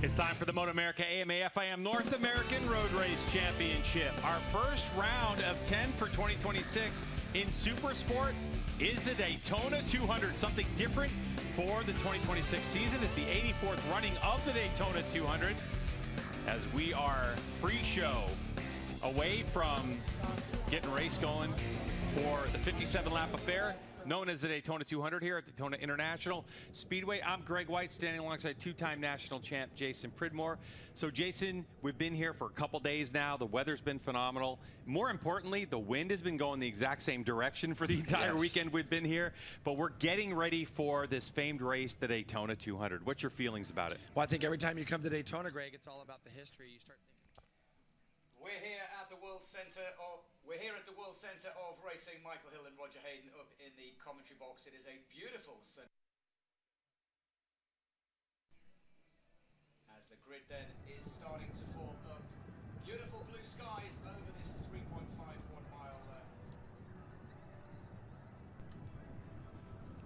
It's time for the MotoAmerica AMA FIM North American Road Race Championship. Our first round of 10 for 2026 in Supersport is the Daytona 200. Something different for the 2026 season. It's the 84th running of the Daytona 200 as we are pre-show away from getting race going for the 57-lap affair known as the Daytona 200 here at Daytona International Speedway. I'm Greg White, standing alongside two-time national champ Jason Pridmore. So Jason, we've been here for a couple days now. The weather's been phenomenal. More importantly, the wind has been going the exact same direction for the entire weekend we've been here. But we're getting ready for this famed race, the Daytona 200. What's your feelings about it? Well, I think every time you come to Daytona, Greg, it's all about the history. You start thinking. We're here at the World Centre of Racing. Michael Hill and Roger Hayden up in the commentary box. It is a beautiful centre. As the grid then is starting to form up. Beautiful blue skies over this 3.51 mile.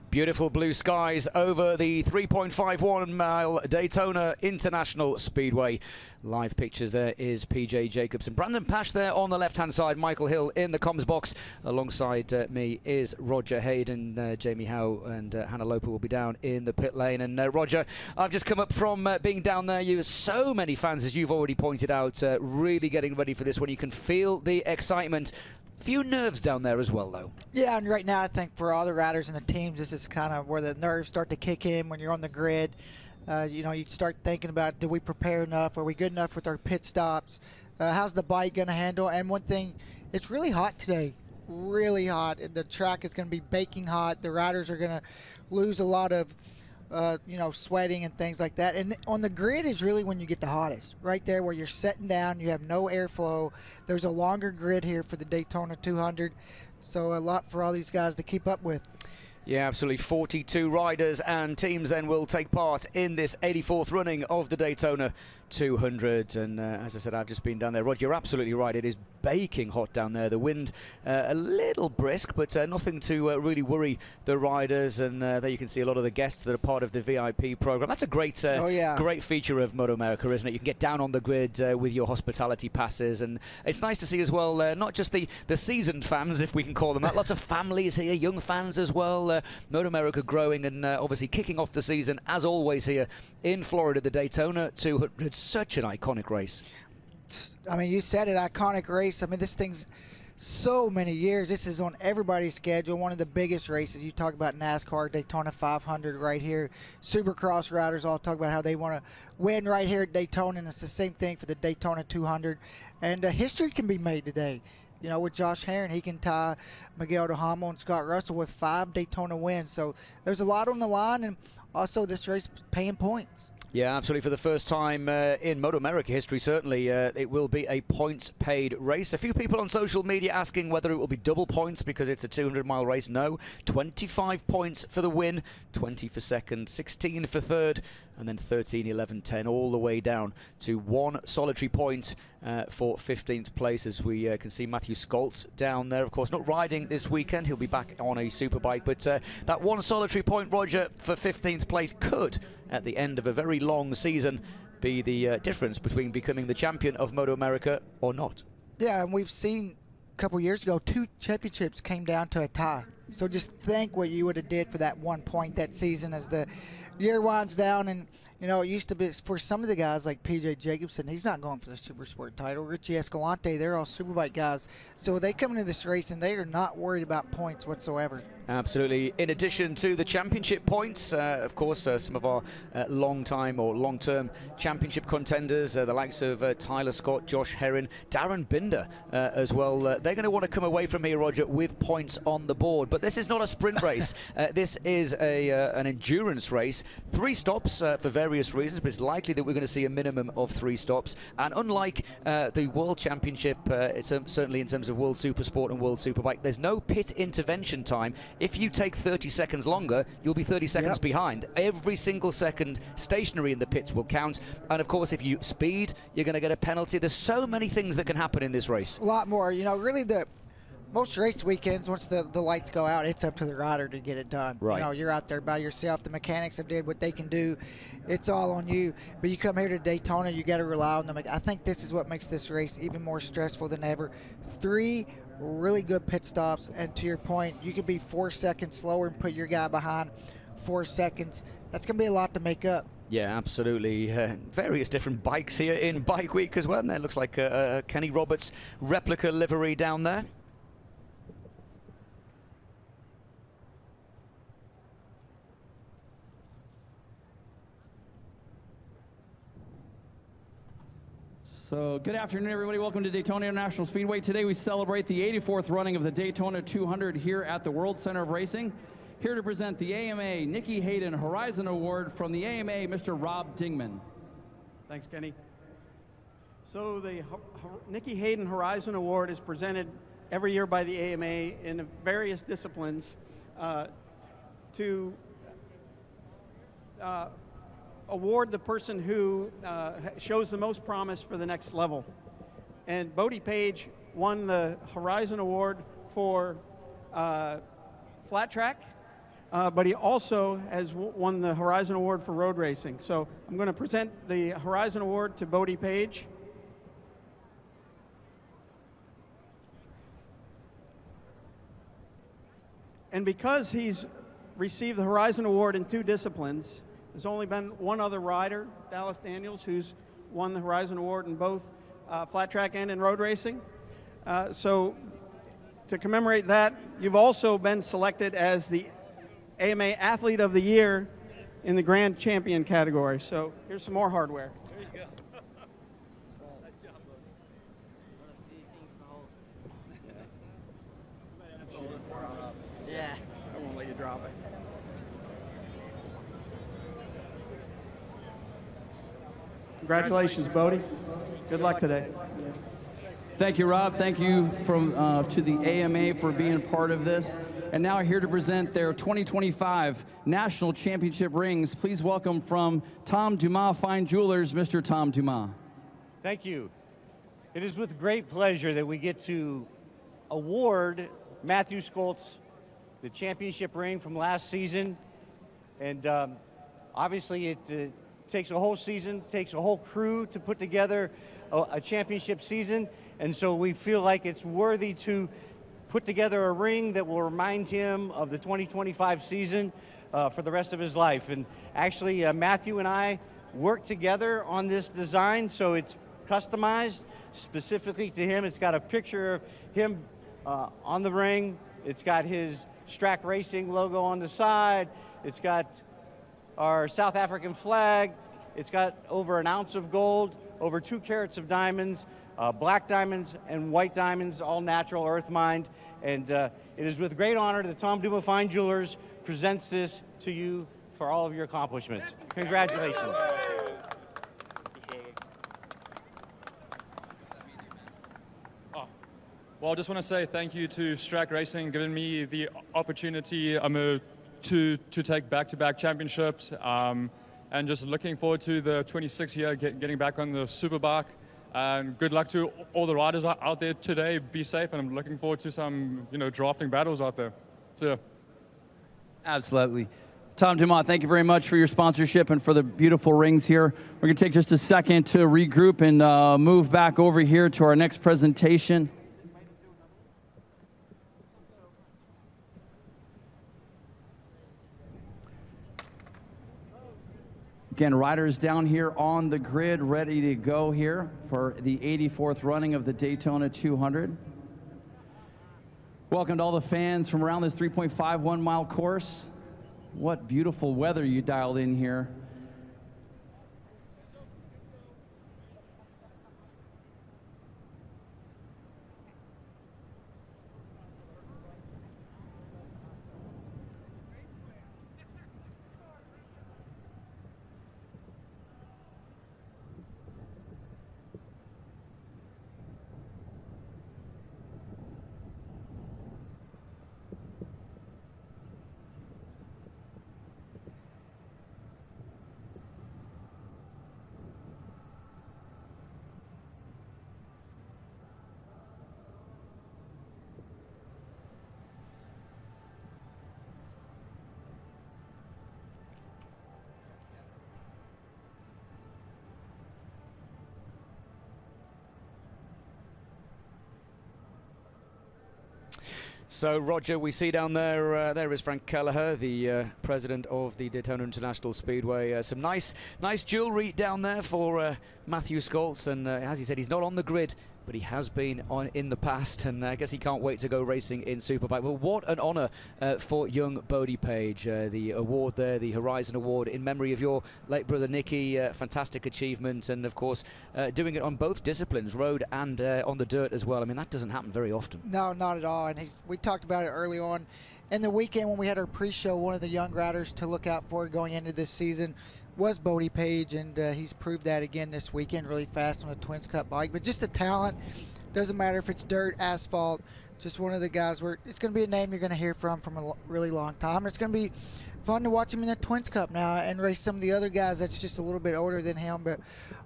Beautiful blue skies over the 3.51 mile Daytona International Speedway. Live pictures, there is PJ Jacobson. Brandon Pash there on the left-hand side. Michael Hill in the comms box. Alongside me is Roger Hayden. Jamie Howe and Hannah Loper will be down in the pit lane. And Roger, I've just come up from being down there. You have so many fans, as you've already pointed out, really getting ready for this one. You can feel the excitement. Few nerves down there as well, though. Yeah, and right now I think for all the riders and the teams, this is kind of where the nerves start to kick in when you're on the grid. You know, you start thinking about, do we prepare enough? Are we good enough with our pit stops? How's the bike going to handle? And one thing, it's really hot today, really hot. The track is going to be baking hot. The riders are going to lose a lot of you know, sweating and things like that. And on the grid is really when you get the hottest. Right there where you're sitting down, you have no airflow. There's a longer grid here for the Daytona 200. So a lot for all these guys to keep up with. Yeah, absolutely. 42 riders and teams then will take part in this 84th running of the Daytona 200. And as I said, I've just been down there. Roger, you're absolutely right. It is baking hot down there. The wind a little brisk, but nothing to really worry the riders. And there you can see a lot of the guests that are part of the VIP program. That's a great, great feature of MotoAmerica, isn't it? You can get down on the grid with your hospitality passes. And it's nice to see as well, not just the seasoned fans, if we can call them that. Lots of families here, young fans as well. MotoAmerica growing and obviously kicking off the season, as always, here in Florida. The Daytona 200, such an iconic race. I mean, you said it, iconic race. I mean, this thing's so many years. This is on everybody's schedule, one of the biggest races. You talk about NASCAR, Daytona 500 right here. Supercross riders all talk about how they want to win right here at Daytona, and it's the same thing for the Daytona 200. And history can be made today. You know, with Josh Herrin, he can tie Miguel Duhamel and Scott Russell with 5 Daytona wins. So there's a lot on the line, and also this race paying points. Yeah, absolutely. For the first time in MotoAmerica history, certainly, it will be a points-paid race. A few people on social media asking whether it will be double points because it's a 200-mile race. No, 25 points for the win, 20 for second, 16 for third, and then 13, 11, 10, all the way down to 1 solitary point for 15th place, as we can see Matthew Scholz down there. Of course, not riding this weekend. He'll be back on a superbike. But that 1 solitary point, Roger, for 15th place could, at the end of a very long season, be the difference between becoming the champion of MotoAmerica or not. Yeah, and we've seen a couple years ago, 2 championships came down to a tie. So just think what you would have did for that 1 point that season as the year winds down. And, you know, it used to be for some of the guys like PJ Jacobson, he's not going for the Supersport title. Richie Escalante, they're all Superbike guys. So they come into this race and they are not worried about points whatsoever. Absolutely. In addition to the championship points, of course, some of our long-term championship contenders, the likes of Tyler Scott, Josh Herrin, Darren Binder as well. They're going to want to come away from here, Roger, with points on the board. But this is not a sprint race. This is an endurance race. 3 stops for various reasons, but it's likely that we're going to see a minimum of 3 stops. And unlike the World Championship, it's certainly in terms of World Supersport and World Superbike, there's no pit intervention time. If you take 30 seconds longer, you'll be 30 seconds behind. Every single second stationary in the pits will count. And of course, if you speed, you're going to get a penalty. There's so many things that can happen in this race. A lot more. You know, really most race weekends, once the lights go out, it's up to the rider to get it done. Right. You know, you're out there by yourself. The mechanics have did what they can do. It's all on you. But you come here to Daytona, you got to rely on them. I think this is what makes this race even more stressful than ever. 3 really good pit stops, and to your point, you could be 4 seconds slower and put your guy behind 4 seconds. That's going to be a lot to make up. Yeah, absolutely. Various different bikes here in Bike Week as well. And there looks like a Kenny Roberts replica livery down there. So good afternoon, everybody. Welcome to Daytona International Speedway. Today we celebrate the 84th running of the Daytona 200 here at the World Center of Racing. Here to present the AMA Nicky Hayden Horizon Award from the AMA, Mr. Rob Dingman. Thanks, Kenny. So the Nicky Hayden Horizon Award is presented every year by the AMA in various disciplines to award the person who shows the most promise for the next level. And Bodie Page won the Horizon Award for flat track, but he also has won the Horizon Award for road racing. So I'm going to present the Horizon Award to Bodie Page. And because he's received the Horizon Award in 2 disciplines, there's only been one other rider, Dallas Daniels, who's won the Horizon Award in both flat track and in road racing. So to commemorate that, you've also been selected as the AMA Athlete of the Year in the Grand Champion category. So here's some more hardware. There you go. Nice job, bud. One of the few things to hold. Yeah. I won't let you drop it. Congratulations, Bodie. Good luck today. Thank you, Rob. Thank you to the AMA for being part of this. And now here to present their 2025 National Championship rings. Please welcome from Tom Dumas Fine Jewelers, Mr. Tom Dumas. Thank you. It is with great pleasure that we get to award Matthew Skoltz the championship ring from last season. And obviously it takes a whole season, takes a whole crew to put together a championship season. And so we feel like it's worthy to put together a ring that will remind him of the 2025 season for the rest of his life. And actually, Matthew and I worked together on this design, so it's customized specifically to him. It's got a picture of him on the ring. It's got his Strack Racing logo on the side. It's got our South African flag. It's got over an ounce of gold, over 2 carats of diamonds, black diamonds and white diamonds, all natural, earth mined. And it is with great honor that Tom Dumas Fine Jewelers presents this to you for all of your accomplishments. Congratulations. Well, I just want to say thank you to Strack Racing, giving me the opportunity to take back-to-back championships, and just looking forward to the 26th year, getting back on the Superbike. And good luck to all the riders out there today. Be safe, and I'm looking forward to some, drafting battles out there. See ya. Absolutely. Tom Dumas, thank you very much for your sponsorship and for the beautiful rings here. We're going to take just a second to regroup and move back over here to our next presentation. Again, riders down here on the grid, ready to go here for the 84th running of the Daytona 200. Welcome to all the fans from around this 3.51 mile course. What beautiful weather you dialed in here. So, Roger, we see down there, there is Frank Kelleher, the president of the Daytona International Speedway. Some nice jewellery down there for Matthew Scholz, and as he said, he's not on the grid, but he has been on in the past, and I guess he can't wait to go racing in Superbike. Well, what an honour for young Bodie Page. The award there, the Horizon Award, in memory of your late brother Nicky. Fantastic achievement, and of course doing it on both disciplines, road and on the dirt as well. I mean, that doesn't happen very often. No, not at all. And we talked about it early on in the weekend when we had our pre-show. One of the young riders to look out for going into this season was Bodie Page, and he's proved that again this weekend, really fast on a Twins Cup bike. But just a talent, doesn't matter if it's dirt, asphalt, just one of the guys where it's going to be a name you're going to hear from a really long time. It's going to be fun to watch him in the Twins Cup now and race some of the other guys that's just a little bit older than him. But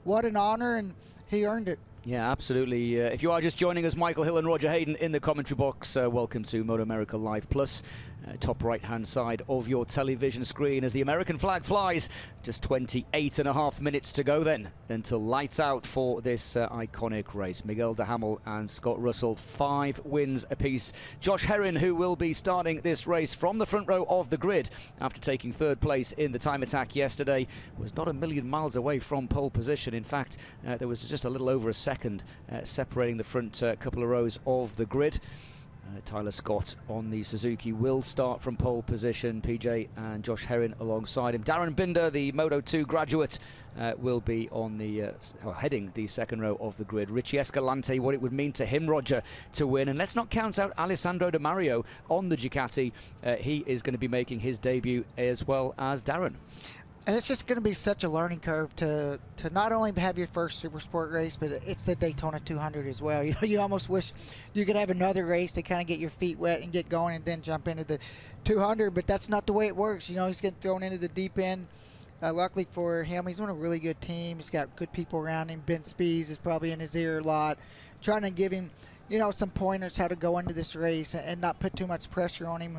what an honor, and he earned it. Yeah, absolutely. If you are just joining us, Michael Hill and Roger Hayden in the commentary box. Welcome to MotoAmerica Live Plus. Top right-hand side of your television screen as the American flag flies. Just 28.5 minutes to go then until lights out for this iconic race. Miguel Duhamel and Scott Russell, 5 wins apiece. Josh Herrin, who will be starting this race from the front row of the grid after taking 3rd place in the time attack yesterday, was not a million miles away from pole position. In fact, there was just a little over a second separating the front couple of rows of the grid. Tyler Scott on the Suzuki will start from pole position. PJ and Josh Herrin alongside him. Darren Binder, the Moto2 graduate, will be on the heading the second row of the grid. Richie Escalante, what it would mean to him, Roger, to win. And let's not count out Alessandro De Mario on the Ducati. He is going to be making his debut as well as Darren. And it's just going to be such a learning curve to not only have your first Super Sport race, but it's the Daytona 200 as well. You know, you almost wish you could have another race to kind of get your feet wet and get going and then jump into the 200, but that's not the way it works. You know, he's getting thrown into the deep end. Luckily for him, he's on a really good team. He's got good people around him. Ben Spies is probably in his ear a lot, trying to give him, you know, some pointers how to go into this race and not put too much pressure on him.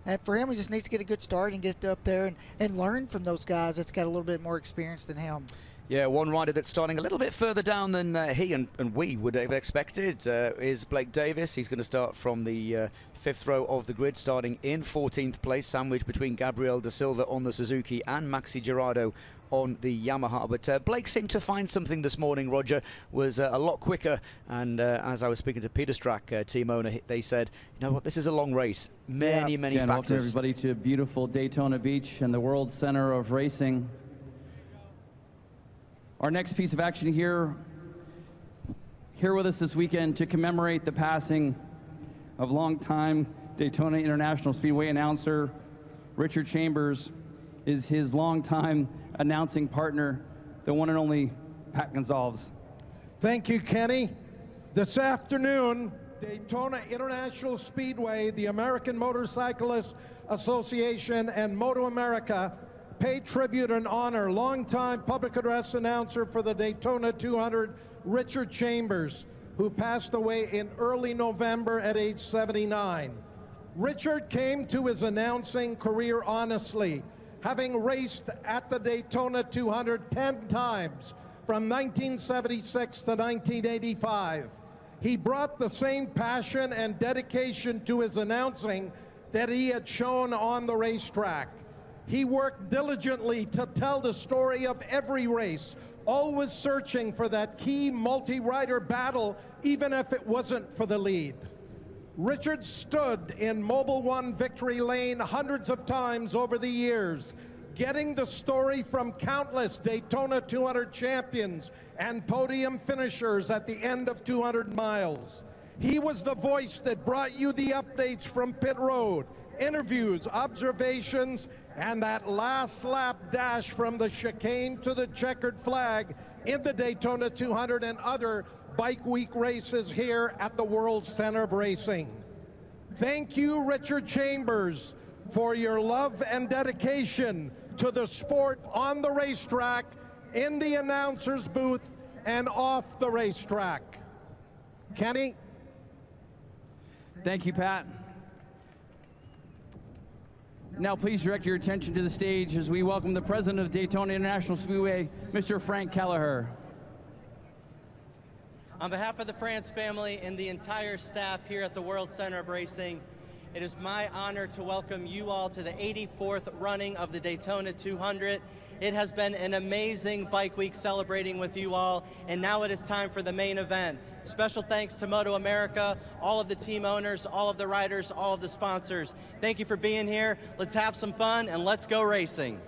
And for him, he just needs to get a good start and get up there and learn from those guys that's got a little bit more experience than him. Yeah, one rider that's starting a little bit further down than he and we would have expected is Blake Davis. He's going to start from the 5th row of the grid, starting in 14th place, sandwiched between Gabriel Da Silva on the Suzuki and Maxi Girardo on the Yamaha. But Blake seemed to find something this morning, Roger, was a lot quicker, and as I was speaking to Peter Strack, team owner, they said, you know what, this is a long race, many factors. Welcome everybody to beautiful Daytona Beach and the World Center of Racing. Our next piece of action here with us this weekend to commemorate the passing of longtime Daytona International Speedway announcer Richard Chambers is his longtime announcing partner, the one and only Pat Gonsalves. Thank you, Kenny. This afternoon, Daytona International Speedway, the American Motorcyclists Association, and MotoAmerica pay tribute and honor longtime public address announcer for the Daytona 200, Richard Chambers, who passed away in early November at age 79. Richard came to his announcing career honestly, having raced at the Daytona 200 10 times from 1976 to 1985. He brought the same passion and dedication to his announcing that he had shown on the racetrack. He worked diligently to tell the story of every race, always searching for that key multi-rider battle, even if it wasn't for the lead. Richard stood in Mobil 1 victory lane hundreds of times over the years, getting the story from countless Daytona 200 champions and podium finishers at the end of 200 miles. He was the voice that brought you the updates from pit road, interviews, observations, and that last lap dash from the chicane to the checkered flag in the Daytona 200 and other Bike Week races here at the World Center of Racing. Thank you, Richard Chambers, for your love and dedication to the sport on the racetrack, in the announcer's booth, and off the racetrack. Kenny? Thank you, Pat. Now please direct your attention to the stage as we welcome the president of Daytona International Speedway, Mr. Frank Kelleher. On behalf of the France family and the entire staff here at the World Center of Racing, It is my honor to welcome you all to the 84th running of the Daytona 200. It has been an amazing bike week celebrating with you all, and now it is time for the main event. Special thanks to MotoAmerica, all of the team owners, all of the riders, all of the sponsors. Thank you for being here. Let's have some fun and let's go racing.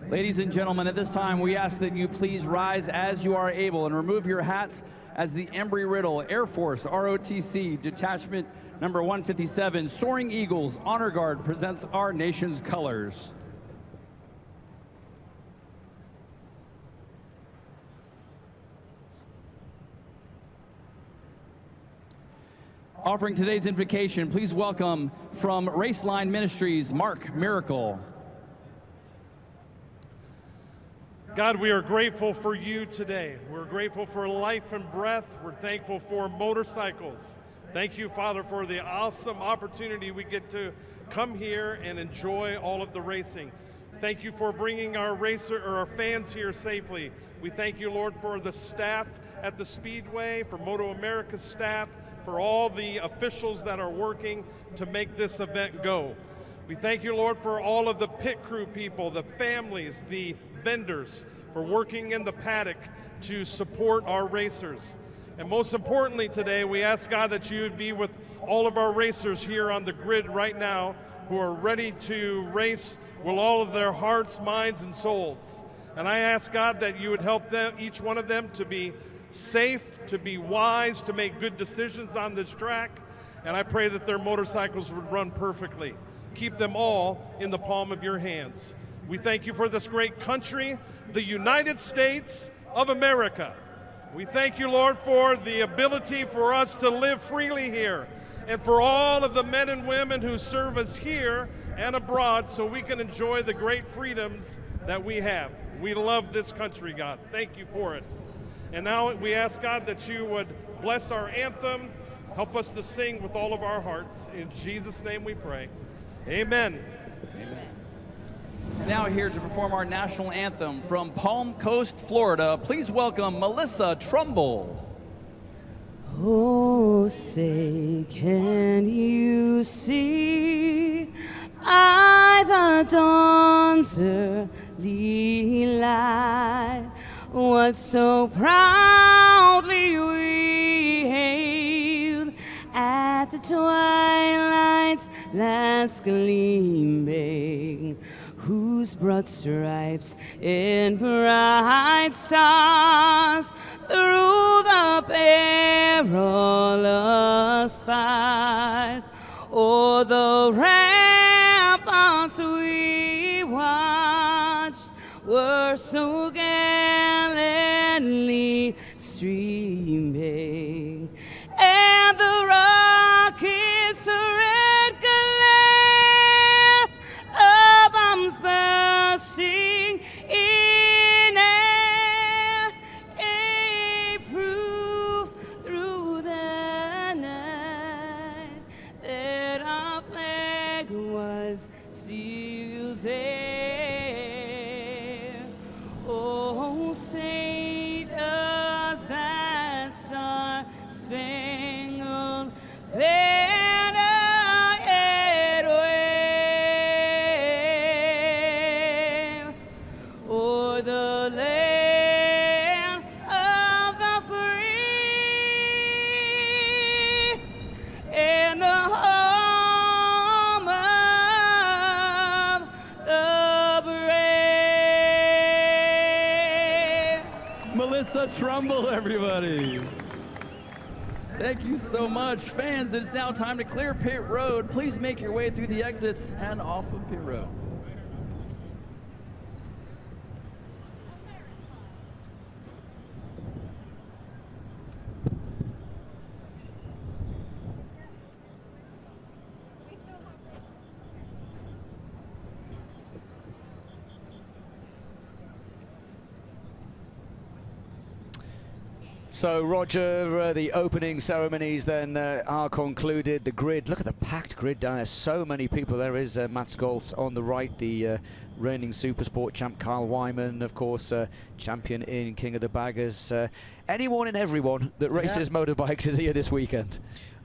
Ladies and gentlemen, at this time, we ask that you please rise as you are able and remove your hats as the Embry-Riddle Air Force ROTC Detachment Number 157 Soaring Eagles Honor Guard presents our nation's colors. Offering today's invocation, please welcome from Raceline Ministries, Mark Miracle. God, we are grateful for you today. We're grateful for life and breath. We're thankful for motorcycles. Thank you, Father, for the awesome opportunity we get to come here and enjoy all of the racing. Thank you for bringing our fans here safely. We thank you, Lord, for the staff at the Speedway, for MotoAmerica staff, for all the officials that are working to make this event go. We thank you, Lord, for all of the pit crew people, the families, the vendors, for working in the paddock to support our racers. And most importantly today, we ask, God, that you would be with all of our racers here on the grid right now who are ready to race with all of their hearts, minds, and souls. And I ask, God, that you would help them, each one of them, to be safe, to be wise, to make good decisions on this track. And I pray that their motorcycles would run perfectly. Keep them all in the palm of your hands. We thank you for this great country, the United States of America. We thank you, Lord, for the ability for us to live freely here, and for all of the men and women who serve us here and abroad so we can enjoy the great freedoms that we have. We love this country, God. Thank you for it. And now we ask, God, that you would bless our anthem, help us to sing with all of our hearts. In Jesus' name we pray. Amen. Amen. Now here to perform our national anthem from Palm Coast, Florida, please welcome Melissa Trumbull. Oh, say, can you see by the dawn's early light what so proudly we hailed at the twilight's last gleaming, whose broad stripes in bright stars through the perilous fight o'er the ramparts we watched were so gallantly streaming, and the rockets' red glare, the bombs bursting in air, a proof through the night that our flag was still there. Oh, say does that star-spangled banner yet wave o'er the land of the free and the home of the brave. Melissa Trumbull, everybody. Thank you so much. Fans, it's now time to clear pit road. Please make your way through the exits and off of pit road. So, Roger, the opening ceremonies then are concluded. The grid, look at the packed grid down there. So many people. There is Matt Scholz on the right, the reigning Supersport champ, Kyle Wyman, of course, champion in King of the Baggers. Anyone and everyone that races motorbikes is here this weekend.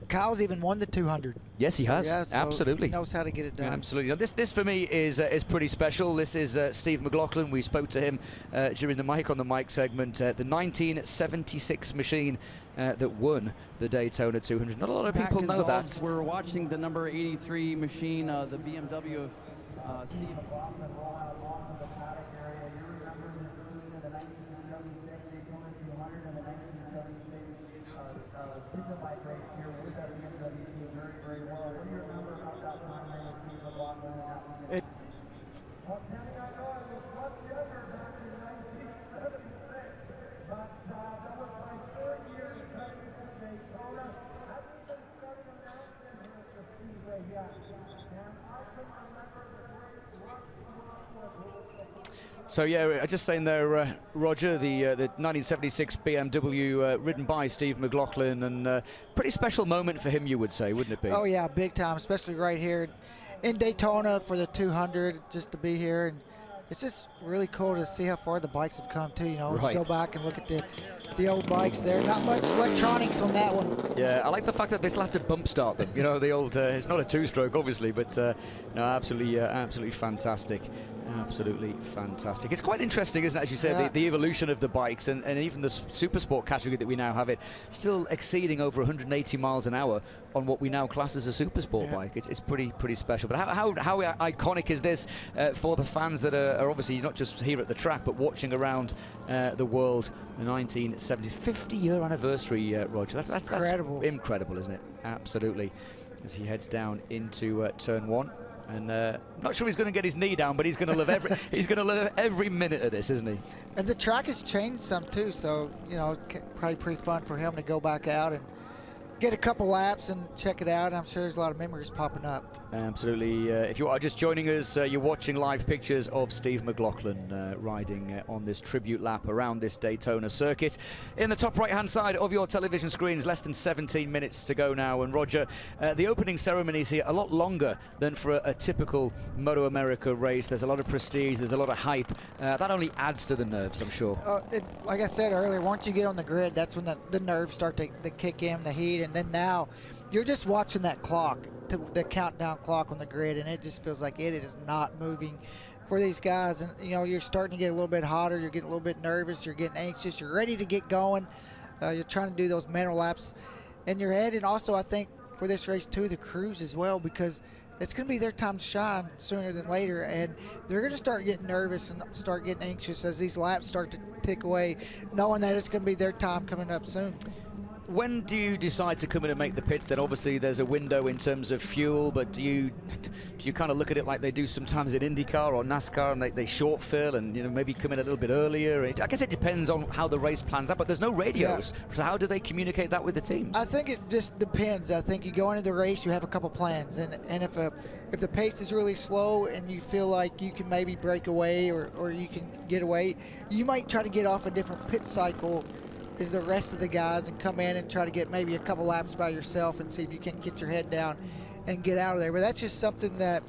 Kyle's even won the 200. Yes, he has. Yeah, so absolutely. He knows how to get it done. Yeah, absolutely. Now, this for me is pretty special. This is Steve McLaughlin. We spoke to him during the Mike on the Mic segment. The 1976 machine that won the Daytona 200. Not a lot of people know that. We're watching the number 83 machine, the BMW of Steve McLaughlin roll out along the paddock area. You remember the machine of the 1976 Daytona 200 and the 1976 Superbike race here with that BMW team very, very well. What do you remember about that time there with Steve McLaughlin? Well, Kenny, I know I was much younger back in 1976, but that was my third year coming to Daytona. I've been starting announcing here at the Speedway yet, and I can remember the great So yeah, just saying there, Roger, the 1976 BMW ridden by Steve McLaughlin, and pretty special moment for him, you would say, wouldn't it be? Oh yeah, big time, especially right here in Daytona for the 200, just to be here. And it's just really cool to see how far the bikes have come too. You know, Right. go back and look at the old bikes there. Not much electronics on that one. Yeah, I like the fact that they still have to bump start them. You know, the old, it's not a two-stroke, obviously, but no, absolutely fantastic. Absolutely fantastic. It's quite interesting, isn't it, as you said, the evolution of the bikes and even the Supersport category that we now have it still exceeding over 180 miles an hour on what we now class as a Supersport bike. It's pretty special. But how iconic is this for the fans that are obviously not just here at the track, but watching around the world? The 1970 50-year anniversary, Roger. That's incredible. That's incredible, isn't it? Absolutely. As he heads down into turn one. And not sure he's going to get his knee down, but he's going to love every minute of this, isn't he? And the track has changed some too, so you know, it's probably pretty fun for him to go back out and get a couple laps and check it out. I'm sure there's a lot of memories popping up. Absolutely. If you are just joining us, you're watching live pictures of Steve McLaughlin riding on this tribute lap around this Daytona circuit. In the top right-hand side of your television screens, less than 17 minutes to go now. And Roger, the opening ceremonies here a lot longer than for a typical MotoAmerica race. There's a lot of prestige, there's a lot of hype. That only adds to the nerves, I'm sure. Like I said earlier, once you get on the grid, that's when the nerves start to kick in, the heat, and then now you're just watching that clock, the countdown clock on the grid, and it just feels like it is not moving for these guys. And you know, you're starting to get a little bit hotter, you're getting a little bit nervous, you're getting anxious, you're ready to get going. You're trying to do those mental laps in your head. And also, I think for this race too, the crews as well, because it's going to be their time to shine sooner than later, and they're going to start getting nervous and start getting anxious as these laps start to tick away, knowing that it's going to be their time coming up soon. When do you decide to come in and make the pits? Then obviously there's a window in terms of fuel, but do you kind of look at it like they do sometimes in IndyCar or NASCAR, and they short fill and maybe come in a little bit earlier? I guess it depends on how the race plans out, but there's no radios. Yeah. So how do they communicate that with the teams? I think it just depends. I think you go into the race, you have a couple plans, and if the pace is really slow and you feel like you can maybe break away or you can get away, you might try to get off a different pit cycle as the rest of the guys and come in and try to get maybe a couple laps by yourself and see if you can get your head down and get out of there. But that's just something that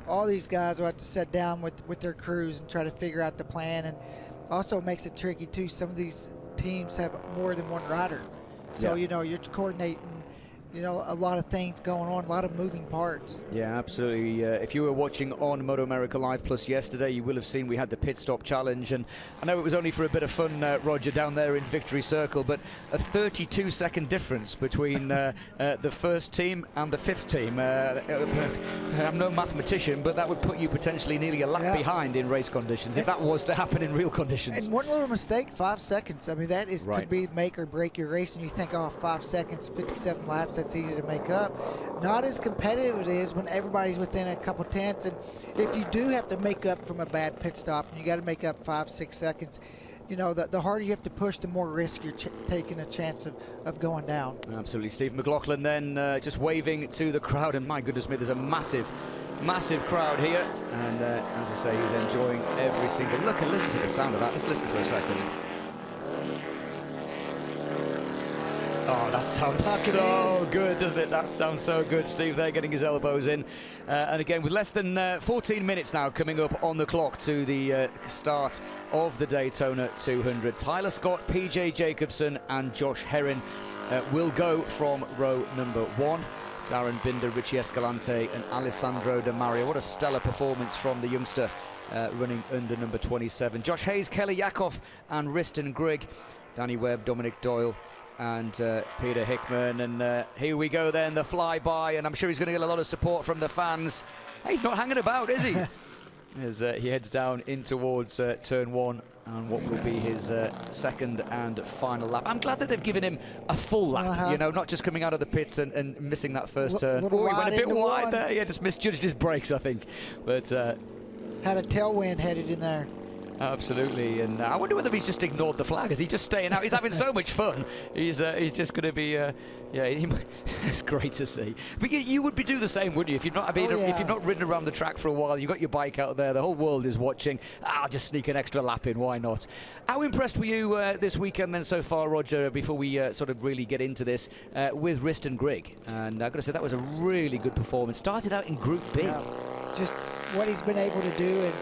all these guys will have to sit down with their crews and try to figure out the plan. And also makes it tricky too. Some of these teams have more than one rider, so you're coordinating you know, a lot of things going on, a lot of moving parts. Yeah, absolutely. If you were watching on MotoAmerica Live Plus yesterday, you will have seen we had the pit stop challenge, and I know it was only for a bit of fun, Roger, down there in Victory Circle, but a 32-second difference between the first team and the fifth team. I'm no mathematician, but that would put you potentially nearly a lap behind in race conditions, if that was to happen in real conditions. And one little mistake, 5 seconds. I mean, that is Right. could be make or break your race, and you think, oh, 5 seconds, 57 laps, that's easy to make up. Not as competitive it is when everybody's within a couple tenths, and if you do have to make up from a bad pit stop, and you got to make up 5-6 seconds, you know, the harder you have to push, the more risk you're taking a chance of going down. Absolutely. Steve McLaughlin then just waving to the crowd, and my goodness me, there's a massive crowd here, and as I say, he's enjoying every single look, and listen to the sound of that. Let's listen for a second. Oh, that sounds so good, doesn't it? That sounds so good. Steve there getting his elbows in. And again, with less than 14 minutes now coming up on the clock to the start of the Daytona 200. Tyler Scott, PJ Jacobsen and Josh Herrin will go from row number 1. Darren Binder, Richie Escalante and Alessandro De Maria. What a stellar performance from the youngster running under number 27. Josh Hayes, Kelly Yakov and Riston Grigg. Danny Webb, Dominic Doyle and Peter Hickman, and here we go then, the flyby, and I'm sure he's going to get a lot of support from the fans. Hey, he's not hanging about, is he? As he heads down in towards turn 1 and what will be his second and final lap. I'm glad that they've given him a full lap, you know, not just coming out of the pits and missing that first turn. Little He went a bit wide one. there, yeah, just misjudged his brakes, I think. But had a tailwind headed in there. Absolutely, and I wonder whether he's just ignored the flag. Is he just staying out? He's having so much fun. He's just going to be, it's great to see. But you would do the same, wouldn't you? If you've not, if you've not ridden around the track for a while, you've got your bike out there, the whole world is watching. I'll just sneak an extra lap in. Why not? How impressed were you this weekend then so far, Roger? Before we sort of really get into this with Riston Grigg, and I've got to say that was a really good performance. Started out in Group B. Yeah. Just what he's been able to do, and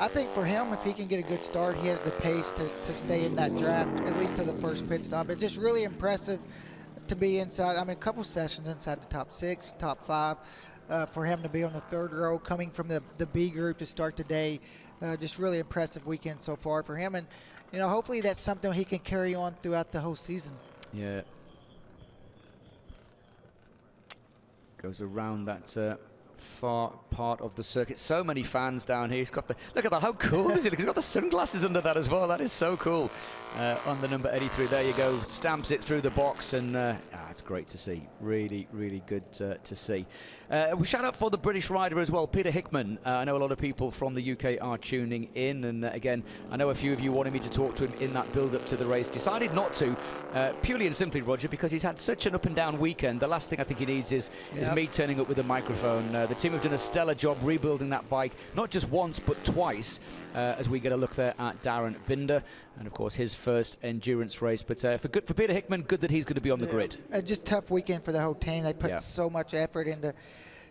I think for him, if he can get a good start, he has the pace to stay in that draft, at least to the first pit stop. It's just really impressive to be inside. I mean, a couple sessions inside the top 6, top 5, for him to be on the third row, coming from the B group to start the day. Just really impressive weekend so far for him, and you know, hopefully that's something he can carry on throughout the whole season. Yeah. Goes around that far part of the circuit. So many fans down here. He's got the, look at that, how cool is it? He's got the sunglasses under that as well. That is so cool. On the number 83, there you go, stamps it through the box, and it's great to see. Really, really good to see. We shout out for the British rider as well, Peter Hickman. I know a lot of people from the UK are tuning in, and again, I know a few of you wanted me to talk to him in that build-up to the race. Decided not to, purely and simply, Roger, because he's had such an up-and-down weekend. The last thing I think he needs is me turning up with a microphone. The team have done a stellar job rebuilding that bike, not just once, but twice, as we get a look there at Darren Binder, and of course his first endurance race. But for Peter Hickman, good that he's going to be on the grid. Just tough weekend for the whole team. They put so much effort into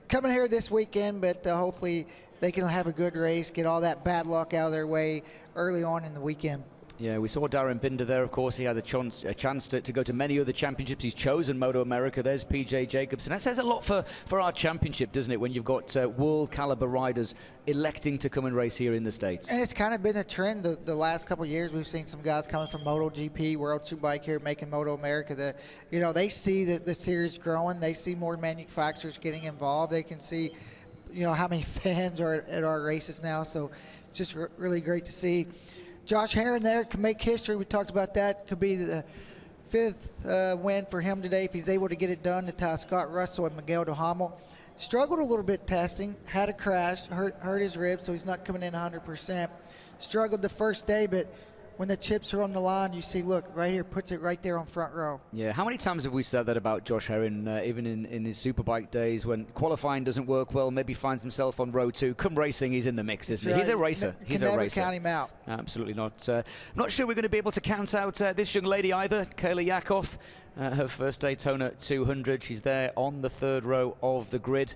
coming here this weekend, but hopefully they can have a good race, get all that bad luck out of their way early on in the weekend. Yeah, we saw Darren Binder there. Of course, he had a chance to go to many other championships. He's chosen MotoAmerica. There's PJ Jacobsen. That says a lot for our championship, doesn't it, when you've got world caliber riders electing to come and race here in the States. And it's kind of been a trend the last couple of years. We've seen some guys coming from MotoGP, World Superbike here, making MotoAmerica. They see the series growing. They see more manufacturers getting involved. They can see, how many fans are at our races now. So just really great to see. Josh Herrin there can make history. We talked about that. Could be the 5th win for him today if he's able to get it done to tie Scott Russell and Miguel Duhamel. Struggled a little bit testing, had a crash, hurt his ribs, so he's not coming in 100%. Struggled the first day, but when the chips are on the line, you see, look, right here, puts it right there on front row. Yeah, how many times have we said that about Josh Herrin, even in his Superbike days, when qualifying doesn't work well, maybe finds himself on row 2. Come racing, he's in the mix, isn't he? He's a racer. He's a racer. Never count him out. Absolutely not. Not sure we're going to be able to count out this young lady either, Kayla Yakov, her first Daytona 200. She's there on the 3rd row of the grid.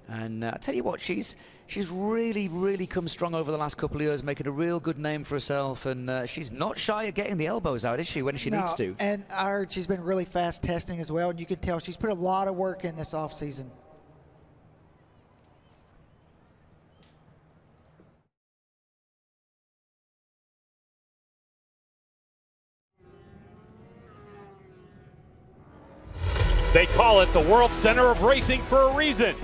And I tell you what, she's she's really, really come strong over the last couple of years, making a real good name for herself, and she's not shy at getting the elbows out, is she, when she needs to? And she's been really fast testing as well, and you can tell she's put a lot of work in this offseason. They call it the World Center of Racing for a reason.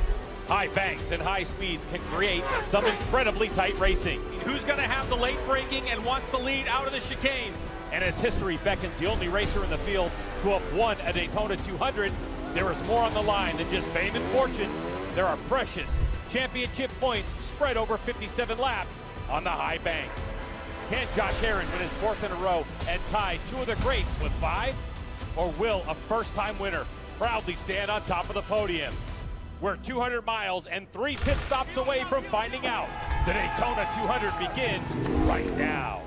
High banks and high speeds can create some incredibly tight racing. Who's going to have the late braking and wants the lead out of the chicane? And as history beckons the only racer in the field to have won a Daytona 200, there is more on the line than just fame and fortune. There are precious championship points spread over 57 laps on the high banks. Can Josh Herrin win his 4th in a row and tie 2 of the greats with 5? Or will a first-time winner proudly stand on top of the podium? We're 200 miles and 3 pit stops away from finding out. The Daytona 200 begins right now.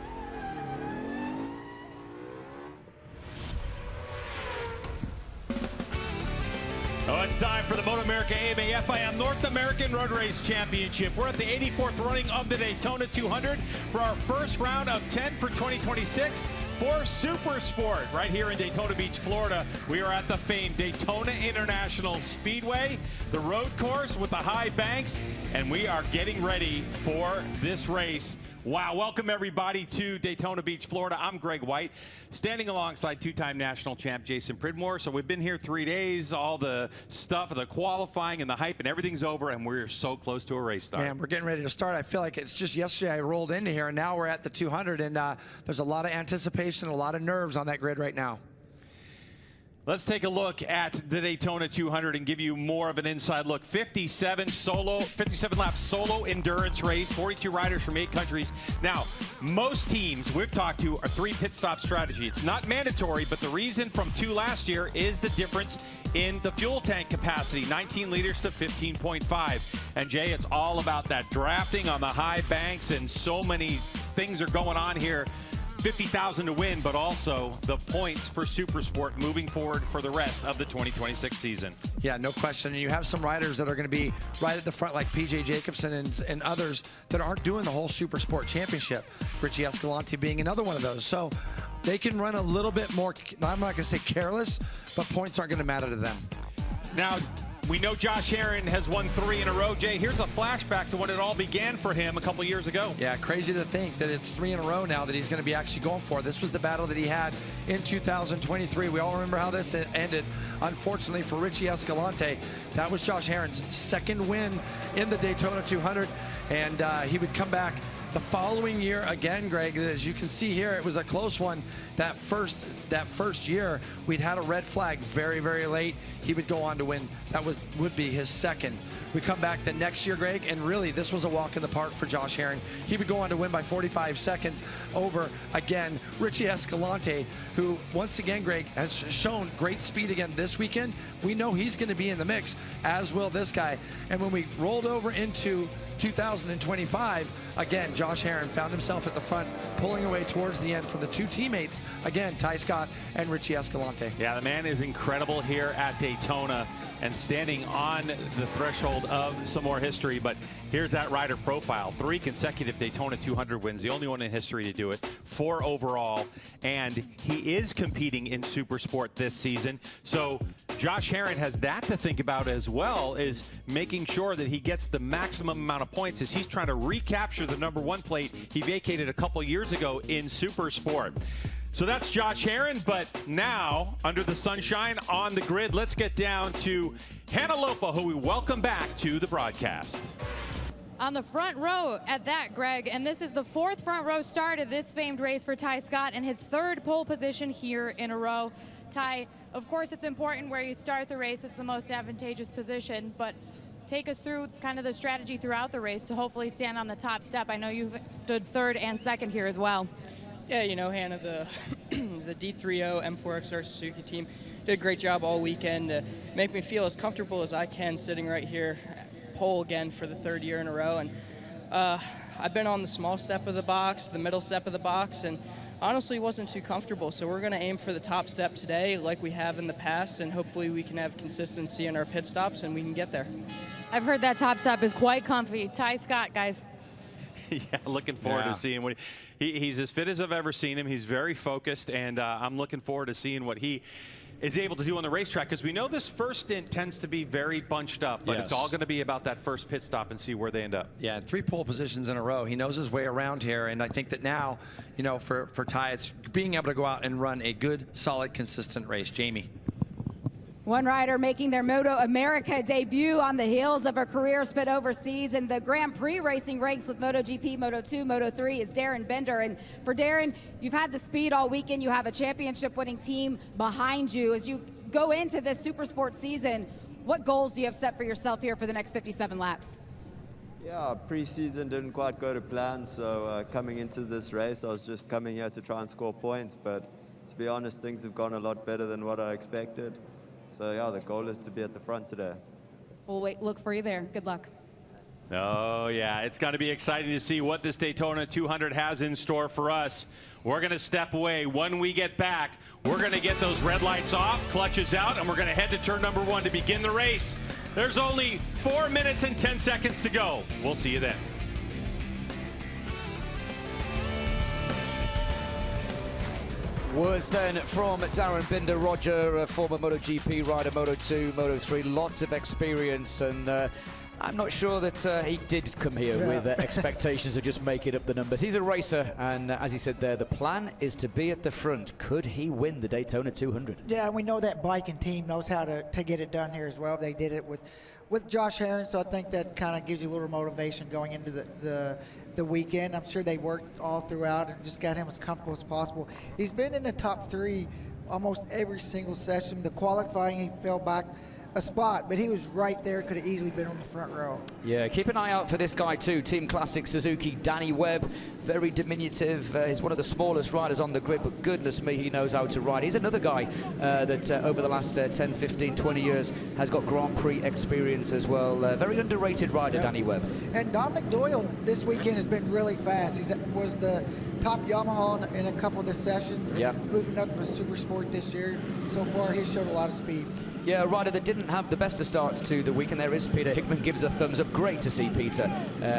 Oh, it's time for the MotoAmerica AMA FIM North American Road Race Championship. We're at the 84th running of the Daytona 200 for our first round of 10 for 2026. For Supersport, right here in Daytona Beach, Florida. We are at the famed Daytona International Speedway, the road course with the high banks, and we are getting ready for this race. Wow, welcome everybody to Daytona Beach, Florida. I'm Greg White, standing alongside 2-time national champ Jason Pridmore. So we've been here 3 days, all the stuff, the qualifying and the hype and everything's over, and we're so close to a race start. Man, we're getting ready to start. I feel like it's just yesterday I rolled into here, and now we're at the 200, and there's a lot of anticipation, a lot of nerves on that grid right now. Let's take a look at the Daytona 200 and give you more of an inside look. 57 lap solo endurance race, 42 riders from 8 countries. Now, most teams we've talked to are 3 pit stop strategy. It's not mandatory, but the reason from 2 last year is the difference in the fuel tank capacity, 19 liters to 15.5. And Jay, it's all about that drafting on the high banks, and so many things are going on here. 50,000 to win, but also the points for Supersport moving forward for the rest of the 2026 season. Yeah, no question. And you have some riders that are going to be right at the front, like PJ Jacobson and others that aren't doing the whole Supersport Championship. Richie Escalante being another one of those. So they can run a little bit more, I'm not going to say careless, but points aren't going to matter to them. Now, we know Josh Herrin has won 3 in a row. Jay, here's a flashback to when it all began for him a couple years ago. Yeah, crazy to think that it's 3 in a row now that he's going to be actually going for. This was the battle that he had in 2023. We all remember how this ended. Unfortunately for Richie Escalante, that was Josh Herrin's 2nd win in the Daytona 200, and he would come back the following year again, Greg. As you can see here, it was a close one. That first year, we'd had a red flag very, very late. He would go on to win. That would be his 2nd. We come back the next year, Greg, and really this was a walk in the park for Josh Herrin. He would go on to win by 45 seconds over, again, Richie Escalante, who once again, Greg, has shown great speed again this weekend. We know he's going to be in the mix, as will this guy. And when we rolled over into 2025, again, Josh Herrin found himself at the front, pulling away towards the end from the 2 teammates, again, Ty Scott and Richie Escalante. Yeah, the man is incredible here at Daytona and standing on the threshold of some more history. But here's that rider profile. 3 consecutive Daytona 200 wins, the only one in history to do it, 4 overall, and he is competing in Supersport this season. So Josh Herrin has that to think about as well, is making sure that he gets the maximum amount of points as he's trying to recapture the #1 plate he vacated a couple years ago in Supersport. So that's Josh Herrin, but now, under the sunshine on the grid, let's get down to Hannah Lopa, who we welcome back to the broadcast. On the front row at that, Greg, and this is the 4th front row start of this famed race for Ty Scott and his 3rd pole position here in a row. Ty, of course it's important where you start the race, it's the most advantageous position, but take us through kind of the strategy throughout the race to hopefully stand on the top step. I know you've stood 3rd and 2nd here as well. Yeah, you know, Hannah, the D30 M4XR Suzuki team did a great job all weekend to make me feel as comfortable as I can sitting right here, pole again for the 3rd year in a row. And I've been on the small step of the box, the middle step of the box, and honestly wasn't too comfortable. So we're going to aim for the top step today like we have in the past, and hopefully we can have consistency in our pit stops and we can get there. I've heard that top step is quite comfy. Ty Scott, guys. Yeah, looking forward to seeing what he's as fit as I've ever seen him. He's very focused, and I'm looking forward to seeing what he is able to do on the racetrack, because we know this first stint tends to be very bunched up, but it's all going to be about that first pit stop and see where they end up. Yeah, and 3 pole positions in a row. He knows his way around here, and I think that now, you know, for Ty, it's being able to go out and run a good, solid, consistent race. Jamie. One rider making their MotoAmerica debut on the heels of a career spent overseas in the Grand Prix racing ranks with MotoGP, Moto2, Moto3 is Darren Bender. And for Darren, you've had the speed all weekend. You have a championship-winning team behind you. As you go into this Supersport season, what goals do you have set for yourself here for the next 57 laps? Yeah, pre-season didn't quite go to plan, so coming into this race, I was just coming here to try and score points. But to be honest, things have gone a lot better than what I expected. So yeah, the goal is to be at the front today. We'll wait, look for you there. Good luck. Oh yeah, it's going to be exciting to see what this Daytona 200 has in store for us. We're going to step away. When we get back, we're going to get those red lights off, clutches out, and we're going to head to turn number 1 to begin the race. There's only 4 minutes and 10 seconds to go. We'll see you then. Words then from Darren Binder, Roger, a former MotoGP rider, Moto2, Moto3, lots of experience, and I'm not sure that he did come here with expectations of just making up the numbers. He's a racer, and as he said there, the plan is to be at the front. Could he win the Daytona 200? Yeah, and we know that biking team knows how to get it done here as well. They did it with Josh Herrin, so I think that kind of gives you a little motivation going into the weekend. I'm sure they worked all throughout and just got him as comfortable as possible. He's been in the top 3 almost every single session. The qualifying, he fell back a spot, but he was right there, could have easily been on the front row. Yeah, keep an eye out for this guy too, Team Classic Suzuki, Danny Webb, very diminutive. He's one of the smallest riders on the grid, but goodness me, he knows how to ride. He's another guy that over the last 10, 15, 20 years has got Grand Prix experience as well. Very underrated rider, Danny Webb. And Dominic Doyle this weekend has been really fast. He was the top Yamaha in a couple of the sessions, moving up to Supersport this year. So far, he's showed a lot of speed. Yeah, a rider that didn't have the best of starts to the weekend. There is Peter Hickman, gives a thumbs up. Great to see Peter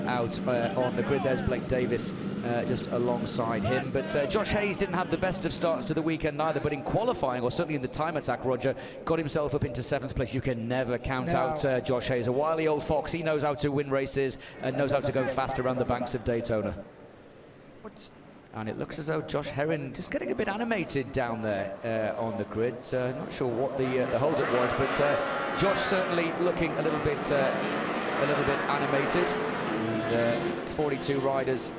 out on the grid. There's Blake Davis just alongside him. But Josh Hayes didn't have the best of starts to the weekend neither, but in qualifying, or certainly in the time attack, Roger, got himself up into 7th place. You can never count out Josh Hayes. A wily old fox. He knows how to win races and knows how to go fast around the banks of Daytona. And it looks as though Josh Herrin just getting a bit animated down there on the grid. Not sure what the hold-up was, but Josh certainly looking a little bit animated. And 42 riders,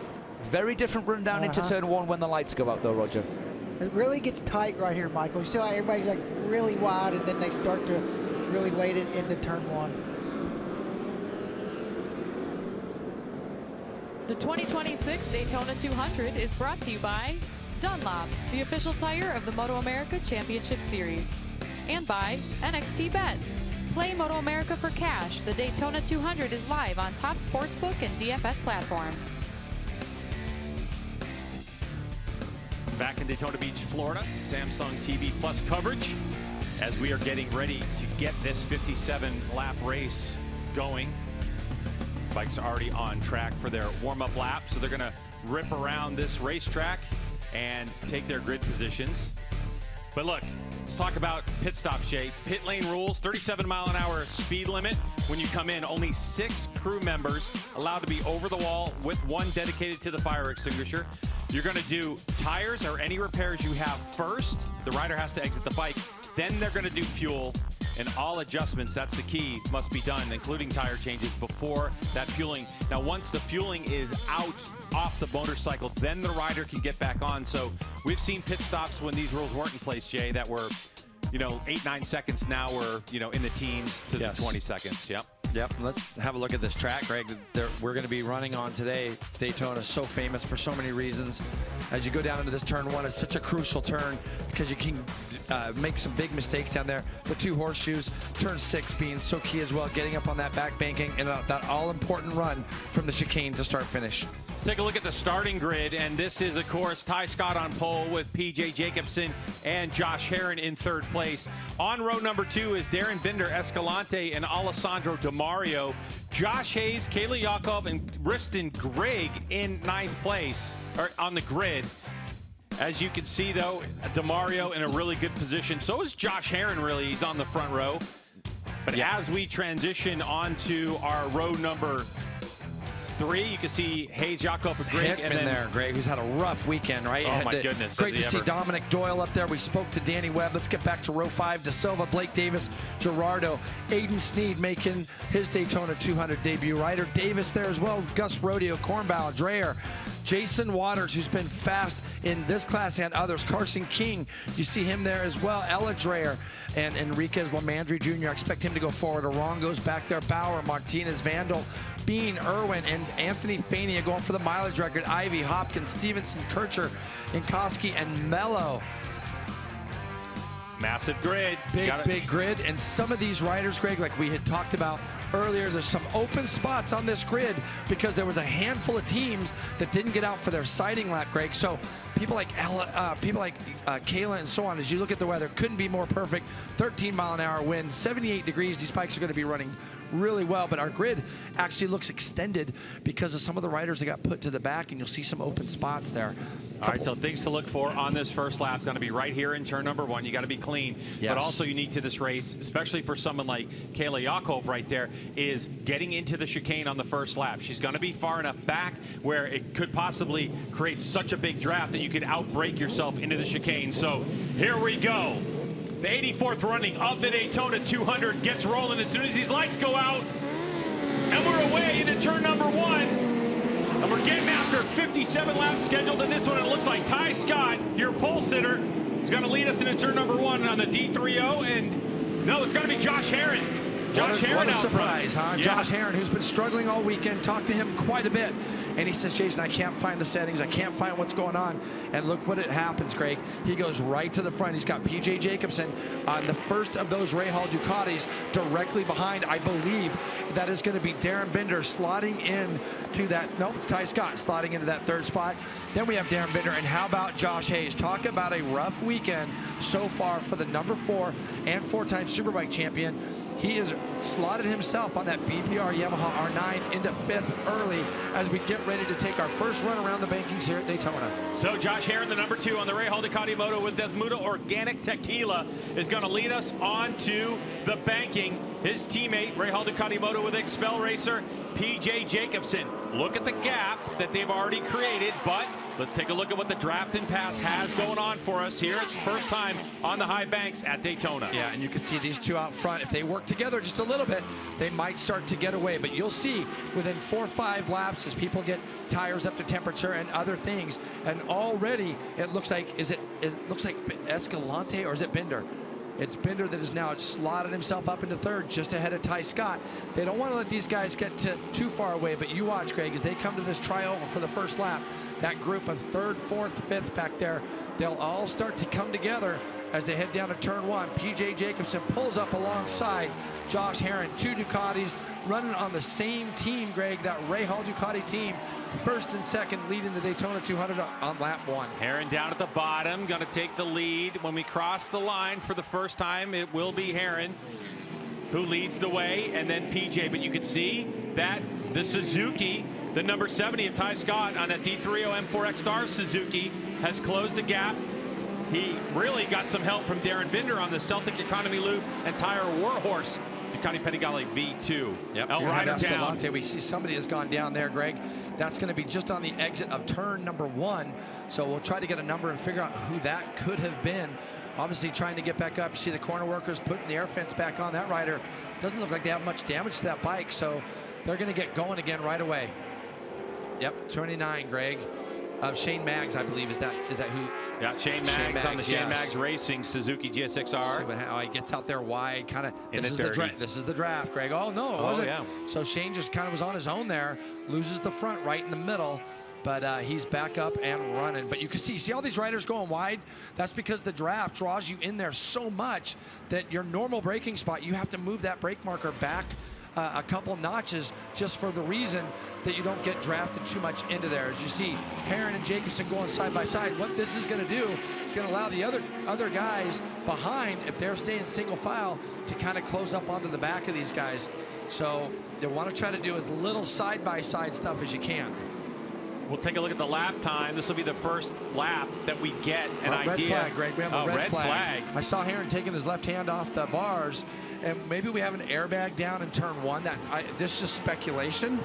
very different run down into turn 1 when the lights go up, though, Roger. It really gets tight right here, Michael. You see how everybody's like really wide, and then they start to really weight it into turn 1. The 2026 Daytona 200 is brought to you by Dunlop, the official tire of the MotoAmerica Championship Series, and by NXT Bets. Play MotoAmerica for cash. The Daytona 200 is live on top sportsbook and DFS platforms. Back in Daytona Beach, Florida, Samsung TV Plus coverage as we are getting ready to get this 57-lap race going. Bikes are already on track for their warm-up lap, so they're going to rip around this racetrack and take their grid positions. But look, let's talk about pit stop, Shay. Pit lane rules, 37-mile-an-hour speed limit. When you come in, only 6 crew members allowed to be over the wall with 1 dedicated to the fire extinguisher. You're going to do tires or any repairs you have first. The rider has to exit the bike. Then they're going to do fuel. And all adjustments, that's the key, must be done, including tire changes before that fueling. Now, once the fueling is out off the motorcycle, then the rider can get back on. So we've seen pit stops when these rules weren't in place, Jay, that were, 8-9 seconds. Now we're, in the teens to the 20 seconds. Yep, let's have a look at this track, Greg. We're going to be running on today. Daytona is so famous for so many reasons. As you go down into this turn 1, it's such a crucial turn because you can make some big mistakes down there. The 2 horseshoes, turn 6 being so key as well, getting up on that back banking and that all-important run from the chicane to start finish. Let's take a look at the starting grid, and this is, of course, Ty Scott on pole with P.J. Jacobsen and Josh Herrin in third place. On row number 2 is Darren Binder, Escalante, and Alessandro DeMario. Josh Hayes, Kayla Yakov, and Riston Grigg in 9th place, or on the grid. As you can see, though, DeMario in a really good position. So is Josh Herrin, really. He's on the front row. But as we transition onto our row number 3, you can see Hayes, Yakov, and Greg. And then there, Greg, who's had a rough weekend, right? Oh, my goodness. Great to see Dominic Doyle up there. We spoke to Danny Webb. Let's get back to row 5. De Silva, Blake Davis, Gerardo, Aiden Sneed making his Daytona 200 debut. Ryder Davis there as well. Gus Rodeo, Cornball, Dreyer, Jason Waters, who's been fast in this class and others. Carson King, you see him there as well. Ella Dreyer and Enriquez Lamandry Jr. I expect him to go forward. Arongo's back there. Bauer, Martinez, Vandal, Bean, Irwin, and Anthony Fania going for the mileage record. Ivy, Hopkins, Stevenson, Kircher, Inkoski, and Mello. Massive grid. Big grid. And some of these riders, Greg, like we had talked about earlier, there's some open spots on this grid because there was a handful of teams that didn't get out for their sighting lap, Greg. So people like Kayla and so on, as you look at the weather, couldn't be more perfect. 13-mile-an-hour wind, 78 degrees. These bikes are going to be running really well, but our grid actually looks extended because of some of the riders that got put to the back, and you'll see some open spots there. All right, so things to look for on this first lap. Going to be right here in turn number 1. You got to be clean, but also unique to this race, especially for someone like Kayla Yakov right there, is getting into the chicane on the first lap. She's going to be far enough back where it could possibly create such a big draft that you could outbrake yourself into the chicane. So here we go. The 84th running of the Daytona 200 gets rolling as soon as these lights go out. And we're away into turn number 1. And we're getting after 57 laps scheduled in this one. It looks like Ty Scott, your pole sitter, is going to lead us into turn number 1 on the D30. And no, it's going to be Josh Herrin. Josh Herrin what a out surprise, front. huh? Yeah. Josh Herrin, who's been struggling all weekend, talked to him quite a bit. And he says, Jason, I can't find the settings. I can't find what's going on. And look what it happens, Greg. He goes right to the front. He's got P.J. Jacobsen on the first of those Rahal Ducatis directly behind. I believe that is going to be Darren Binder slotting in to that. Nope, it's Ty Scott slotting into that 3rd spot. Then we have Darren Binder. And how about Josh Hayes? Talk about a rough weekend so far for the number 4 and 4-time Superbike champion. He has slotted himself on that BPR Yamaha R9 into 5th early as we get ready to take our first run around the bankings here at Daytona. So Josh Herrin, the number 2 on the Rahal Ducati Moto with Desmuda Organic Tequila, is going to lead us on to the banking. His teammate, Rahal Ducati Moto with Expel Racer, P.J. Jacobsen. Look at the gap that they've already created, but let's take a look at what the draft and pass has going on for us here. It's the first time on the high banks at Daytona. Yeah, and you can see these two out front. If they work together just a little bit, they might start to get away. But you'll see within 4 or 5 laps as people get tires up to temperature and other things. And already it looks like, it looks like Escalante, or is it Binder? It's Binder that has now slotted himself up into 3rd just ahead of Ty Scott. They don't want to let these guys get too far away, but you watch, Greg, as they come to this trioval for the first lap. That group of 3rd, 4th, 5th back there, they'll all start to come together as they head down to turn 1. P.J. Jacobsen pulls up alongside Josh Herrin. 2 Ducatis running on the same team, Greg, that Rahal Ducati team. 1st and 2nd leading the Daytona 200 on lap 1. Herrin down at the bottom, going to take the lead. When we cross the line for the first time, it will be Herrin who leads the way, and then PJ. But you can see that the Suzuki, the number 70 of Ty Scott on that D30 M4X Star Suzuki, has closed the gap. He really got some help from Darren Binder on the Celtic Economy Loop and Tire Warhorse Ducati Panigale V2. Yep. El Rider down. We see somebody has gone down there, Greg. That's going to be just on the exit of turn number 1. So we'll try to get a number and figure out who that could have been. Obviously trying to get back up. You see the corner workers putting the air fence back on. That rider doesn't look like they have much damage to that bike, so they're going to get going again right away. Yep, 29, Greg. Shane Maggs, I believe, is that who? Yeah, Shane Maggs on the Shane Maggs Racing Suzuki GSX-R. See how he gets out there wide, kind of. This is the draft, Greg. Oh no, it wasn't. Yeah. So Shane just kind of was on his own there, loses the front right in the middle, but he's back up and running. But you can see all these riders going wide. That's because the draft draws you in there so much that your normal braking spot, you have to move that brake marker back a couple notches just for the reason that you don't get drafted too much into there. As you see Herrin and Jacobsen going side by side, what this is going to do, it's going to allow the other guys behind, if they're staying single file, to kind of close up onto the back of these guys. So you want to try to do as little side-by-side stuff as you can. We'll take a look at the lap time. This will be the first lap that we get an idea. Red flag, Greg. We have a red flag. I saw Herrin taking his left hand off the bars, and maybe we have an airbag down in turn one. This is just speculation.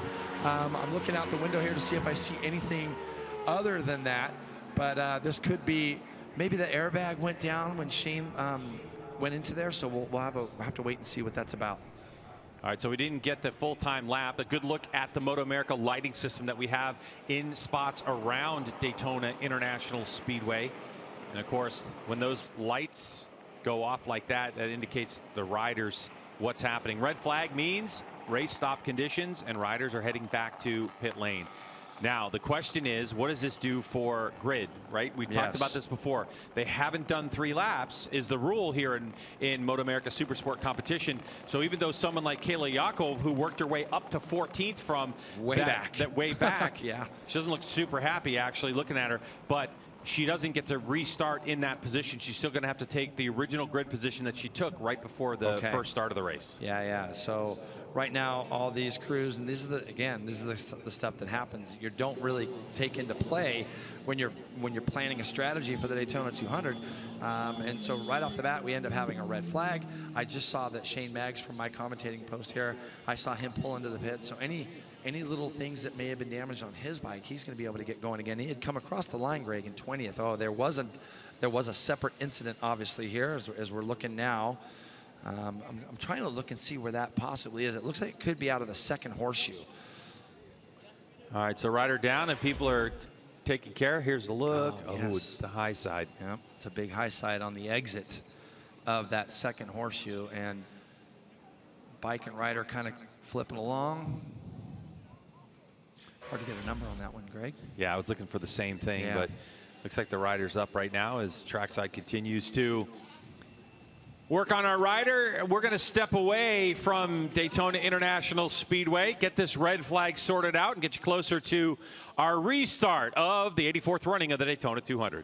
I'm looking out the window here to see if I see anything other than that. But this could be, maybe the airbag went down when Shane went into there. So we'll have to wait and see what that's about. All right, so we didn't get the full-time lap. A good look at the MotoAmerica lighting system that we have in spots around Daytona International Speedway. And of course, when those lights go off like that, that indicates the riders what's happening. Red flag means race stop conditions, and riders are heading back to pit lane. Now, the question is, what does this do for grid, right? We've talked about this before. They haven't done 3 laps is the rule here in MotoAmerica Supersport competition. So even though someone like Kayla Yakov, who worked her way up to 14th from way back, yeah, she doesn't look super happy actually looking at her, but she doesn't get to restart in that position. She's still going to have to take the original grid position that she took right before the first start of the race. Yeah. So right now, all these crews, and this is the stuff that happens. You don't really take into play when you're planning a strategy for the Daytona 200. And so right off the bat, we end up having a red flag. I just saw that Shane Maggs from my commentating post here, I saw him pull into the pit. So any little things that may have been damaged on his bike, he's going to be able to get going again. He had come across the line, Greg, in 20th. Oh, there was a separate incident, obviously, here as we're looking now. I'm trying to look and see where that possibly is. It looks like it could be out of the second horseshoe. All right, so rider down, and people are taking care. Here's the look. The high side. Yep, it's a big high side on the exit of that second horseshoe, and bike and rider kind of flipping along. Hard to get a number on that one, Greg. Yeah, I was looking for the same thing, but looks like the rider's up right now as trackside continues to work on our rider. We're going to step away from Daytona International Speedway, get this red flag sorted out, and get you closer to our restart of the 84th running of the Daytona 200.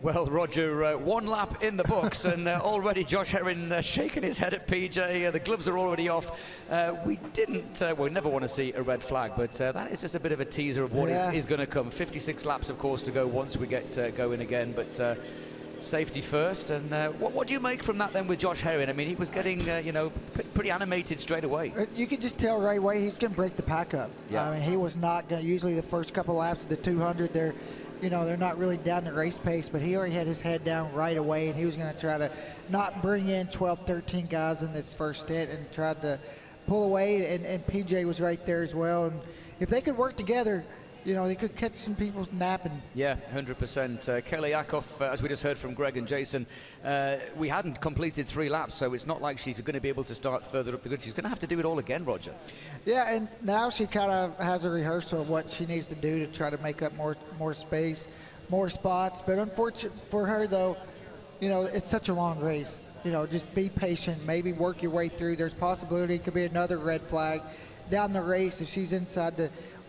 Well, Roger, 1 lap in the books, and already Josh Herrin shaking his head at PJ. The gloves are already off. We never want to see a red flag, but that is just a bit of a teaser of what is going to come. 56 laps, of course, to go once we get going again, but safety first. And what do you make from that then with Josh Herrin? I mean, he was getting, pretty animated straight away. You could just tell right away he's going to break the pack up. Yeah. I mean, he was not going to, usually the first couple laps of the 200, they're not really down the race pace, but he already had his head down right away, and he was going to try to not bring in 12, 13 guys in this first stint and tried to pull away, and PJ was right there as well. And if they could work together, they could catch some people napping. Yeah, 100%. Kayla Yakov, as we just heard from Greg and Jason, we hadn't completed 3 laps, so it's not like she's going to be able to start further up the grid. She's going to have to do it all again, Roger. Yeah, and now she kind of has a rehearsal of what she needs to do to try to make up more space, more spots. But unfortunately for her, though, it's such a long race. Just be patient, maybe work your way through. There's possibility it could be another red flag down the race if she's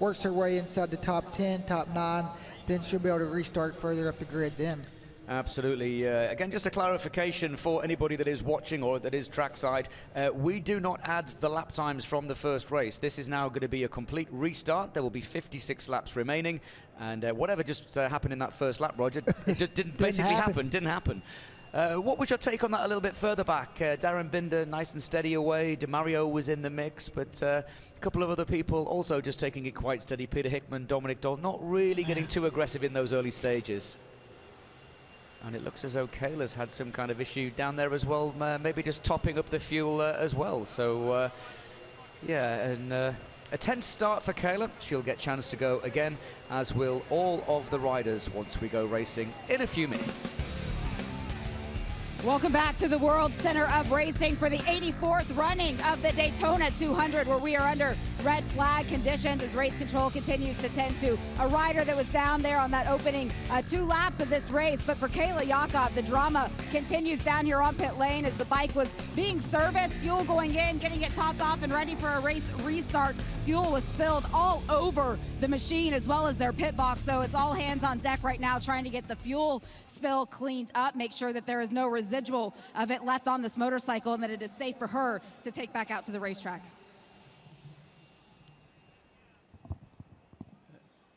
works her way inside the top 10, top 9, then she'll be able to restart further up the grid then. Absolutely. Again, just a clarification for anybody that is watching or that is trackside. We do not add the lap times from the first race. This is now going to be a complete restart. There will be 56 laps remaining. And whatever just happened in that first lap, Roger, it just didn't happen. What was your take on that a little bit further back? Darren Binder nice and steady away. DeMario was in the mix, but a couple of other people also just taking it quite steady. Peter Hickman, Dominic Doll, not really getting too aggressive in those early stages. And it looks as though Kayla's had some kind of issue down there as well, maybe just topping up the fuel as well. So, and a tense start for Kayla. She'll get a chance to go again, as will all of the riders once we go racing in a few minutes. Welcome back to the World Center of Racing for the 84th running of the Daytona 200, where we are under red flag conditions as race control continues to tend to a rider that was down there on that opening 2 laps of this race. But for Kayla Yakov, the drama continues down here on pit lane as the bike was being serviced, fuel going in, getting it topped off and ready for a race restart. Fuel was spilled all over the machine as well as their pit box, so it's all hands on deck right now trying to get the fuel spill cleaned up, make sure that there is no residual of it left on this motorcycle and that it is safe for her to take back out to the racetrack.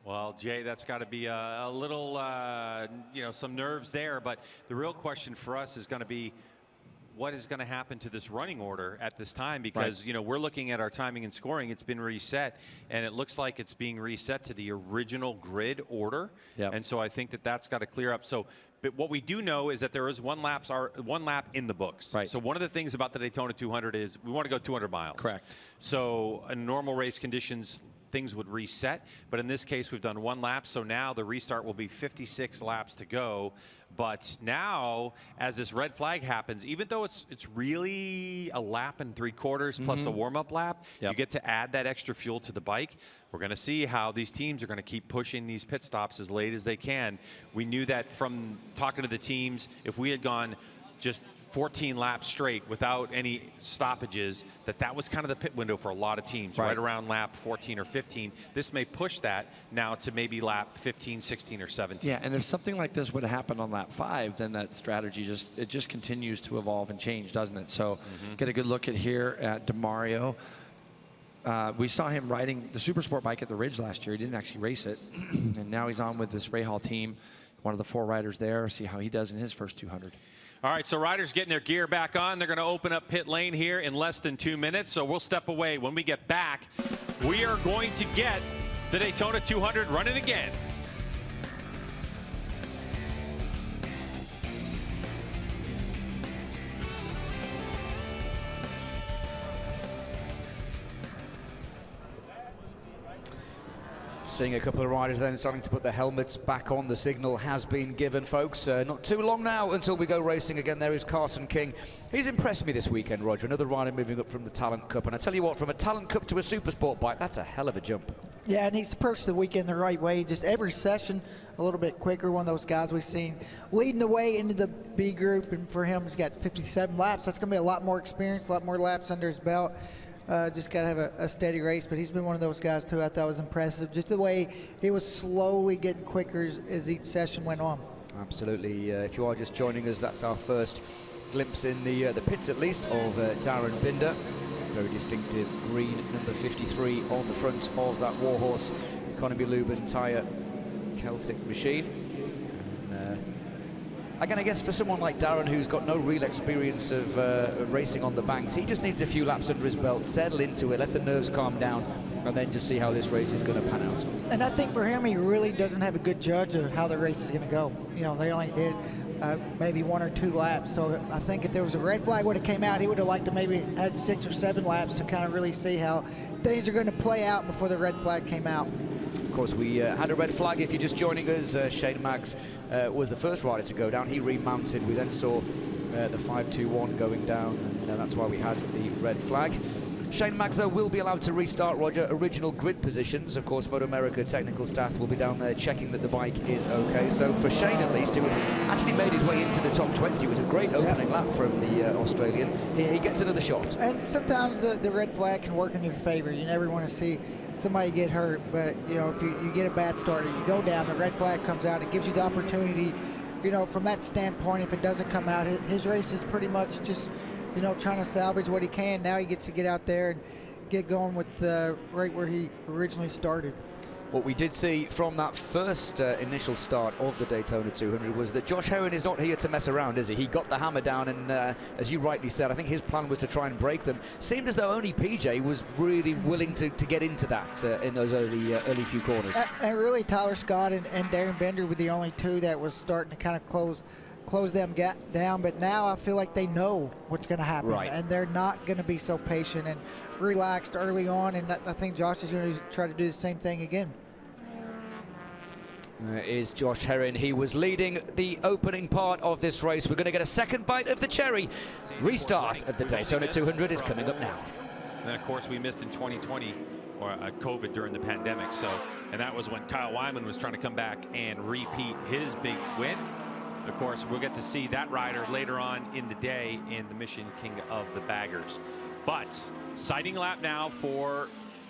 Well, Jay, that's got to be a little, you know, some nerves there. But the real question for us is going to be, what is going to happen to this running order at this time? Because, you know, we're looking at our timing and scoring. It's been reset, and it looks like it's being reset to the original grid order. And so I think that that's got to clear up. So, but what we do know is that there is one lap in the books. So one of the things about the Daytona 200 is we want to go 200 miles. Correct. So in normal race conditions, things would reset, but in this case we've done 1 lap, so now the restart will be 56 laps to go. But now, as this red flag happens, even though it's really a lap and 3/4 plus a warm-up lap, you get to add that extra fuel to the bike. We're going to see how these teams are going to keep pushing these pit stops as late as they can. We knew that from talking to the teams, if we had gone just 14 laps straight without any stoppages, that was kind of the pit window for a lot of teams, right around lap 14 or 15. This may push that now to maybe lap 15, 16, or 17. Yeah, and if something like this would happen on lap 5, then that strategy just continues to evolve and change, doesn't it? So get a good look at here at DeMario. We saw him riding the Supersport bike at the Ridge last year. He didn't actually race it, and now he's on with this Rahal team, one of the 4 riders there. See how he does in his first 200. All right, so riders getting their gear back on. They're going to open up pit lane here in less than 2 minutes, so we'll step away. When we get back, we are going to get the Daytona 200 running again. Seeing a couple of riders then starting to put their helmets back on. The signal has been given, folks. Not too long now until we go racing again. There is Carson King. He's impressed me this weekend, Roger. Another rider moving up from the Talent Cup. And I tell you what, from a Talent Cup to a Supersport bike, that's a hell of a jump. Yeah, and he's approached the weekend the right way. Just every session a little bit quicker. One of those guys we've seen leading the way into the B group. And for him, he's got 57 laps. That's going to be a lot more experience, a lot more laps under his belt. Just got to have a steady race, but he's been one of those guys too I thought was impressive. Just the way he was slowly getting quicker as each session went on. Absolutely. If you are just joining us, that's our first glimpse in the pits, at least, of Darren Binder. Very distinctive green number 53 on the front of that Warhorse Economy Lubin tyre Celtic machine. Again, I guess for someone like Darren, who's got no real experience of racing on the banks, he just needs a few laps under his belt, settle into it, let the nerves calm down, and then just see how this race is going to pan out. And I think for him, he really doesn't have a good judge of how the race is going to go. You know, they only did maybe 1 or 2 laps, so I think if there was a red flag when it came out, he would have liked to maybe had 6 or 7 laps to kind of really see how things are going to play out before the red flag came out. Of course, we had a red flag. If you're just joining us, Shane Maggs was the first rider to go down. He remounted. We then saw the 5-2-1 going down, and that's why we had the red flag. Shane Maggs, though, will be allowed to restart, Roger. Original grid positions. Of course, MotoAmerica technical staff will be down there checking that the bike is okay. So for Shane, at least, who actually made his way into the top 20, it was a great opening lap from the Australian. He gets another shot. And sometimes the red flag can work in your favor. You never want to see somebody get hurt, but you know, if you get a bad start or you go down, the red flag comes out. It gives you the opportunity, you know, from that standpoint. If it doesn't come out, his race is pretty much just, you know, trying to salvage what he can. Now he gets to get out there and get going with right where he originally started. What we did see from that first initial start of the Daytona 200 was that Josh Herrin is not here to mess around, is he? He got the hammer down, and as you rightly said, I think his plan was to try and break them. Seemed as though only PJ was really willing to get into that in those early few corners. And really, Tyler Scott and Darren Bender were the only 2 that was starting to kind of close them down, but now I feel like they know what's going to happen, and they're not going to be so patient and relaxed early on, and I think Josh is going to try to do the same thing again. Is Josh Herrin. He was leading the opening part of this race. We're going to get a second bite of the cherry. Restart of the Daytona 200 is coming up now. And then, of course, we missed in 2020 or COVID during the pandemic. So, and that was when Kyle Wyman was trying to come back and repeat his big win. Of course, we'll get to see that rider later on in the day in the Mission King of the Baggers. But sighting lap now for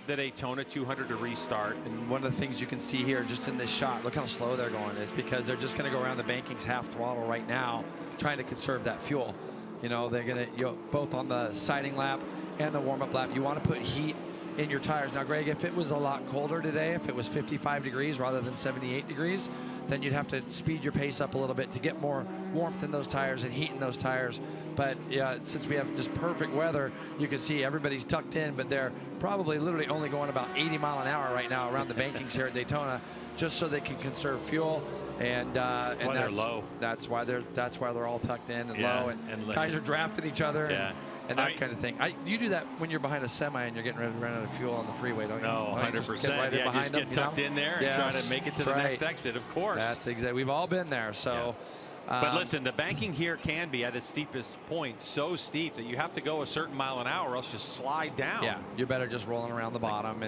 the Daytona 200 to restart. And one of the things you can see here just in this shot, look how slow they're going, is because they're just going to go around the bankings half throttle right now, trying to conserve that fuel. You know, they're going to, both on the sighting lap and the warm-up lap, you want to put heat in your tires. Now, Greg, if it was a lot colder today, if it was 55 degrees rather than 78 degrees, then you'd have to speed your pace up a little bit to get more warmth in those tires and heat in those tires. But yeah, since we have just perfect weather, you can see everybody's tucked in, but they're probably literally only going about 80 mile an hour right now around the bankings here at Daytona, just so they can conserve fuel. And that's why they're low. That's why they're all tucked in and low, and guys are drafting each other. And that kind of thing. You do that when you're behind a semi and you're getting ready to run out of fuel on the freeway, don't you? No, 100%. Just get right in behind just get tucked in there and try to make it to the next exit, of course. That's exactly. We've all been there. So, but listen, the banking here can be at its steepest point so steep that you have to go a certain mile an hour or else just slide down. Yeah, you're better just rolling around the bottom,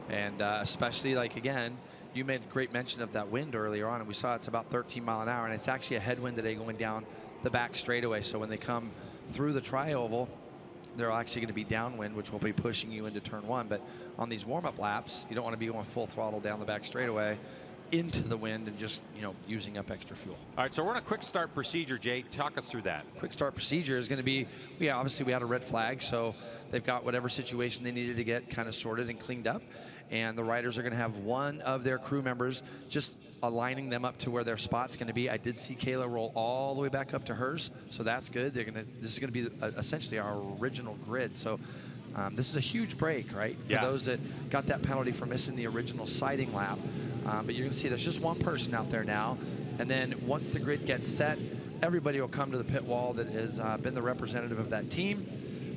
and especially, like, again, you made great mention of that wind earlier on, and we saw it's about 13 mile an hour, and it's actually a headwind today going down the back straightaway. So when they come through the tri-oval, they're actually going to be downwind, which will be pushing you into turn one. But on these warm-up laps, you don't want to be going full throttle down the back straightaway into the wind and just, using up extra fuel. All right, so we're on a quick start procedure, Jay. Talk us through that. Quick start procedure is going to be, obviously we had a red flag, so they've got whatever situation they needed to get kind of sorted and cleaned up. And the riders are going to have one of their crew members just aligning them up to where their spot's going to be. I did see Kayla roll all the way back up to hers, so that's good. This is going to be essentially our original grid. So this is a huge break, right? For those that got that penalty for missing the original sighting lap. But you're going to see there's just one person out there now. And then once the grid gets set, everybody will come to the pit wall that has been the representative of that team.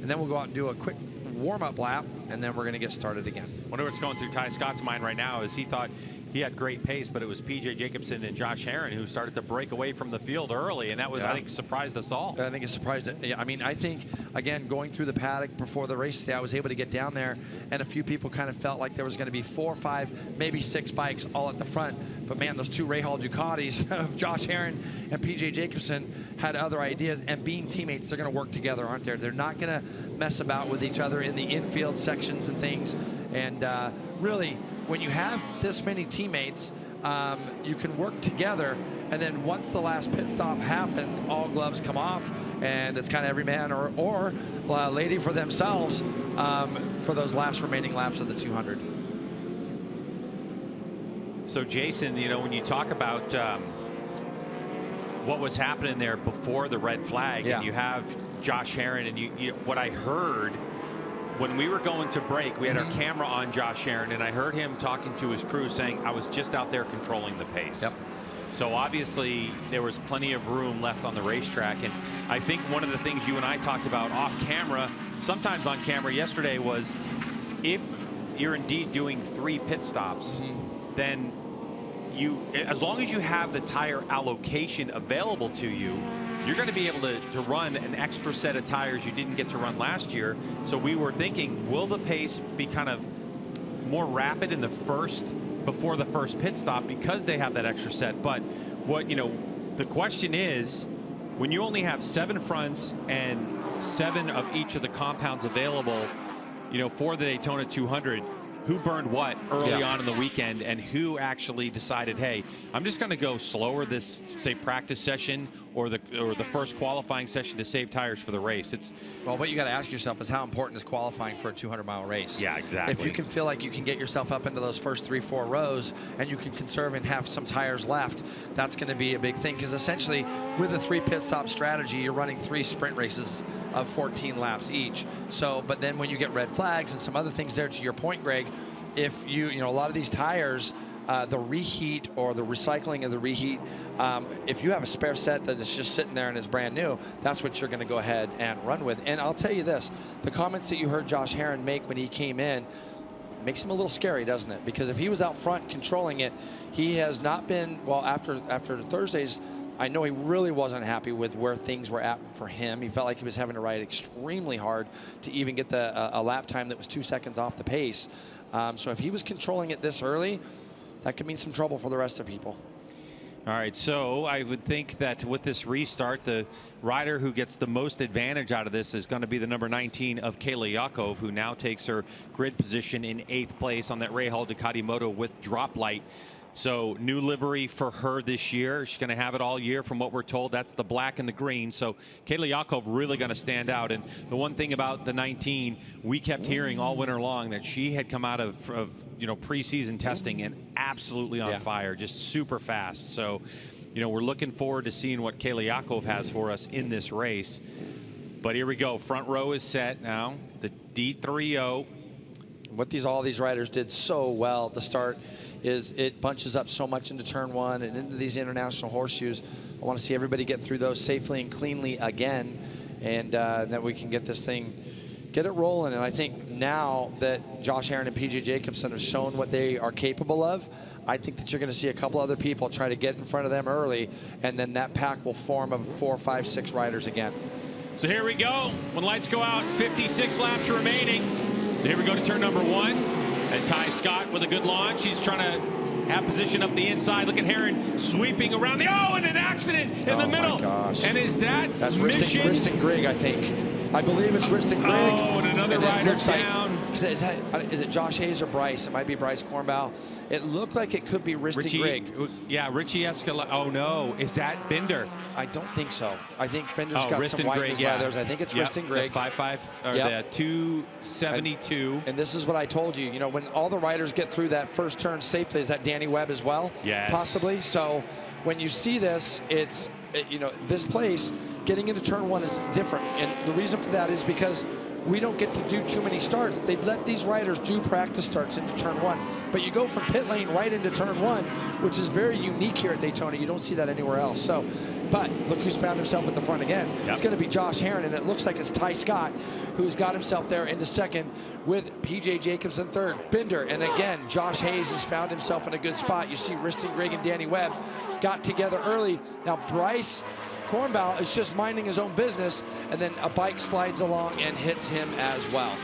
And then we'll go out and do a quick warm-up lap, and then we're going to get started again. Wonder what's going through Ty Scott's mind right now is he thought he had great pace, but it was P.J. Jacobson and Josh Herrin who started to break away from the field early, and that was, I think, surprised us all. I think it surprised it. Yeah, I mean, I think, again, going through the paddock before the race today, I was able to get down there, and a few people kind of felt like there was going to be 4 or 5, maybe 6 bikes all at the front. But, man, those 2 Rahal Ducatis of Josh Herrin and P.J. Jacobson had other ideas, and being teammates, they're going to work together, aren't they? They're not going to mess about with each other in the infield sections and things. And really, when you have this many teammates, you can work together, and then once the last pit stop happens, all gloves come off, and it's kind of every man or lady for themselves for those last remaining laps of the 200. So, Jason, when you talk about what was happening there before the red flag, and you have Josh Herrin, and what I heard when we were going to break, we had our camera on Josh Herrin, and I heard him talking to his crew saying, I was just out there controlling the pace. So obviously there was plenty of room left on the racetrack, and I think one of the things you and I talked about off camera, sometimes on camera yesterday, was if you're indeed doing 3 pit stops, then as long as you have the tire allocation available to you, you're going to be able to run an extra set of tires you didn't get to run last year. So we were thinking, will the pace be kind of more rapid in before the first pit stop because they have that extra set? But the question is, when you only have 7 fronts and 7 of each of the compounds available, for the Daytona 200, who burned what early on in the weekend, and who actually decided, hey, I'm just going to go slower this, say, practice session or the first qualifying session to save tires for the race. Well, what you got to ask yourself is how important is qualifying for a 200-mile race? Yeah, exactly. If you can feel like you can get yourself up into those first 3-4 rows and you can conserve and have some tires left, that's going to be a big thing, because essentially with a 3 pit stop strategy, you're running 3 sprint races of 14 laps each. So, but then when you get red flags and some other things there, to your point, Greg, if a lot of these tires, the reheat or the recycling of the reheat, if you have a spare set that is just sitting there and is brand new, that's what you're going to go ahead and run with. And I'll tell you this, the comments that you heard Josh Herrin make when he came in makes him a little scary, doesn't it? Because if he was out front controlling it, he has not been, well, after Thursday's I know he really wasn't happy with where things were at for him. He felt like he was having to ride extremely hard to even get a lap time that was 2 seconds off the pace. So if he was controlling it this early, that could mean some trouble for the rest of people. All right, so I would think that with this restart, the rider who gets the most advantage out of this is going to be the number 19 of Kayla Yakov, who now takes her grid position in 8th place on that Rahal Ducati Moto with drop light. So new livery for her this year. She's going to have it all year from what we're told. That's the black and the green. So Kayla Yakov really going to stand out. And the one thing about the 19, we kept hearing all winter long that she had come out of preseason testing and absolutely on fire, just super fast. So, we're looking forward to seeing what Kayla Yakov has for us in this race. But here we go. Front row is set now. The D3O. What all these riders did so well at the start is it bunches up so much into turn 1 and into these international horseshoes. I want to see everybody get through those safely and cleanly again, and that we can get this thing, get it rolling. And I think now that Josh Herrin and PJ Jacobsen have shown what they are capable of, I think that you're going to see a couple other people try to get in front of them early, and then that pack will form of 4, 5, 6 riders again. So here we go. When lights go out, 56 laps remaining. So here we go to turn number 1. And Ty Scott with a good launch. He's trying to have position up the inside. Look at Herrin sweeping around the, and an accident in the middle. My gosh. And is that's Mission? Riston Grigg, I think. I believe it's Riston Grigg. Oh, and another rider down. Is it Josh Hayes or Bryce? It might be Bryce Kornbauer. It looked like it could be Riston Grigg. Yeah, Richie Escalante. Oh, no. Is that Binder? I don't think so. I think Binder's got some white in his leathers. I think it's Riston Grigg. The 5.5 or the 272. And this is what I told you. When all the riders get through that first turn safely, is that Danny Webb as well? Yes. Possibly. So when you see this, it's, this place, getting into turn 1 is different. And the reason for that is because we don't get to do too many starts. They let these riders do practice starts into turn 1. But you go from pit lane right into turn 1, which is very unique here at Daytona. You don't see that anywhere else. So, but look who's found himself at the front again. It's going to be Josh Herrin, and it looks like it's Ty Scott who's got himself there into 2nd with PJ Jacobs in 3rd. Binder, and again, Josh Hayes has found himself in a good spot. You see Riston Grigg and Danny Webb got together early. Now Bryce Kornbauer is just minding his own business, and then a bike slides along and hits him as well.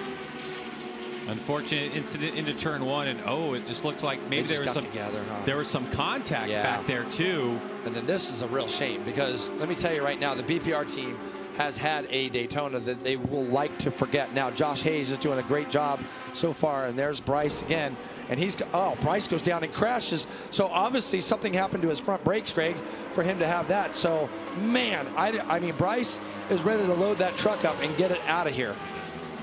Unfortunate incident into turn 1, and it just looks like maybe there was some contact back there too. And then this is a real shame, because let me tell you right now, the BPR team has had a Daytona that they will like to forget. Now Josh Hayes is doing a great job so far, and there's Bryce again, and Bryce goes down and crashes. So obviously something happened to his front brakes, Greg, for him to have that. So man, I mean Bryce is ready to load that truck up and get it out of here.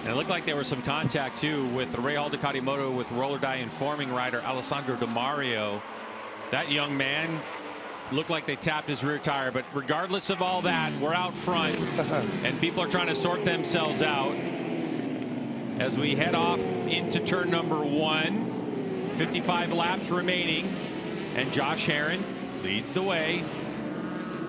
And it looked like there was some contact too with the Rahal Ducati Moto with roller die informing rider Alessandro Di Mario. That young man looked like they tapped his rear tire, but regardless of all that, we're out front and people are trying to sort themselves out as we head off into turn number 1. 55 laps remaining, and Josh Herrin leads the way.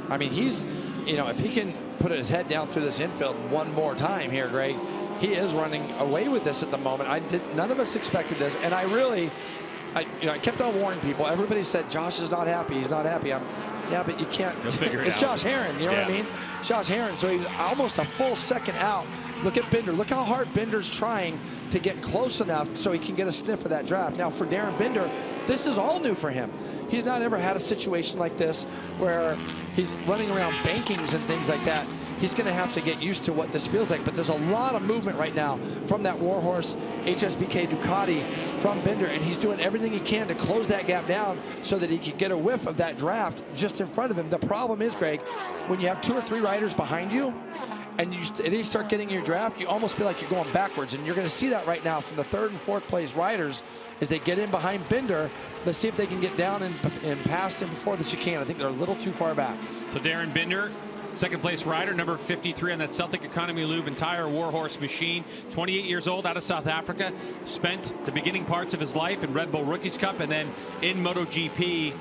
I mean, he's, if he can put his head down through this infield one more time here, Greg, he is running away with this at the moment. None of us expected this, and I kept on warning people. Everybody said Josh is not happy. He's not happy. Yeah, but you can't. It's Josh Herrin. You know what I mean? Josh Herrin. So he's almost a full second out. Look at Binder. Look how hard Binder's trying to get close enough so he can get a sniff of that draft. Now for Darren Binder, this is all new for him. He's not ever had a situation like this where he's running around bankings and things like that. He's going to have to get used to what this feels like. But there's a lot of movement right now from that Warhorse HSBK Ducati from Binder, and he's doing everything he can to close that gap down so that he can get a whiff of that draft just in front of him. The problem is, Greg, when you have 2 or 3 riders behind you and they start getting your draft, you almost feel like you're going backwards. And you're going to see that right now from the 3rd and 4th place riders as they get in behind Binder. Let's see if they can get down and past him before the chicane. I think they're a little too far back. So Darren Binder, 2nd place rider, number 53 on that Celtic Economy Lube and Tire Warhorse machine. 28 years old, out of South Africa. Spent the beginning parts of his life in Red Bull Rookies Cup and then in MotoGP,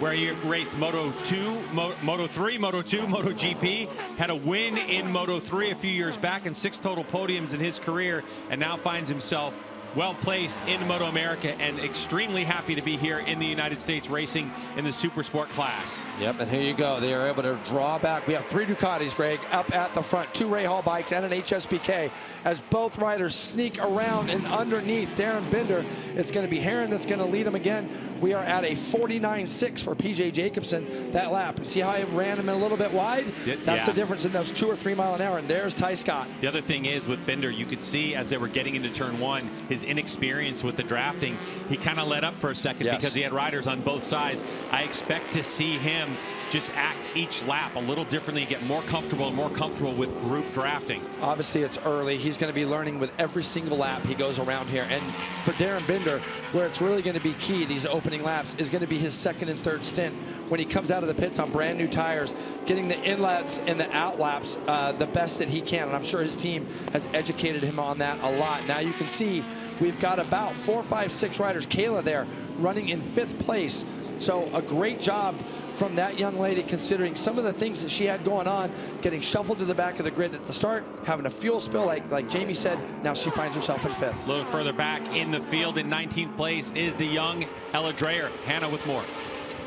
where he raced Moto2, Moto3, Moto2, MotoGP. Had a win in Moto3 a few years back and 6 total podiums in his career, and now finds himself well placed in MotoAmerica and extremely happy to be here in the United States racing in the Supersport class. Yep, and here you go. They are able to draw back. We have 3 Ducatis, Greg, up at the front, 2 Ray Hall bikes and an HSBK as both riders sneak around and underneath Darren Binder. It's going to be Herrin that's going to lead him again. We are at a 49.6 for PJ Jacobsen that lap. And see how I ran him a little bit wide? That's the difference in those 2 or 3 mile an hour. And there's Ty Scott. The other thing is with Binder, you could see as they were getting into turn 1, his inexperience with the drafting. He kind of let up for a second because he had riders on both sides. I expect to see him just act each lap a little differently, get more comfortable with group drafting. Obviously, it's early. He's going to be learning with every single lap he goes around here. And for Darren Binder, where it's really going to be key, these opening laps, is going to be his 2nd and 3rd stint when he comes out of the pits on brand new tires, getting the inlets and the out laps the best that he can. And I'm sure his team has educated him on that a lot. Now you can see we've got about 4, 5, 6 riders. Kayla there running in 5th place. So a great job from that young lady, considering some of the things that she had going on, getting shuffled to the back of the grid at the start, having a fuel spill like Jamie said. Now she finds herself in 5th. A little further back in the field in 19th place is the young Ella Dreyer. Hannah with more.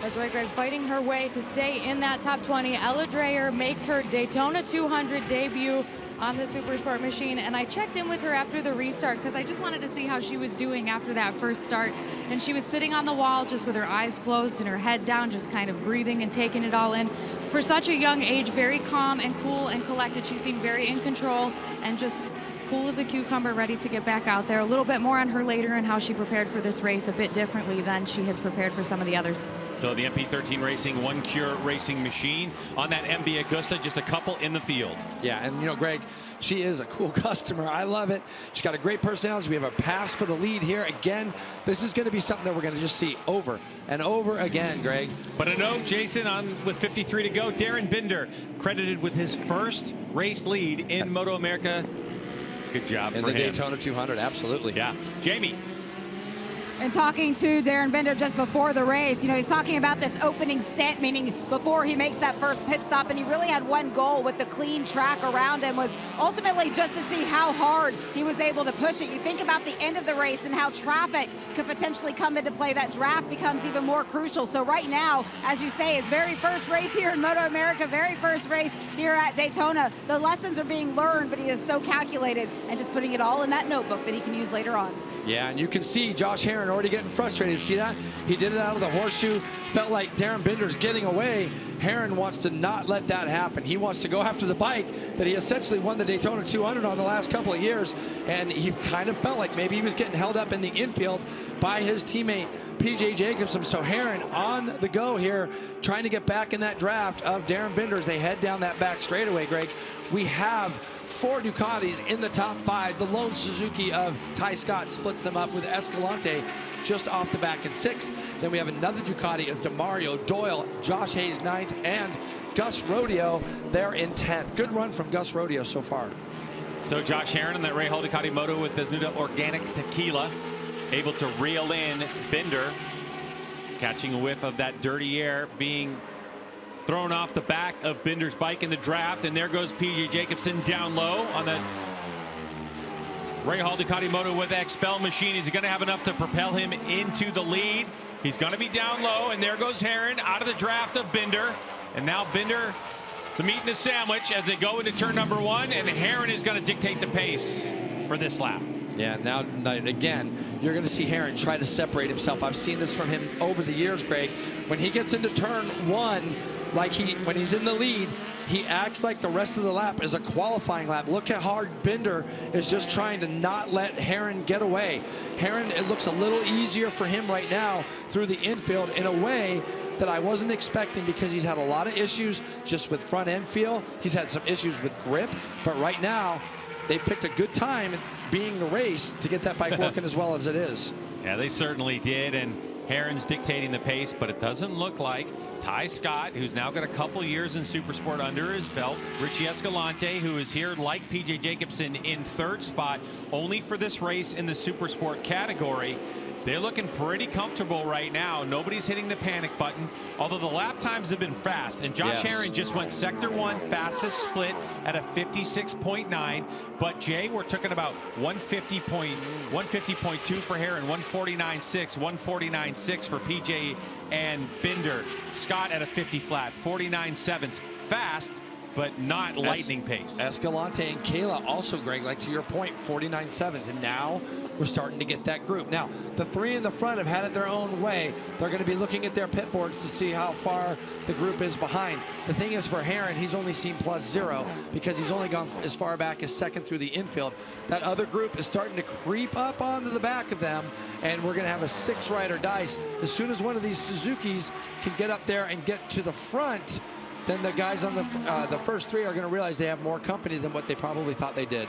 That's right, Greg, fighting her way to stay in that top 20. Ella Dreyer makes her Daytona 200 debut on the Supersport machine, and I checked in with her after the restart because I just wanted to see how she was doing after that first start. And she was sitting on the wall just with her eyes closed and her head down, just kind of breathing and taking it all in. For such a young age, very calm and cool and collected. She seemed very in control and just cool as a cucumber, ready to get back out there. A little bit more on her later and how she prepared for this race a bit differently than she has prepared for some of the others. So the MP13 Racing One Cure Racing machine on that MV Agusta, just a couple in the field. Yeah, and you know, Greg, she is a cool customer. I love it. She's got a great personality. We have a pass for the lead here. Again, this is going to be something that we're going to just see over and over again, Greg. But a note, Jason, on with 53 to go, Darren Binder credited with his first race lead in MotoAmerica. Good job in for the him. Daytona 200, absolutely. Yeah. Jamie. And talking to Darren Binder just before the race, you know, he's talking about this opening stint, meaning before he makes that first pit stop, and he really had one goal with the clean track around him, was ultimately just to see how hard he was able to push it. You think about the end of the race and how traffic could potentially come into play. That draft becomes even more crucial. So right now, as you say, his very first race here in MotoAmerica, very first race here at Daytona, the lessons are being learned, but he is so calculated and just putting it all in that notebook that he can use later on. Yeah, and you can see Josh Herrin already getting frustrated. See that? He did it out of the horseshoe. Felt like Darren Binder's getting away. Herrin wants to not let that happen. He wants to go after the bike that he essentially won the Daytona 200 on the last couple of years. And he kind of felt like maybe he was getting held up in the infield by his teammate, PJ Jacobsen. So Herrin on the go here, trying to get back in that draft of Darren Binder as they head down that back straightaway, Greg. We have 4 Ducatis in the top 5. The lone Suzuki of Ty Scott splits them up with Escalante just off the back in 6th. Then we have another Ducati of DeMario, Doyle, Josh Hayes 9th, and Gus Rodeo there in 10th. Good run from Gus Rodeo so far. So Josh Herrin in that Ray Hall Ducati Moto with the Zuda Organic Tequila, able to reel in Binder, catching a whiff of that dirty air being thrown off the back of Binder's bike in the draft. And there goes PJ Jacobsen down low on the Ray Hall Ducati Moto with Expel machine. Is he going to have enough to propel him into the lead? He's going to be down low, and there goes Herrin out of the draft of Binder. And now Binder, the meat and the sandwich as they go into turn number 1, and Herrin is going to dictate the pace for this lap. Yeah, now again, you're going to see Herrin try to separate himself. I've seen this from him over the years, Greg. When he gets into turn 1, like when he's in the lead, he acts like the rest of the lap is a qualifying lap. Look how hard Binder is just trying to not let Herrin get away. Herrin, it looks a little easier for him right now through the infield in a way that I wasn't expecting, because he's had a lot of issues just with front end feel. He's had some issues with grip, but right now they picked a good time being the race to get that bike working as well as it is. Yeah, they certainly did, and Herrin's dictating the pace, but it doesn't look like Ty Scott, who's now got a couple years in Supersport under his belt. Richie Escalante, who is here like PJ Jacobsen in 3rd spot, only for this race in the Supersport category. They're looking pretty comfortable right now. Nobody's hitting the panic button, although the lap times have been fast. And Josh Herrin just went sector 1 fastest split at a 56.9. But Jay, we're talking about 150.2 for Herrin, 149.6, 149.6 for PJ and Binder. Scott at a 50 flat, 49.7. Fast, but not lightning pace. Escalante and Kayla also, Greg, like to your point, 49.7s, and now we're starting to get that group. Now, the three in the front have had it their own way. They're going to be looking at their pit boards to see how far the group is behind. The thing is, for Herrin, he's only seen +0 because he's only gone as far back as second through the infield. That other group is starting to creep up onto the back of them, and we're going to have a 6-rider dice. As soon as one of these Suzukis can get up there and get to the front, then the guys on the first 3 are going to realize they have more company than what they probably thought they did.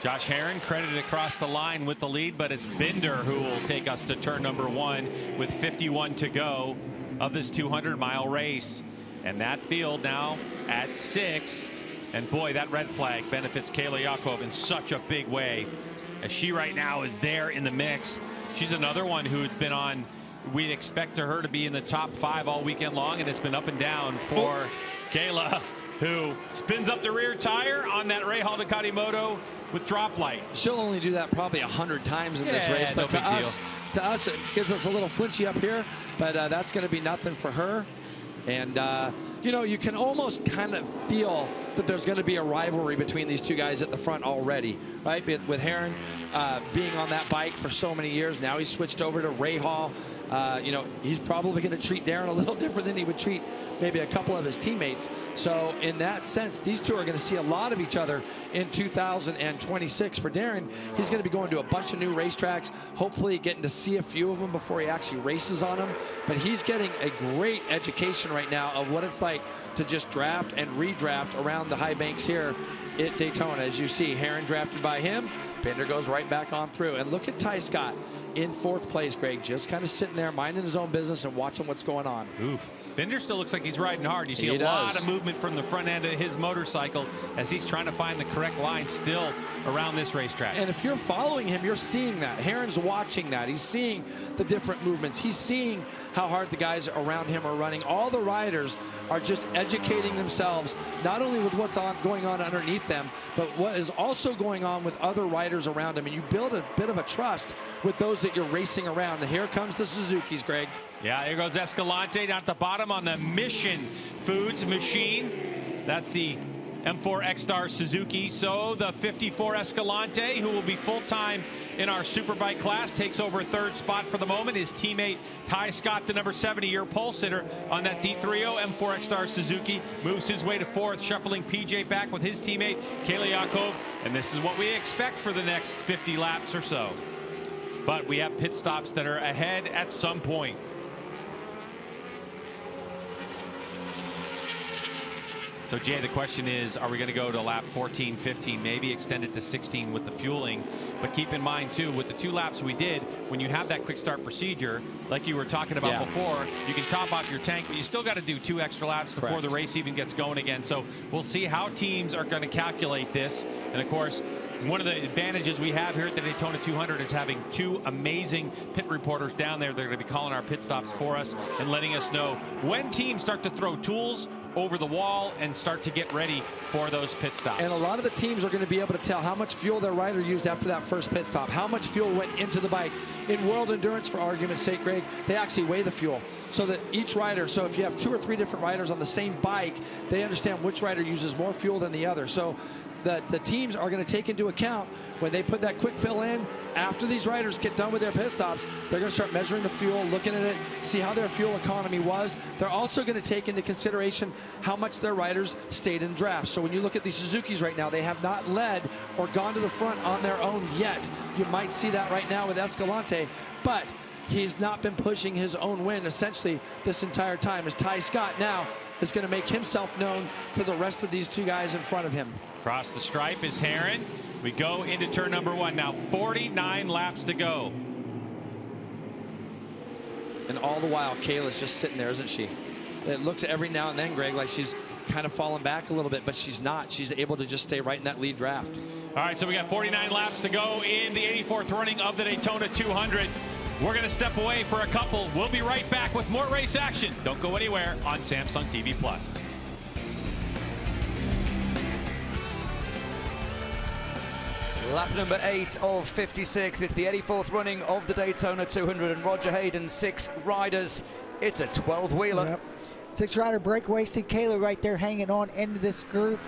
Josh Herrin credited across the line with the lead, but it's Binder who will take us to turn number 1 with 51 to go of this 200-mile race. And that field now at 6. And boy, that red flag benefits Kayla Yakov in such a big way, as she right now is there in the mix. She's another one who's been on. We'd expect her to be in the top 5 all weekend long, and it's been up and down for Kayla, who spins up the rear tire on that Rahal Ducati Moto with drop light. She'll only do that probably 100 times in this race, but to us it gives us a little flinchy up here, but that's going to be nothing for her. And you know, you can almost kind of feel that there's going to be a rivalry between these two guys at the front already, right? With Herrin being on that bike for so many years, now he's switched over to Rahal. You know, he's probably going to treat Darren a little different than he would treat maybe a couple of his teammates. So in that sense, these two are going to see a lot of each other in 2026. For Darren, he's going to be going to a bunch of new racetracks, hopefully getting to see a few of them before he actually races on them. But he's getting a great education right now of what it's like to just draft and redraft around the high banks here at Daytona. As you see, Herrin drafted by him. Binder goes right back on through. And look at Ty Scott in 4th place, Greg, just kind of sitting there minding his own business and watching what's going on. Oof. Binder still looks like he's riding hard. You see a lot of movement from the front end of his motorcycle as he's trying to find the correct line still around this racetrack. And if you're following him, you're seeing that. Herrin's watching that. He's seeing the different movements. He's seeing how hard the guys around him are running. All the riders are just educating themselves, not only with what's going on underneath them, but what is also going on with other riders around them. And you build a bit of a trust with those that you're racing around. And here comes the Suzukis, Greg. Yeah, here goes Escalante down at the bottom on the Mission Foods machine. That's the M4 X-Star Suzuki. So the 54 Escalante, who will be full-time in our Superbike class, takes over 3rd spot for the moment. His teammate Ty Scott, the number 70-year pole sitter on that D30 M4 X-Star Suzuki, moves his way to 4th, shuffling PJ back with his teammate Kayla Yakov. And this is what we expect for the next 50 laps or so. But we have pit stops that are ahead at some point. So, Jay, the question is, are we going to go to lap 14, 15, maybe extend it to 16 with the fueling? But keep in mind, too, with the 2 laps we did, when you have that quick start procedure, like you were talking about before, you can top off your tank, but you still got to do 2 extra laps before the race even gets going again. So we'll see how teams are going to calculate this. And, of course, one of the advantages we have here at the Daytona 200 is having 2 amazing pit reporters down there. They're going to be calling our pit stops for us and letting us know when teams start to throw tools over the wall and start to get ready for those pit stops. And a lot of the teams are going to be able to tell how much fuel their rider used after that first pit stop, how much fuel went into the bike. In World Endurance, for argument's sake, Greg, they actually weigh the fuel so that each rider, so if you have 2 or 3 different riders on the same bike, they understand which rider uses more fuel than the other. So the teams are going to take into account when they put that quick fill in. After these riders get done with their pit stops, they're going to start measuring the fuel, looking at it, see how their fuel economy was. They're also going to take into consideration how much their riders stayed in drafts. So when you look at these Suzukis right now, they have not led or gone to the front on their own yet. You might see that right now with Escalante, but he's not been pushing his own win essentially this entire time, as Ty Scott now is going to make himself known to the rest of these 2 guys in front of him. Across the stripe is Herrin. We go into turn number 1 now. 49 laps to go. And all the while, Kayla's just sitting there, isn't she? It looks every now and then, Greg, like she's kind of falling back a little bit, but she's not. She's able to just stay right in that lead draft. All right, so we got 49 laps to go in the 84th running of the Daytona 200. We're going to step away for a couple. We'll be right back with more race action. Don't go anywhere on Samsung TV Plus. Lap number 8 of 56. It's the 84th running of the Daytona 200, and Roger Hayden, 6 riders. It's a 12-wheeler. Yep. 6-rider breakaway. See Kayla right there hanging on into this group.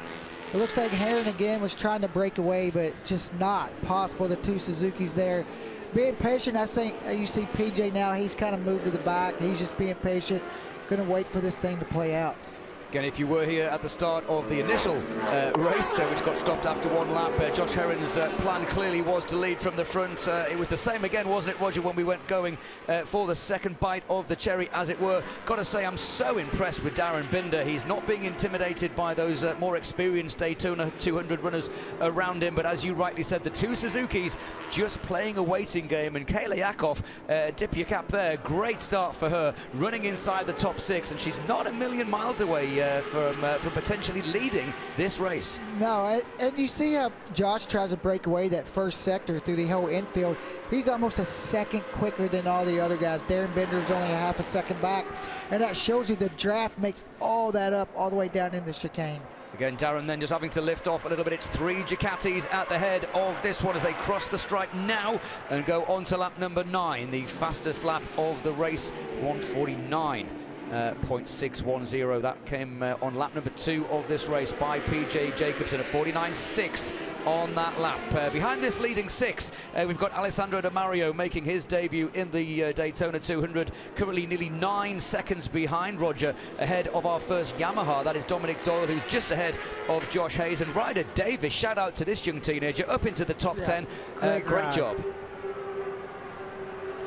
It looks like Herrin again was trying to break away, but just not possible. The two Suzuki's there. Being patient, I think you see PJ now, he's kind of moved to the back. He's just being patient, going to wait for this thing to play out. Again, if you were here at the start of the initial race, which got stopped after one lap, Josh Herrin's plan clearly was to lead from the front. It was the same again, wasn't it, Roger, when we went going for the second bite of the cherry, as it were. Got to say, I'm so impressed with Darren Binder. He's not being intimidated by those more experienced Daytona 200 runners around him, but as you rightly said, the two Suzuki's just playing a waiting game, and Kayla Yakov, dip your cap there, great start for her, running inside the top 6, and she's not a million miles away from potentially leading this race. No, and you see how Josh tries to break away that first sector through the whole infield. He's almost a second quicker than all the other guys. Darren Bender's only a half a second back, and that shows you the draft makes all that up all the way down in the chicane. Again, Darren then just having to lift off a little bit. It's 3 Ducatis at the head of this one as they cross the stripe now and go on to lap number 9, the fastest lap of the race, 149. 0.610. That came on lap number 2 of this race by PJ Jacobsen, a 49.6 on that lap. Behind this leading 6, we've got Alessandro Di Mario making his debut in the Daytona 200, currently nearly 9 seconds behind Roger, ahead of our first Yamaha. That is Dominic Doyle, who's just ahead of Josh Hayes. And Ryder Davis, shout out to this young teenager, up into the top 10. Great job.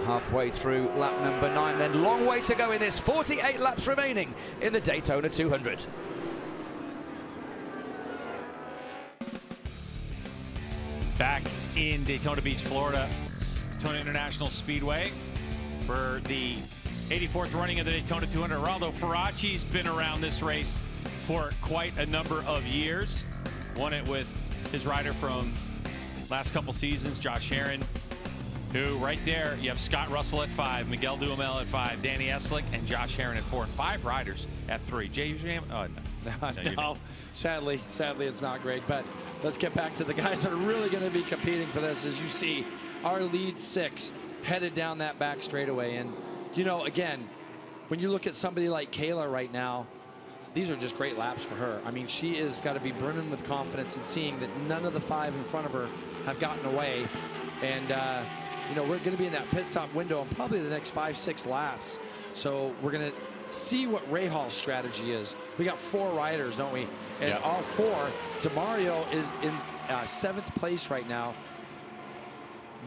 Halfway through lap number 9, then long way to go in this. 48 laps remaining in the Daytona 200. Back in Daytona Beach, Florida, Daytona International Speedway for the 84th running of the Daytona 200. Raldo Faraci's been around this race for quite a number of years. Won it with his rider from last couple seasons, Josh Herrin, who right there, you have Scott Russell at 5, Miguel Duhamel at 5, Danny Eslick, and Josh Herrin at 4. 5 riders at 3. Jay, oh, no, sadly it's not great. But let's get back to the guys that are really going to be competing for this. As you see, our lead 6 headed down that back straightaway. And, you know, again, when you look at somebody like Kayla right now, these are just great laps for her. I mean, she has got to be brimming with confidence and seeing that none of the 5 in front of her have gotten away. And, you know, we're going to be in that pit stop window in probably the next 5-6 laps. So we're going to see what Rahal's strategy is. We got 4 riders, don't we? And all 4. DeMario is in 7th place right now.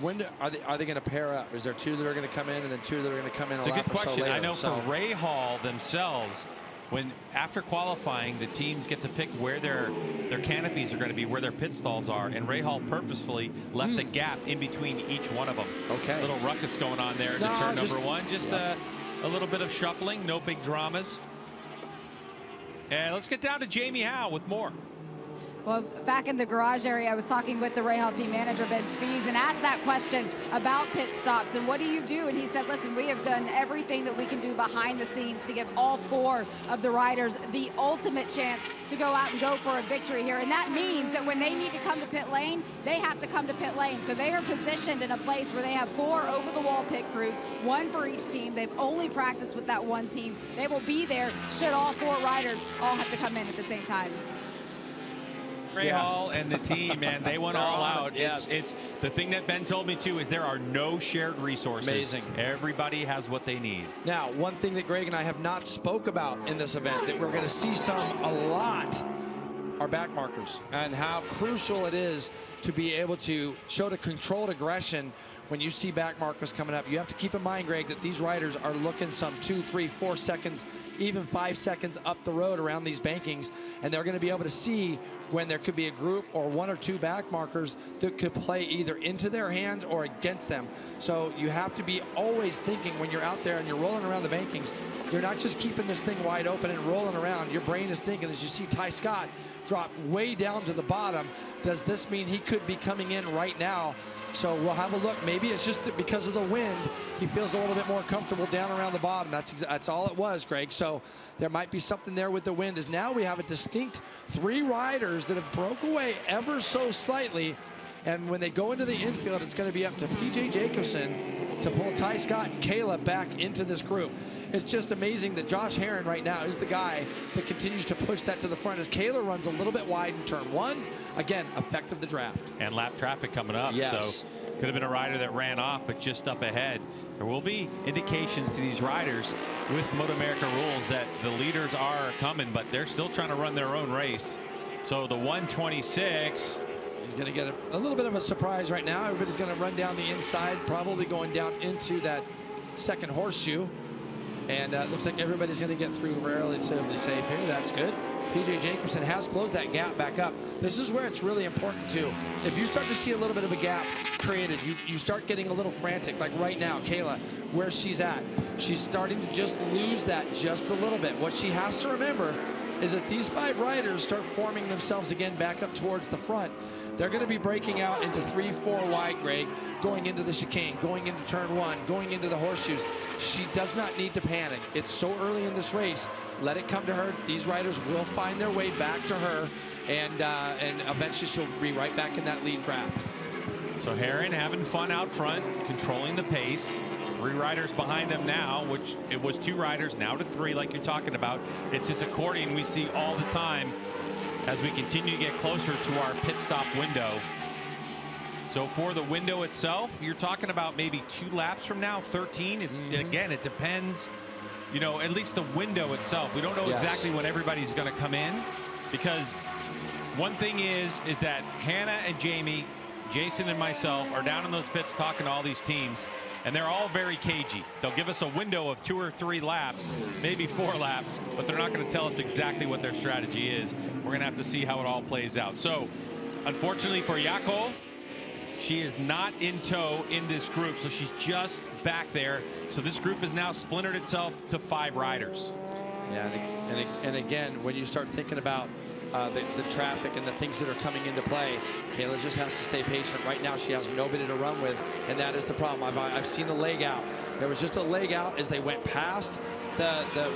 When are they going to pair up? Is there 2 that are going to come in and then 2 that are going to come in? It's a good question. I know for Rahal themselves, when after qualifying, the teams get to pick where their canopies are going to be, where their pit stalls are, and Rahal purposefully left a gap in between each one of them. Okay. Little ruckus going on there to turn number 1. Just a little bit of shuffling, no big dramas. And let's get down to Jamie Howe with more. Well, back in the garage area, I was talking with the Rahal team manager, Ben Spies, and asked that question about pit stops and what do you do? And he said, listen, we have done everything that we can do behind the scenes to give all 4 of the riders the ultimate chance to go out and go for a victory here. And that means that when they need to come to pit lane, they have to come to pit lane. So they are positioned in a place where they have 4 over-the-wall pit crews, 1 for each team. They've only practiced with that 1 team. They will be there should all 4 riders all have to come in at the same time. Rahal and the team, man, they went all out. It's the thing that Ben told me too is there are no shared resources. Amazing. Everybody has what they need. Now, one thing that Greg and I have not spoke about in this event that we're going to see a lot are back markers and how crucial it is to be able to show the controlled aggression when you see back markers coming up. You have to keep in mind, Greg, that these riders are looking some 2, 3, 4 seconds, even 5 seconds up the road around these bankings, and they're going to be able to see when there could be a group or 1 or 2 back markers that could play either into their hands or against them. So you have to be always thinking when you're out there and you're rolling around the bankings, you're not just keeping this thing wide open and rolling around. Your brain is thinking, as you see Ty Scott drop way down to the bottom, Does this mean he could be coming in right now? So we'll have a look. Maybe it's just that because of the wind, he feels a little bit more comfortable down around the bottom. That's all it was, Greg. So there might be something there with the wind, as now we have a distinct 3 riders that have broke away ever so slightly. And when they go into the infield, it's going to be up to P.J. Jacobsen to pull Ty Scott and Kayla back into this group. It's just amazing that Josh Herrin right now is the guy that continues to push that to the front as Kayla runs a little bit wide in turn 1. Again, effect of the draft. And lap traffic coming up. Yes. So could have been a rider that ran off, but just up ahead. There will be indications to these riders with MotoAmerica rules that the leaders are coming, but they're still trying to run their own race. So the 126. He's going to get a little bit of a surprise right now. Everybody's going to run down the inside, probably going down into that second horseshoe. And it looks like everybody's going to get through relatively safe here. That's good. P.J. Jacobsen has closed that gap back up. This is where it's really important, too. If you start to see a little bit of a gap created, you start getting a little frantic. Like right now, Kayla, where she's at, she's starting to just lose that just a little bit. What she has to remember is that these 5 riders start forming themselves again back up towards the front. They're going to be breaking out into 3-4 wide, Greg, going into the chicane, going into turn 1, going into the horseshoes. She does not need to panic. It's so early in this race. Let it come to her. These riders will find their way back to her, and eventually she'll be right back in that lead draft. So Herrin having fun out front, controlling the pace. 3 riders behind him now, which it was 2 riders, now to 3 like you're talking about. It's this accordion we see all the time as we continue to get closer to our pit stop window. So for the window itself, you're talking about maybe 2 laps from now, 13. Again, it depends, you know, at least the window itself. We don't know exactly when everybody's going to come in, because one thing is that Hannah and Jamie, Jason and myself are down in those pits talking to all these teams, and they're all very cagey. They'll give us a window of 2 or 3 laps, maybe 4 laps, but they're not going to tell us exactly what their strategy is. We're going to have to see how it all plays out. So, unfortunately for Yakov, she is not in tow in this group, so she's just back there. So this group has now splintered itself to 5 riders. Yeah, and again, when you start thinking about the traffic and the things that are coming into play, Kayla just has to stay patient. Right now she has nobody to run with, and that is the problem. I've seen a leg out. There was just a leg out as they went past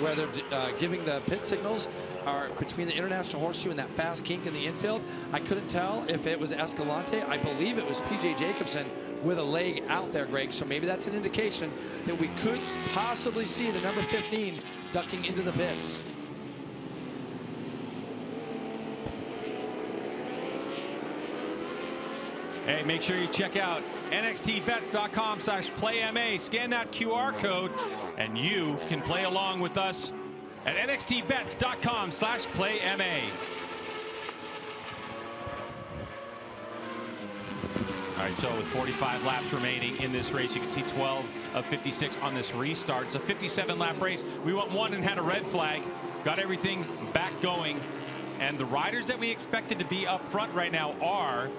where they're giving the pit signals are between the International Horseshoe and that fast kink in the infield. I couldn't tell if it was Escalante. I believe it was P.J. Jacobsen with a leg out there, Greg. So maybe that's an indication that we could possibly see the number 15 ducking into the pits. Hey, make sure you check out nxtbets.com/playma. Scan that QR code, and you can play along with us at nxtbets.com/playma. All right, so with 45 laps remaining in this race, you can see 12 of 56 on this restart. It's a 57-lap race. We went 1 and had a red flag, got everything back going, and the riders that we expected to be up front right now are.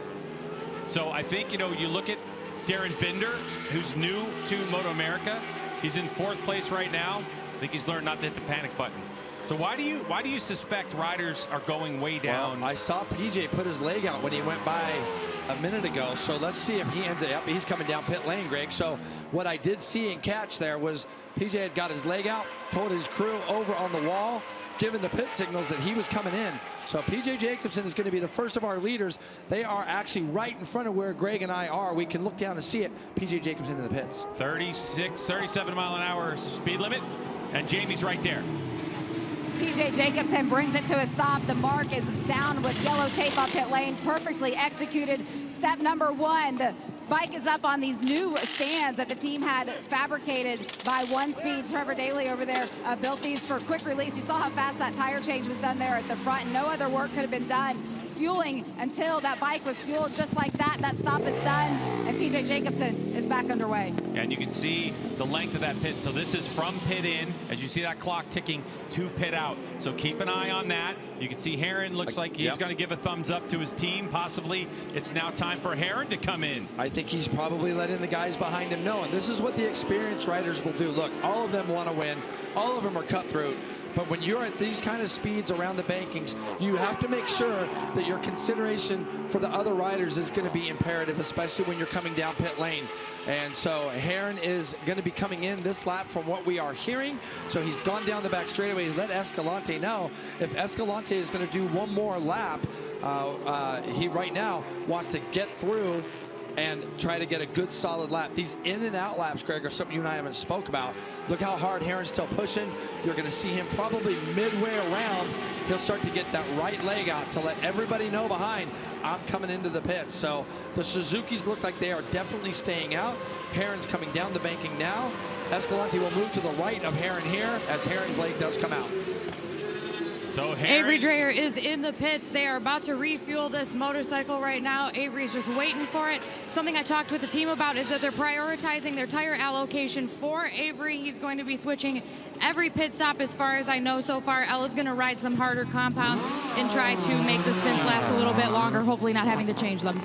So I think, you know, you look at Darren Binder, who's new to MotoAmerica. He's in 4th place right now. I think he's learned not to hit the panic button. So why do you suspect riders are going way down? Well, I saw PJ put his leg out when he went by a minute ago. So let's see if he ends up. He's coming down pit lane, Greg. So what I did see and catch there was PJ had got his leg out, told his crew over on the wall, given the pit signals that he was coming in. So P.J. Jacobsen is going to be the first of our leaders. They are actually right in front of where Greg and I are. We can look down and see it. P.J. Jacobsen in the pits. 37 mile an hour speed limit, and Jamie's right there. P.J. Jacobsen brings it to a stop. The mark is down with yellow tape on pit lane. Perfectly executed. Step number 1. The bike is up on these new stands that the team had fabricated by One Speed. Trevor Daly over there built these for quick release. You saw how fast that tire change was done there at the front. No other work could have been done. Fueling until that bike was fueled just like that. That stop is done, and P.J. Jacobsen is back underway. And you can see the length of that pit. So this is from pit in, as you see that clock ticking, to pit out. So keep an eye on that. You can see Herrin looks like he's going to give a thumbs up to his team. Possibly it's now time for Herrin to come in. I think he's probably letting the guys behind him know. And this is what the experienced riders will do. Look, all of them want to win. All of them are cutthroat. But when you're at these kind of speeds around the bankings, you have to make sure that your consideration for the other riders is going to be imperative, especially when you're coming down pit lane. And so Herrin is going to be coming in this lap from what we are hearing. So he's gone down the back straightaway. He's let Escalante know if Escalante is going to do one more lap, he right now wants to get through and try to get a good solid lap. These in and out laps, Greg, are something you and I haven't spoke about. Look how hard Herrin's still pushing. You're going to see him probably midway around. He'll start to get that right leg out to let everybody know behind, I'm coming into the pits. So the Suzukis look like they are definitely staying out. Herrin's coming down the banking now. Escalante will move to the right of Herrin here as Herrin's leg does come out. So Avery Dreyer is in the pits. They are about to refuel this motorcycle right now. Avery's just waiting for it. Something I talked with the team about is that they're prioritizing their tire allocation for Avery. He's going to be switching every pit stop as far as I know so far. Ella's going to ride some harder compounds and try to make the stints last a little bit longer, hopefully not having to change them.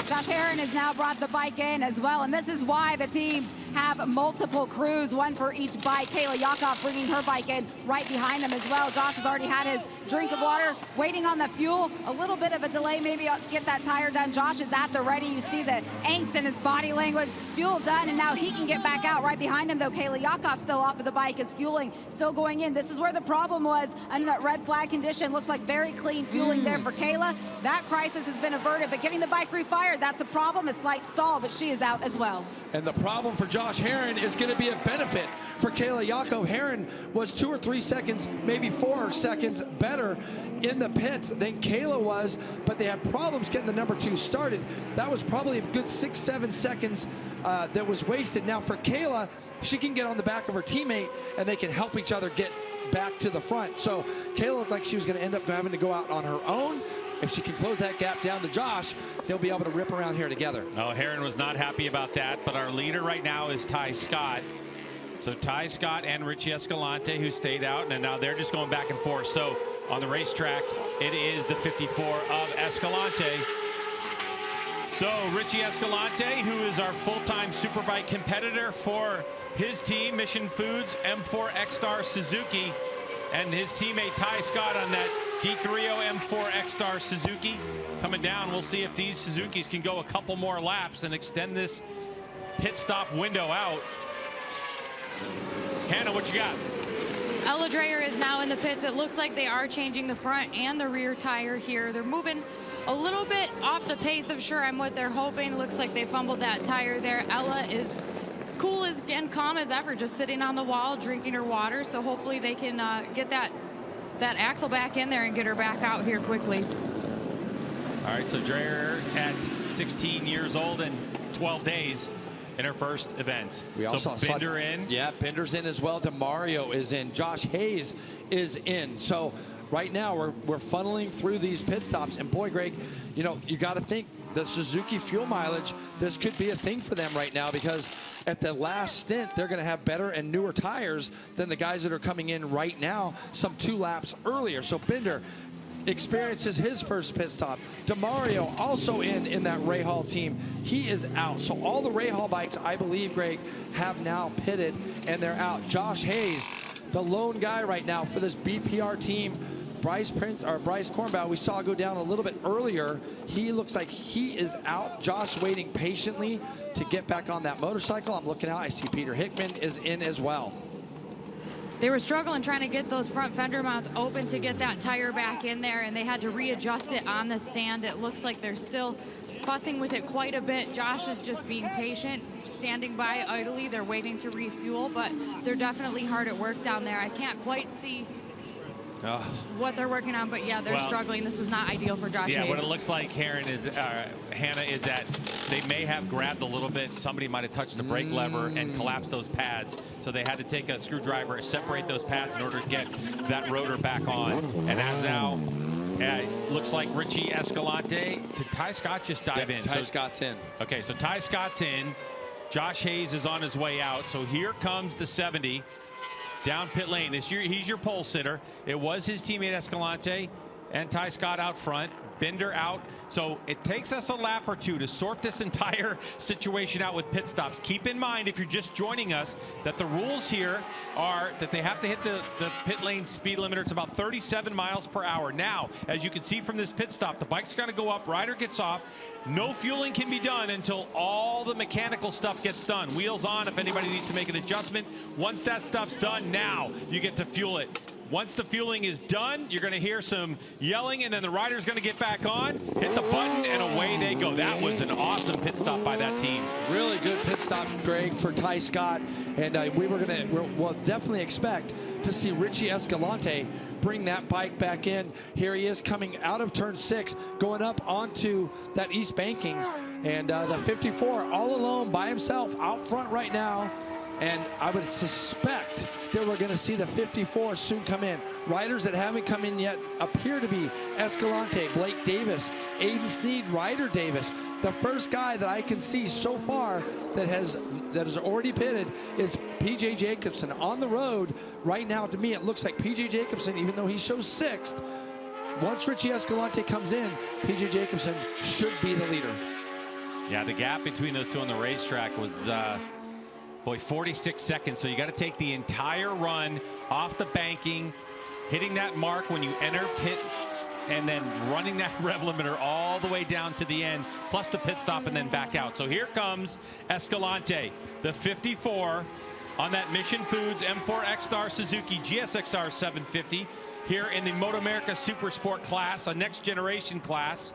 Josh Herrin has now brought the bike in as well, and this is why the teams have multiple crews, one for each bike. Kayla Yakov bringing her bike in right behind them as well. Josh has already had his drink of water, waiting on the fuel. A little bit of a delay maybe to get that tire done. Josh is at the ready. You see the angst in his body language. Fuel done, and now he can get back out. Right behind him, though, Kayla Yakov still off of the bike, is fueling, still going in. This is where the problem was under that red flag condition. Looks like very clean fueling there for Kayla. That crisis has been averted, but getting the bike refired, that's a problem. A slight stall, but she is out as well. And the problem for Josh Herrin is going to be a benefit for Kayla Yakov. Herrin was 2 or 3 seconds, maybe 4 seconds better in the pits than Kayla was, but they had problems getting the number 2 started. That was probably a good 6-7 seconds that was wasted. Now for Kayla, she can get on the back of her teammate and they can help each other get back to the front. So Kayla looked like she was going to end up having to go out on her own. If she can close that gap down to Josh, they'll be able to rip around here together. Oh, Herrin was not happy about that, but our leader right now is Ty Scott. So Ty Scott and Richie Escalante, who stayed out, and now they're just going back and forth. So on the racetrack, it is the 54 of Escalante. So Richie Escalante, who is our full-time Superbike competitor for his team, Mission Foods M4 X-Star Suzuki, and his teammate Ty Scott on that D3O M4 X-Star Suzuki coming down. We'll see if these Suzukis can go a couple more laps and extend this pit stop window out. Hannah, what you got? Ella Dreyer is now in the pits. It looks like they are changing the front and the rear tire here. They're moving a little bit off the pace of sure I'm what they're hoping. Looks like they fumbled that tire there. Ella is cool as and calm as ever, just sitting on the wall drinking her water. So hopefully they can get that axle back in there and get her back out here quickly. All right, so Dreyer at 16 years old and 12 days in her first event. We also saw Bender in. Yeah, Bender's in as well. DeMario is in. Josh Hayes is in. So right now we're funneling through these pit stops. And boy, Greg, you know, you got to think the Suzuki fuel mileage, this could be a thing for them right now, because at the last stint, they're going to have better and newer tires than the guys that are coming in right now, some 2 laps earlier. So Bender experiences his first pit stop. DeMario also in that Ray Hall team. He is out. So all the Ray Hall bikes, I believe, Greg, have now pitted and they're out. Josh Hayes, the lone guy right now for this BPR team. Bryce Cornbow, we saw go down a little bit earlier. He looks like he is out. Josh waiting patiently to get back on that motorcycle. I'm looking out. I see Peter Hickman is in as well. They were struggling trying to get those front fender mounts open to get that tire back in there, and they had to readjust it on the stand. It looks like they're still fussing with it quite a bit. Josh is just being patient, standing by idly. They're waiting to refuel, but they're definitely hard at work down there. I can't quite see what they're working on, but yeah, they're struggling. This is not ideal for Josh Hayes. What it looks like, Herrin, is Hannah, is that they may have grabbed a little bit. Somebody might have touched the brake lever and collapsed those pads. So they had to take a screwdriver, separate those pads in order to get that rotor back on. And as now, looks like Richie Escalante. Did Ty Scott just dive in? Ty Scott's in. Okay, so Ty Scott's in. Josh Hayes is on his way out. So here comes the 70. Down pit lane. He's your pole sitter. It was his teammate Escalante and Ty Scott out front. Binder out. So it takes us a lap or two to sort this entire situation out with pit stops. Keep in mind, if you're just joining us, that the rules here are that they have to hit the pit lane speed limiter. It's about 37 miles per hour. Now, as you can see from this pit stop, the bike's going to go up, rider gets off. No fueling can be done until all the mechanical stuff gets done. Wheels on if anybody needs to make an adjustment. Once that stuff's done, now you get to fuel it. Once the fueling is done, you're going to hear some yelling, and then the rider's going to get back on, hit the button, and away they go. That was an awesome pit stop by that team. Really good pit stop, Greg, for Ty Scott. And we'll definitely expect to see Richie Escalante bring that bike back in. Here he is coming out of turn 6, going up onto that east banking. And the 54 all alone by himself out front right now. And I would suspect that we're going to see the 54 soon come in. Riders that haven't come in yet appear to be Escalante, Blake Davis, Aiden Sneed, Ryder Davis. The first guy that I can see so far that has already pitted is PJ Jacobson on the road. Right now, to me, it looks like PJ Jacobson, even though he shows 6th, once Richie Escalante comes in, PJ Jacobson should be the leader. Yeah, the gap between those two on the racetrack was... boy, 46 seconds, so you got to take the entire run off the banking, hitting that mark when you enter pit, and then running that rev limiter all the way down to the end, plus the pit stop and then back out. So here comes Escalante, the 54 on that Mission Foods M4 X-Star Suzuki GSXR 750 here in the MotoAmerica Super Sport class, a next generation class.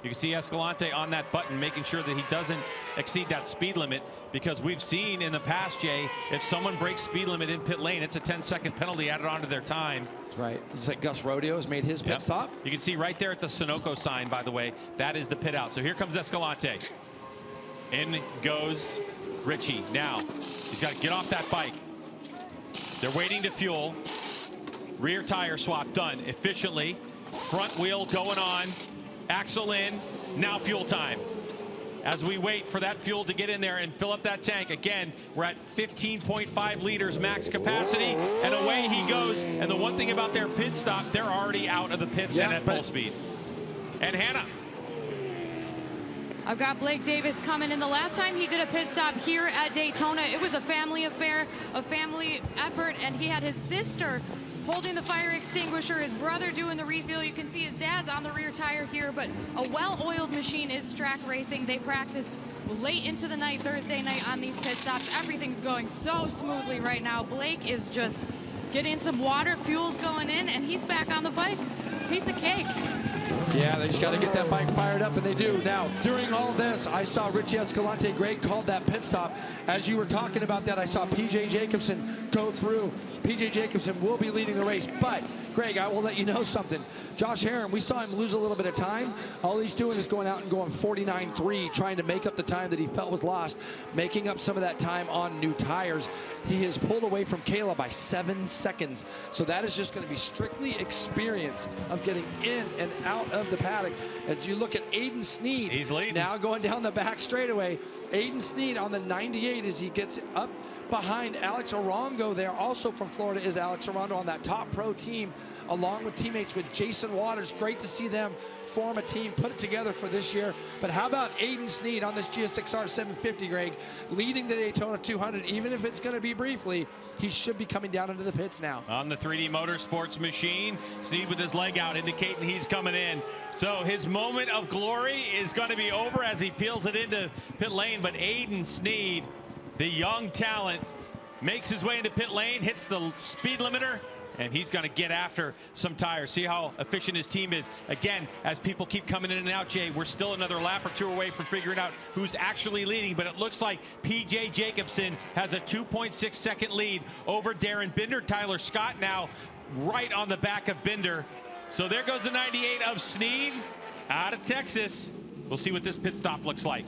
You can see Escalante on that button, making sure that he doesn't exceed that speed limit, because we've seen in the past, Jay, if someone breaks speed limit in pit lane, it's a 10-second penalty added onto their time. That's right. It's like Gus Rodeo's made his pit stop. You can see right there at the Sunoco sign, by the way, that is the pit out. So here comes Escalante. In goes Richie. Now, he's got to get off that bike. They're waiting to fuel. Rear tire swap done efficiently. Front wheel going on. Axle in, now fuel time. As we wait for that fuel to get in there and fill up that tank, again, we're at 15.5 liters max capacity, and away he goes. And the one thing about their pit stop, they're already out of the pits and at full speed. And Hannah. I've got Blake Davis coming in. The last time he did a pit stop here at Daytona, it was a family affair, a family effort, and he had his sister holding the fire extinguisher, his brother doing the refuel. You can see his dad's on the rear tire here, but a well-oiled machine is Strack Racing. They practiced late into the night, Thursday night on these pit stops. Everything's going so smoothly right now. Blake is just getting some water, fuel's going in, and he's back on the bike. Piece of cake. Yeah, they just got to get that bike fired up, and they do. Now, during all this, I saw Richie Escalante. Greg called that pit stop. As you were talking about that, I saw PJ Jacobson go through. PJ Jacobson will be leading the race, but Greg, I will let you know something. Josh Herrin, we saw him lose a little bit of time. All he's doing is going out and going 49.3, trying to make up the time that he felt was lost, making up some of that time on new tires. He has pulled away from Kayla by 7 seconds. So that is just going to be strictly experience of getting in and out of the paddock. As you look at Aiden Sneed, he's leading. Now going down the back straightaway. Aiden Sneed on the 98 as he gets up behind Alex Arango there. Also from Florida is Alex Arango on that top pro team, along with teammates with Jason Waters. Great to see them form a team, put it together for this year. But how about Aiden Sneed on this GSXR 750, Greg, leading the Daytona 200, even if it's going to be briefly. He should be coming down into the pits now. On the 3D Motorsports machine, Sneed with his leg out, indicating he's coming in. So his moment of glory is going to be over as he peels it into pit lane. But Aiden Sneed, the young talent, makes his way into pit lane, hits the speed limiter, and he's going to get after some tires. See how efficient his team is. Again, as people keep coming in and out, Jay, we're still another lap or two away from figuring out who's actually leading, but it looks like PJ Jacobson has a 2.6 second lead over Darren Binder. Tyler Scott now right on the back of Binder. So there goes the 98 of Sneed out of Texas. We'll see what this pit stop looks like.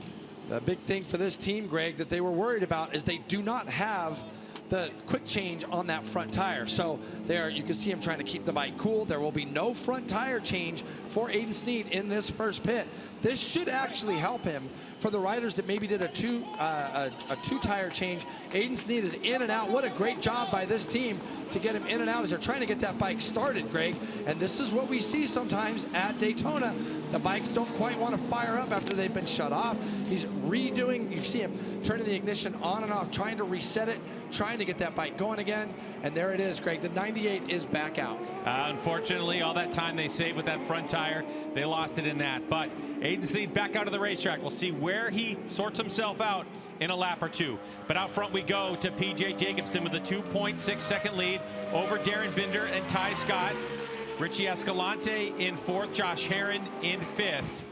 The big thing for this team, Greg, that they were worried about is they do not have the quick change on that front tire. So there you can see him trying to keep the bike cool. There will be no front tire change for Aiden Sneed in this first pit. This should actually help him. For the riders that maybe did a two-tire change, Aiden Sneed is in and out. What a great job by this team to get him in and out as they're trying to get that bike started, Greg. And this is what we see sometimes at Daytona. The bikes don't quite want to fire up after they've been shut off. He's redoing, you see him turning the ignition on and off, trying to reset it, trying to get that bike going again. And there it is, Greg. The 98 is back out. Unfortunately, all that time they saved with that front tire, they lost it in that. But Aiden Sneed back out of the racetrack. We'll see where he sorts himself out in a lap or two. But out front we go to PJ Jacobsen with a 2.6 second lead over Darren Binder and Ty Scott. Richie Escalante in fourth, Josh Herrin in fifth.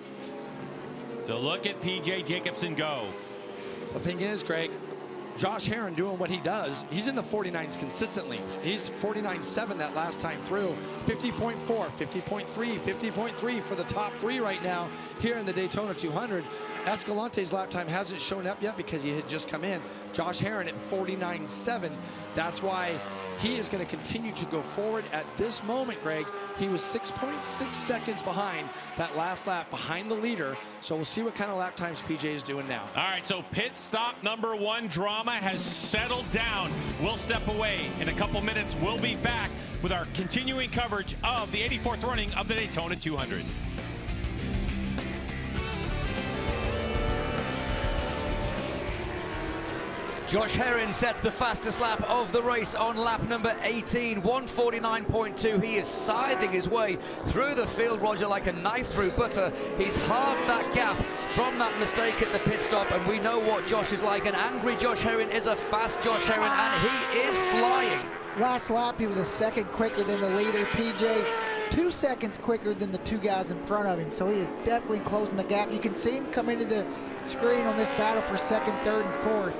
So look at PJ Jacobsen go. The thing is, Greg, Josh Herrin doing what he does, he's in the 49s consistently. He's 49.7 that last time through. 50.4, 50.3, 50.3 for the top three right now here in the Daytona 200. Escalante's lap time hasn't shown up yet because he had just come in. Josh Herrin at 49.7. That's why he is going to continue to go forward at this moment, Greg. He was 6.6 seconds behind that last lap, behind the leader. So we'll see what kind of lap times PJ is doing now. All right, so pit stop number one drama has settled down. We'll step away. In a couple minutes, we'll be back with our continuing coverage of the 84th running of the Daytona 200. Josh Herrin sets the fastest lap of the race on lap number 18, 149.2. He is scything his way through the field, Roger, like a knife through butter. He's halved that gap from that mistake at the pit stop, and we know what Josh is like. An angry Josh Herrin is a fast Josh Herrin, and he is flying. Last lap, he was a second quicker than the leader, PJ. 2 seconds quicker than the two guys in front of him, so he is definitely closing the gap. You can see him come into the screen on this battle for second, third, and fourth.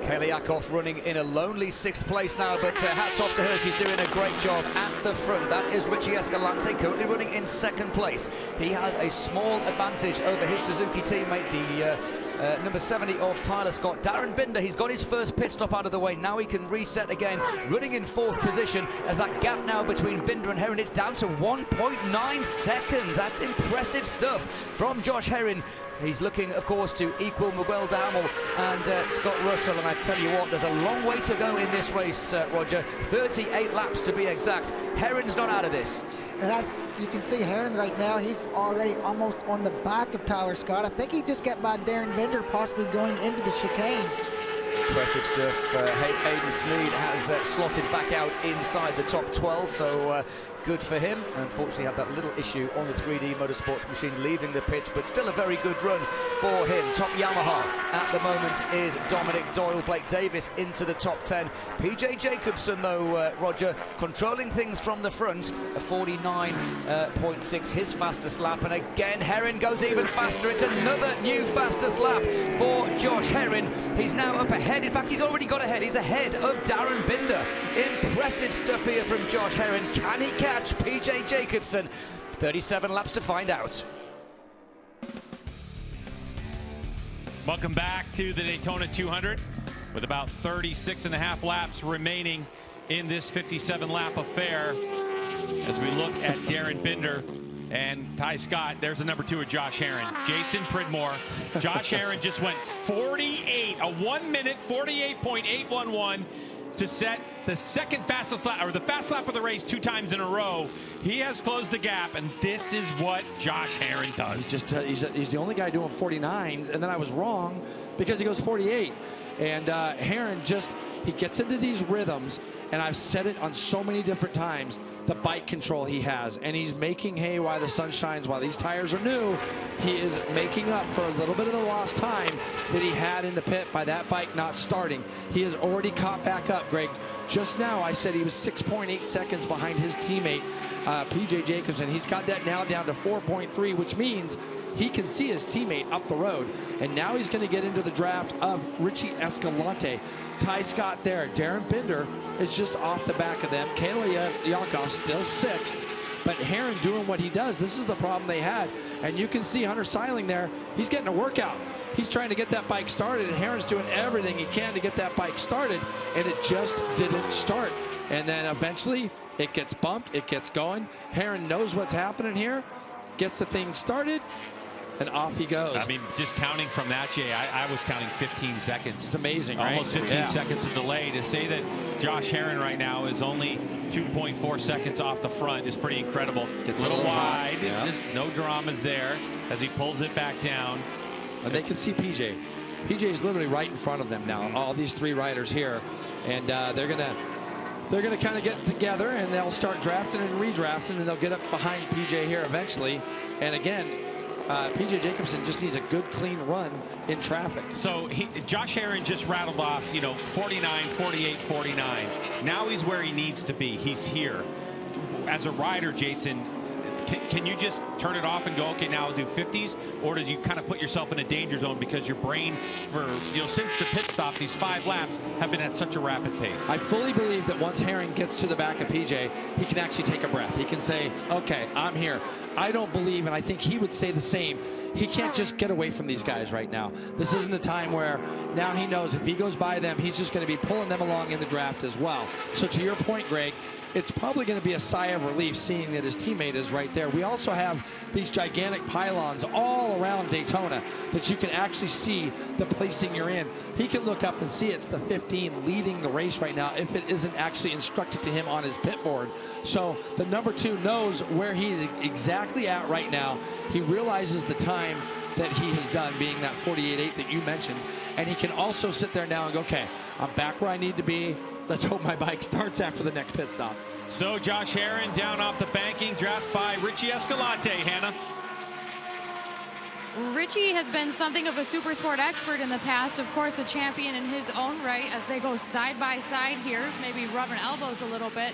Kaliakov running in a lonely sixth place now, but hats off to her. She's doing a great job at the front. That is Richie Escalante, currently running in second place. He has a small advantage over his Suzuki teammate, the number 70 of Tyler Scott. Darren Binder, he's got his first pit stop out of the way. Now he can reset again, running in fourth position as that gap now between Binder and Herrin, it's down to 1.9 seconds. That's impressive stuff from Josh Herrin. He's looking, of course, to equal Miguel Duhamel and Scott Russell. And I tell you what, there's a long way to go in this race, Roger. 38 laps to be exact. Herrin's not out of this. And you can see Herrin right now, he's already almost on the back of Tyler Scott. I think he just got by Darren Binder, possibly going into the chicane. Impressive stuff. Aiden Sneed has slotted back out inside the top 12, so good for him. Unfortunately, had that little issue on the 3D Motorsports machine leaving the pits, but still a very good run for him. Top Yamaha at the moment is Dominic Doyle. Blake Davis into the top 10. PJ Jacobsen, though, Roger, controlling things from the front, a 49.6, his fastest lap. And again, Herrin goes even faster. It's another new fastest lap for Josh Herrin. He's now up ahead. In fact, he's already got ahead. He's ahead of Darren Binder. Impressive stuff here from Josh Herrin. Can he catch PJ Jacobsen? 37 laps to find out. Welcome back to the Daytona 200 with about 36.5 laps remaining in this 57-lap affair. As we look at Darren Binder and Ty Scott, there's the number 2 of Josh Herrin. Jason Pridmore. Josh Herrin just went 48, a 1 minute 48.811 to set the second fastest lap, or the fast lap of the race 2 times in a row. He has closed the gap, and this is what Josh Herrin does. He's the only guy doing 49s, and then I was wrong because he goes 48. And Herrin he gets into these rhythms, and I've said it on so many different times, the bike control he has, and he's making hay while the sun shines. While these tires are new, he is making up for a little bit of the lost time that he had in the pit by that bike not starting. He has already caught back up, Greg. Just now I said he was 6.8 seconds behind his teammate, PJ Jacobsen. He's got that now down to 4.3, which means he can see his teammate up the road. And now he's going to get into the draft of Richie Escalante. Ty Scott there. Darren Binder is just off the back of them. Kaliakov still 6th. But Herrin doing what he does. This is the problem they had. And you can see Hunter Seiling there. He's getting a workout. He's trying to get that bike started, and Herrin's doing everything he can to get that bike started, and it just didn't start. And then eventually it gets bumped, it gets going. Herrin knows what's happening here, gets the thing started, and off he goes. I mean, just counting from that, Jay, I was counting 15 seconds. It's amazing, right? Almost 15 seconds of delay. To say that Josh Herrin right now is only 2.4 seconds off the front is pretty incredible. Gets a little wide, yeah. just no dramas there as he pulls it back down. And they can see PJ. PJ's literally right in front of them now. All these three riders here, and they're gonna kind of get together, and they'll start drafting and redrafting, and they'll get up behind PJ here eventually. And again, PJ Jacobsen just needs a good, clean run in traffic. So Josh Herrin just rattled off, 49, 48, 49. Now he's where he needs to be. He's here. As a rider, Jason, can you just turn it off and go, okay, now I'll do 50s? Or do you kind of put yourself in a danger zone because your brain, since the pit stop, these 5 laps have been at such a rapid pace? I fully believe that once Herrin gets to the back of PJ, he can actually take a breath. He can say, okay, I'm here. I don't believe, and I think he would say the same, he can't just get away from these guys right now. This isn't a time where now he knows if he goes by them, he's just going to be pulling them along in the draft as well. So to your point, Greg, it's probably going to be a sigh of relief seeing that his teammate is right there. We also have these gigantic pylons all around Daytona that you can actually see the placing you're in. He can look up and see it's the 15 leading the race right now if it isn't actually instructed to him on his pit board. So the number 2 knows where he's exactly at right now. He realizes the time that he has done, being that 48.8 that you mentioned, and he can also sit there now and go, okay, I'm back where I need to be. Let's hope my bike starts after the next pit stop. So Josh Herrin down off the banking, drafted by Richie Escalante. Hannah. Richie has been something of a super sport expert in the past, of course a champion in his own right as they go side by side here, maybe rubbing elbows a little bit.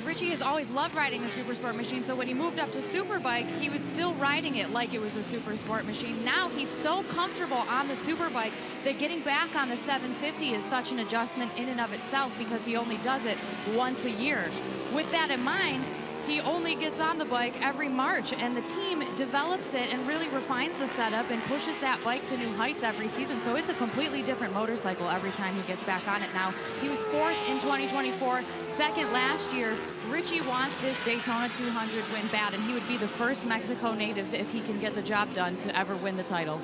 Richie has always loved riding a super sport machine, so when he moved up to Superbike, he was still riding it like it was a super sport machine. Now he's so comfortable on the Superbike that getting back on the 750 is such an adjustment in and of itself because he only does it once a year. With that in mind, he only gets on the bike every March, and the team develops it and really refines the setup and pushes that bike to new heights every season. So it's a completely different motorcycle every time he gets back on it now. He was 4th in 2024, 2nd last year. Richie wants this Daytona 200 win bad, and he would be the first Mexico native, if he can get the job done, to ever win the title.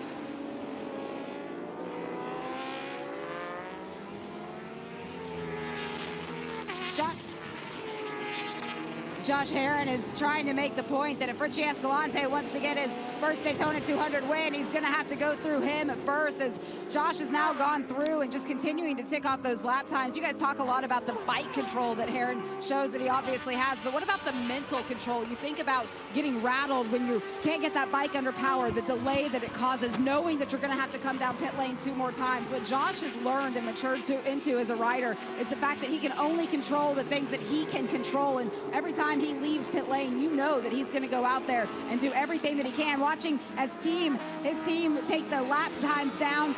Josh Herrin is trying to make the point that if Richie Escalante wants to get his first Daytona 200 win, he's going to have to go through him at first, as Josh has now gone through and just continuing to tick off those lap times. You guys talk a lot about the bike control that Herrin shows that he obviously has, but what about the mental control? You think about getting rattled when you can't get that bike under power, the delay that it causes, knowing that you're going to have to come down pit lane 2 more times. What Josh has learned and matured into as a rider is the fact that he can only control the things that he can control, and every time he leaves pit lane, you know that he's going to go out there and do everything that he can. Watching as his team take the lap times down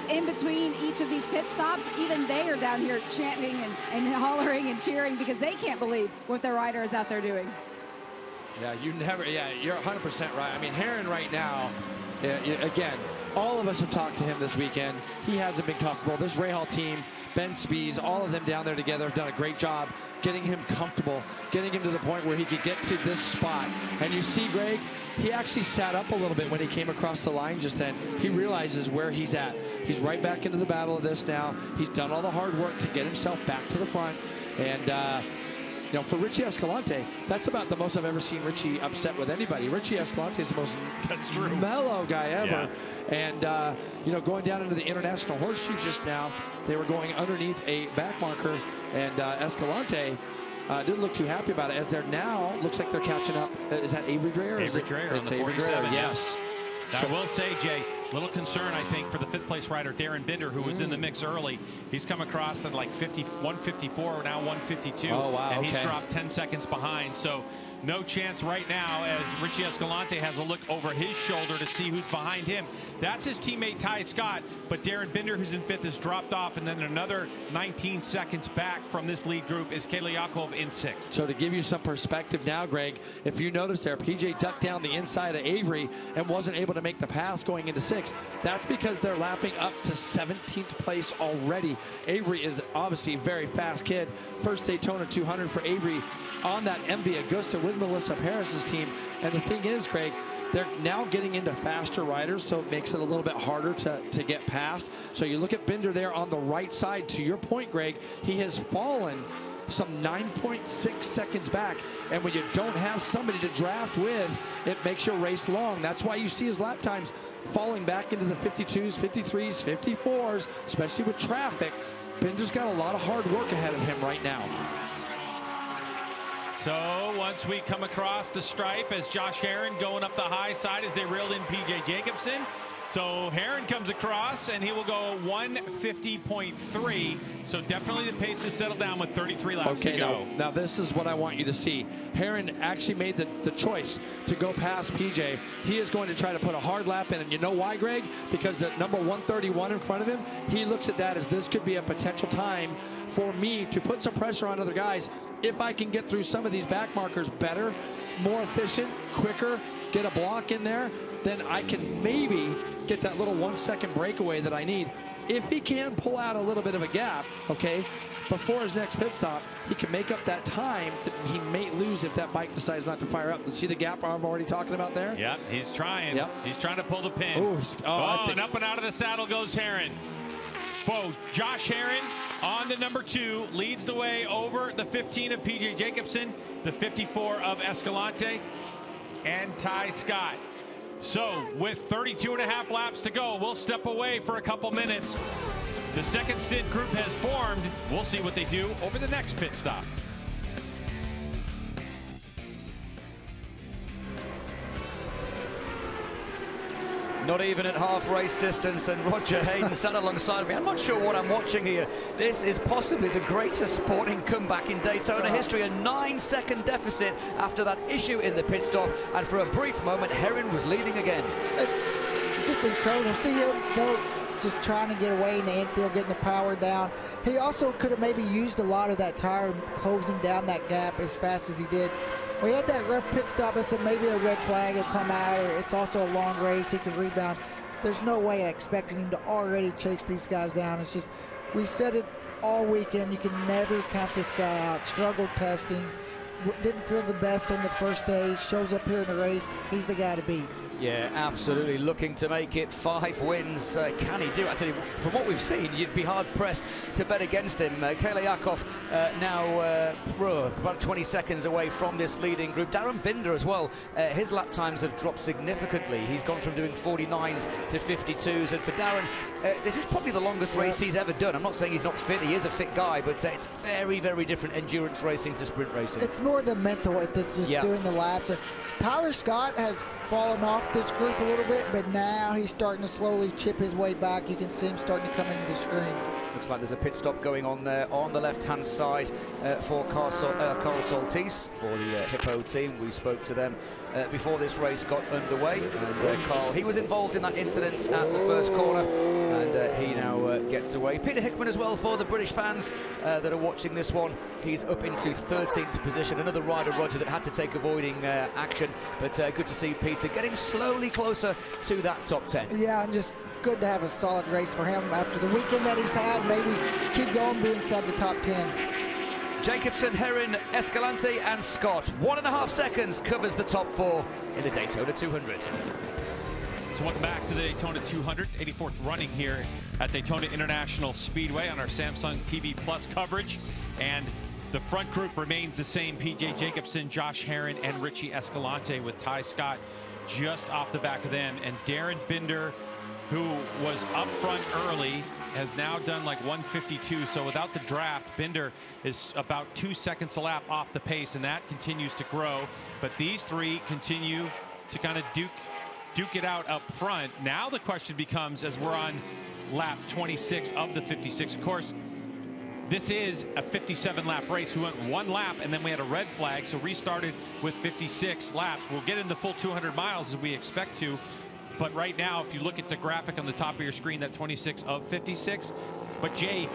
in between each of these pit stops, even they are down here chanting and hollering and cheering because they can't believe what their rider is out there doing. Yeah, you're 100% right. I mean, Herrin right now, again, all of us have talked to him this weekend. He hasn't been comfortable. This Rahal team, Ben Spies, all of them down there together have done a great job getting him comfortable, getting him to the point where he could get to this spot. And you see, Greg, he actually sat up a little bit when he came across the line just then. He realizes where he's at. He's right back into the battle of this now. He's done all the hard work to get himself back to the front. And, for Richie Escalante, that's about the most I've ever seen Richie upset with anybody. Richie Escalante is the most mellow guy ever. Yeah. And, going down into the International Horseshoe just now, they were going underneath a back marker, and Escalante didn't look too happy about it, as they're now, looks like they're catching up. Is that Avery Dreyer? Avery Dreyer on the 47, yes. Now, I will say, Jay, little concern, I think, for the 5th place rider, Darren Binder, who was in the mix early. He's come across at like 154, now 152. Oh, wow, and he's dropped 10 seconds behind. So no chance right now as Richie Escalante has a look over his shoulder to see who's behind him. That's his teammate Ty Scott, but Darren Binder, who's in 5th, has dropped off, and then another 19 seconds back from this lead group is Kelyakov in 6th. So to give you some perspective now, Greg, if you notice there, PJ ducked down the inside of Avery and wasn't able to make the pass going into 6th. That's because they're lapping up to 17th place already. Avery is obviously a very fast kid. First Daytona 200 for Avery on that MV Augusta with Melissa Paris's team. And the thing is, Greg, they're now getting into faster riders, so it makes it a little bit harder to get past. So you look at Binder there on the right side. To your point, Greg, he has fallen some 9.6 seconds back, and when you don't have somebody to draft with, it makes your race long. That's why you see his lap times falling back into the 52s, 53s, 54s, especially with traffic. Binder's got a lot of hard work ahead of him right now. So once we come across the stripe as Josh Herrin going up the high side as they reeled in PJ Jacobsen. So Herrin comes across and he will go 150.3. So definitely the pace has settled down with 33 laps to go. Now this is what I want you to see. Herrin actually made the choice to go past PJ. He is going to try to put a hard lap in, and you know why, Greg? Because the number 131 in front of him, he looks at that as this could be a potential time for me to put some pressure on other guys. If I can get through some of these back markers better, more efficient, quicker, get a block in there, then I can maybe get that little 1 second breakaway that I need. If he can pull out a little bit of a gap, okay, before his next pit stop, he can make up that time that he may lose if that bike decides not to fire up. See the gap I'm already talking about there? Yep, he's trying. Yep. He's trying to pull the pin. And up and out of the saddle goes Herrin. Whoa, Josh Herrin on the number 2 leads the way over the 15 of PJ Jacobsen, the 54 of Escalante, and Ty Scott. So with 32.5 laps to go, we'll step away for a couple minutes. The second stint group has formed. We'll see what they do over the next pit stop. Not even at half race distance, and Roger Hayden sat alongside me. I'm not sure what I'm watching here. This is possibly the greatest sporting comeback in Daytona history. A 9-second deficit after that issue in the pit stop, and for a brief moment, Herrin was leading again. It's just incredible. See him go just trying to get away in the infield, getting the power down. He also could have maybe used a lot of that tire closing down that gap as fast as he did. We had that rough pit stop. I said maybe a red flag will come out, or it's also a long race. He can rebound. There's no way I expected him to already chase these guys down. It's just, we said it all weekend. You can never count this guy out. Struggled testing. Didn't feel the best on the first day. Shows up here in the race. He's the guy to beat. Yeah, absolutely. Looking to make it 5 wins. Can he do it? I tell you, from what we've seen, you'd be hard-pressed to bet against him. Kelyakov now about 20 seconds away from this leading group. Darren Binder as well. His lap times have dropped significantly. He's gone from doing 49s to 52s. And for Darren, this is probably the longest race he's ever done. I'm not saying he's not fit. He is a fit guy, but it's very, very different endurance racing to sprint racing. It's more the mental. It's just doing the laps. Tyler Scott has fallen off this group a little bit, but now he's starting to slowly chip his way back. You can see him starting to come into the screen. Looks like there's a pit stop going on there on the left-hand side for Carl Soltis for the Hippo team. We spoke to them before this race got underway, and Carl, he was involved in that incident at the first corner, and he now gets away. Peter Hickman as well for the British fans that are watching this one. He's up into 13th position. Another rider, Roger, that had to take avoiding action, but good to see Peter getting slowly closer to that top 10. Yeah, and just good to have a solid race for him after the weekend that he's had. Maybe keep going, be inside the top 10. Jacobsen, Herrin, Escalante and Scott. 1.5 seconds covers the top 4 in the Daytona 200. So welcome back to the Daytona 200, 84th running here at Daytona International Speedway on our Samsung TV Plus coverage. And the front group remains the same: PJ Jacobsen, Josh Herrin, and Richie Escalante, with Ty Scott just off the back of them. And Darren Binder, who was up front early, has now done like 152. So without the draft, Binder is about 2 seconds a lap off the pace, and that continues to grow. But these three continue to kind of duke it out up front. Now the question becomes, as we're on lap 26 of the 56, of course, this is a 57-lap race. We went 1 lap, and then we had a red flag, so restarted with 56 laps. We'll get into full 200 miles as we expect to, but right now, if you look at the graphic on the top of your screen, that 26 of 56. But Jay,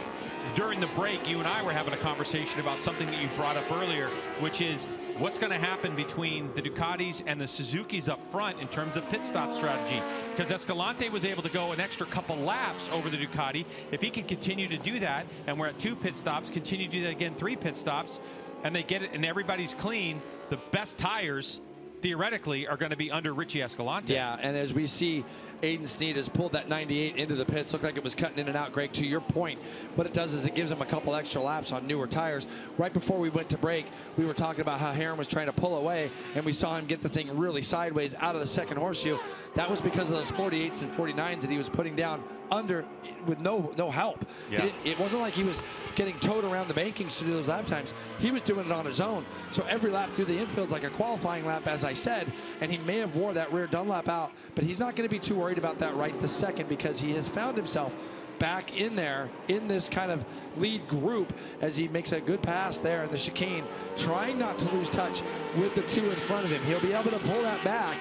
during the break, you and I were having a conversation about something that you brought up earlier, which is what's going to happen between the Ducatis and the Suzukis up front in terms of pit stop strategy. Because Escalante was able to go an extra couple laps over the Ducati. If he can continue to do that, and we're at 2 pit stops, continue to do that again, 3 pit stops, and they get it and everybody's clean, the best tires theoretically are going to be under Richie Escalante. Yeah, and as we see, Aiden Sneed has pulled that 98 into the pits. Looked like it was cutting in and out, Greg. To your point, what it does is it gives him a couple extra laps on newer tires. Right before we went to break, we were talking about how Herrin was trying to pull away, and we saw him get the thing really sideways out of the second horseshoe. That was because of those 48s and 49s that he was putting down under with no help. Yeah. It wasn't like he was getting towed around the bankings to do those lap times. He was doing it on his own. So every lap through the infield is like a qualifying lap, as I said, and he may have wore that rear Dunlop out, but he's not going to be too worried about that right this second, because he has found himself back in there in this kind of lead group as he makes a good pass there in the chicane, trying not to lose touch with the 2 in front of him. He'll be able to pull that back.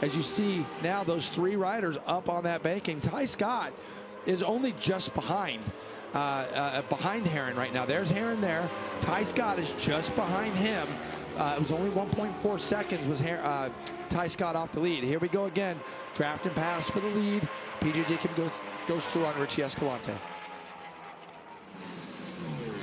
As you see now, those 3 riders up on that banking. Ty Scott is only just behind Herrin right now. There's Herrin there. Ty Scott is just behind him. It was only 1.4 seconds was Ty Scott off the lead. Here we go again. Draft and pass for the lead. PJ Jacob goes through on Richie Escalante.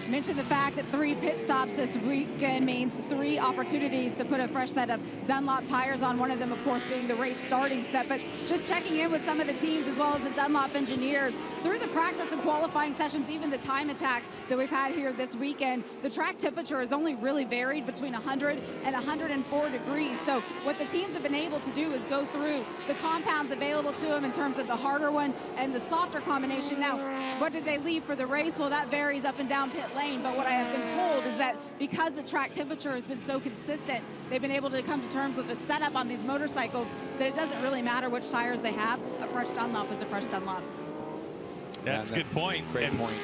Mentioned the fact that 3 pit stops this weekend means 3 opportunities to put a fresh set of Dunlop tires on, one of them, of course, being the race starting set. But just checking in with some of the teams as well as the Dunlop engineers through the practice and qualifying sessions, even the time attack that we've had here this weekend, the track temperature has only really varied between 100 and 104 degrees. So what the teams have been able to do is go through the compounds available to them in terms of the harder one and the softer combination. Now, what did they leave for the race? Well, that varies up and down pit lane, but what I have been told is that because the track temperature has been so consistent, they've been able to come to terms with the setup on these motorcycles that it doesn't really matter which tires they have. A fresh Dunlop is a fresh Dunlop. That's a good point. Great point.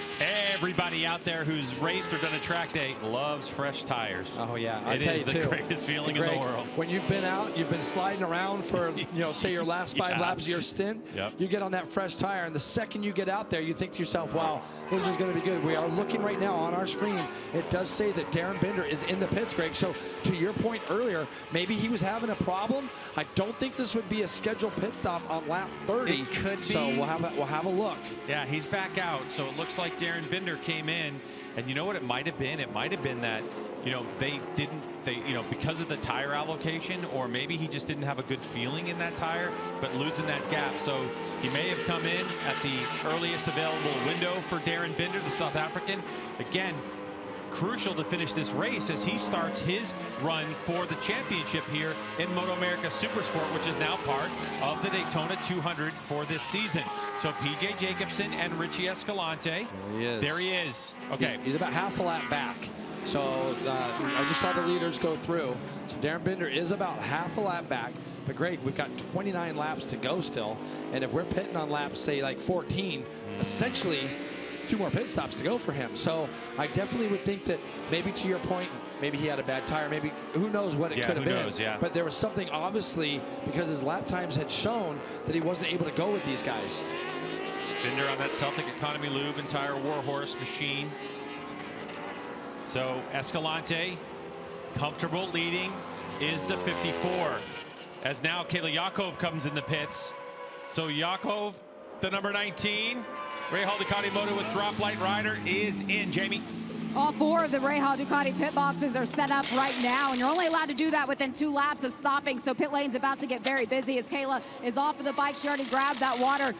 Everybody out there who's raced or done a track day loves fresh tires. Oh yeah, it is the greatest feeling in the world. When you've been out, you've been sliding around for say your last 5 laps of your stint. Yep. You get on that fresh tire, and the second you get out there, you think to yourself, "Wow, this is going to be good." We are looking right now on our screen. It does say that Darren Binder is in the pits, Greg. So to your point earlier, maybe he was having a problem. I don't think this would be a scheduled pit stop on lap 30. It could be. So we'll have a look. Yeah, he's back out. So it looks like Darren Binder came in, and you know what it might have been? It might have been that, they because of the tire allocation, or maybe he just didn't have a good feeling in that tire, but losing that gap. So he may have come in at the earliest available window for Darren Binder, the South African. Again, crucial to finish this race as he starts his run for the championship here in MotoAmerica Supersport, which is now part of the Daytona 200 for this season. So PJ Jacobsen and Richie Escalante. There he is. Okay. He's about half a lap back. So I just saw the leaders go through. So Darren Binder is about half a lap back. But Greg, we've got 29 laps to go still. And if we're pitting on laps, say like 14, essentially 2 more pit stops to go for him. So I definitely would think that maybe, to your point, maybe he had a bad tire. Maybe, who knows what it could have been. Yeah. But there was something, obviously, because his lap times had shown that he wasn't able to go with these guys. Binder on that Celtic Economy Lube and Tire Warhorse machine. So Escalante, comfortable leading, is the 54. As now Kayla Yakov comes in the pits. So Yakov, the number 19. Rahal Ducati Moto with drop light rider is in. Jamie. All 4 of the Rahal Ducati pit boxes are set up right now, and you're only allowed to do that within 2 laps of stopping, so pit lane's about to get very busy as Kayla is off of the bike. She already grabbed that water,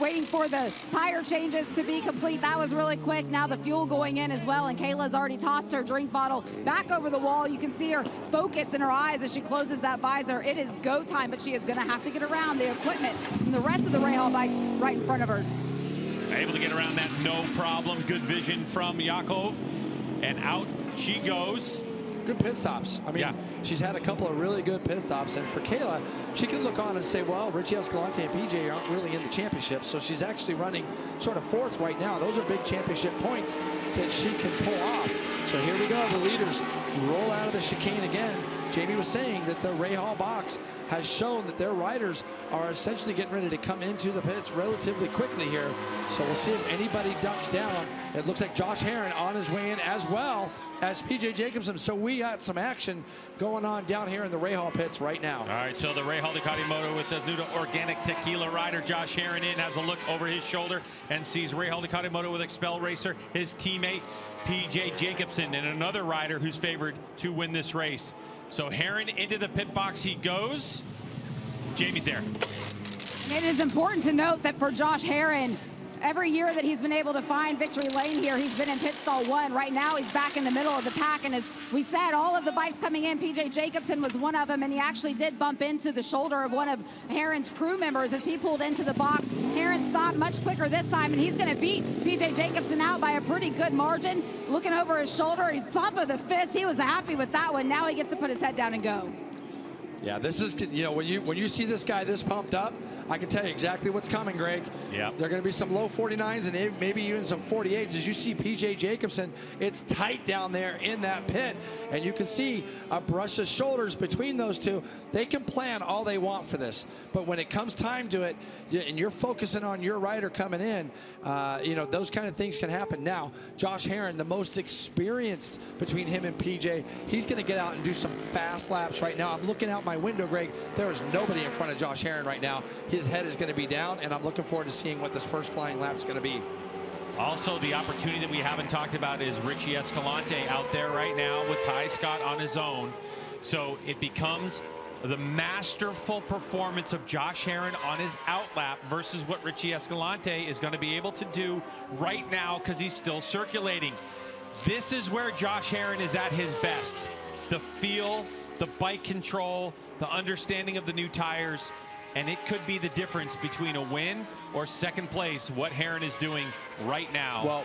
waiting for the tire changes to be complete. That was really quick. Now the fuel going in as well, and Kayla's already tossed her drink bottle back over the wall. You can see her focus in her eyes as she closes that visor. It is go time, but she is going to have to get around the equipment from the rest of the Rahal bikes right in front of her. Able to get around that, no problem. Good vision from Yakov. And out she goes. Good pit stops. I mean, she's had a couple of really good pit stops. And for Kayla, she can look on and say, well, Richie Escalante and PJ aren't really in the championship. So she's actually running sort of 4th right now. Those are big championship points. that she can pull off. So here we go. The leaders roll out of the chicane again. Jamie was saying that the Ray Hall box has shown that their riders are essentially getting ready to come into the pits relatively quickly here. So we'll see if anybody ducks down. It looks like Josh Herrin on his way in as well as PJ Jacobson. So we got some action going on down here in the Ray Hall pits right now. All right, so the Ray Hall Ducati Moto with the new organic tequila rider, Josh Herrin in, has a look over his shoulder and sees Ray Hall Ducati Moto with Expel Racer, his teammate PJ Jacobson, and another rider who's favored to win this race. So Herrin into the pit box he goes. Jamie's there. It is important to note that for Josh Herrin, every year that he's been able to find victory lane here, he's been in pit stall 1. Right now, he's back in the middle of the pack. And as we said, all of the bikes coming in, PJ Jacobson was one of them. And he actually did bump into the shoulder of one of Herrin's crew members as he pulled into the box. Herrin stopped much quicker this time, and he's going to beat PJ Jacobson out by a pretty good margin. Looking over his shoulder, he pump of the fist. He was happy with that one. Now he gets to put his head down and go. Yeah, this is, you know, when you see this guy this pumped up, I can tell you exactly what's coming, Greg. Yeah. There are going to be some low 49s and maybe even some 48s. As you see PJ Jacobson, it's tight down there in that pit. And you can see a brush of shoulders between those two. They can plan all they want for this. But when it comes time to it, and you're focusing on your rider coming in, you know, those kind of things can happen. Now, Josh Herrin, the most experienced between him and PJ, he's going to get out and do some fast laps right now. I'm looking out my window, Greg. There is nobody in front of Josh Herrin right now. His head is going to be down, and I'm looking forward to seeing what this first flying lap is going to be. Also, the opportunity that we haven't talked about is Richie Escalante out there right now with Ty Scott on his own. So it becomes the masterful performance of Josh Herrin on his outlap versus what Richie Escalante is going to be able to do right now because he's still circulating. This is where Josh Herrin is at his best. The feel, the bike control, the understanding of the new tires, and it could be the difference between a win or second place, what Herrin is doing right now. Well,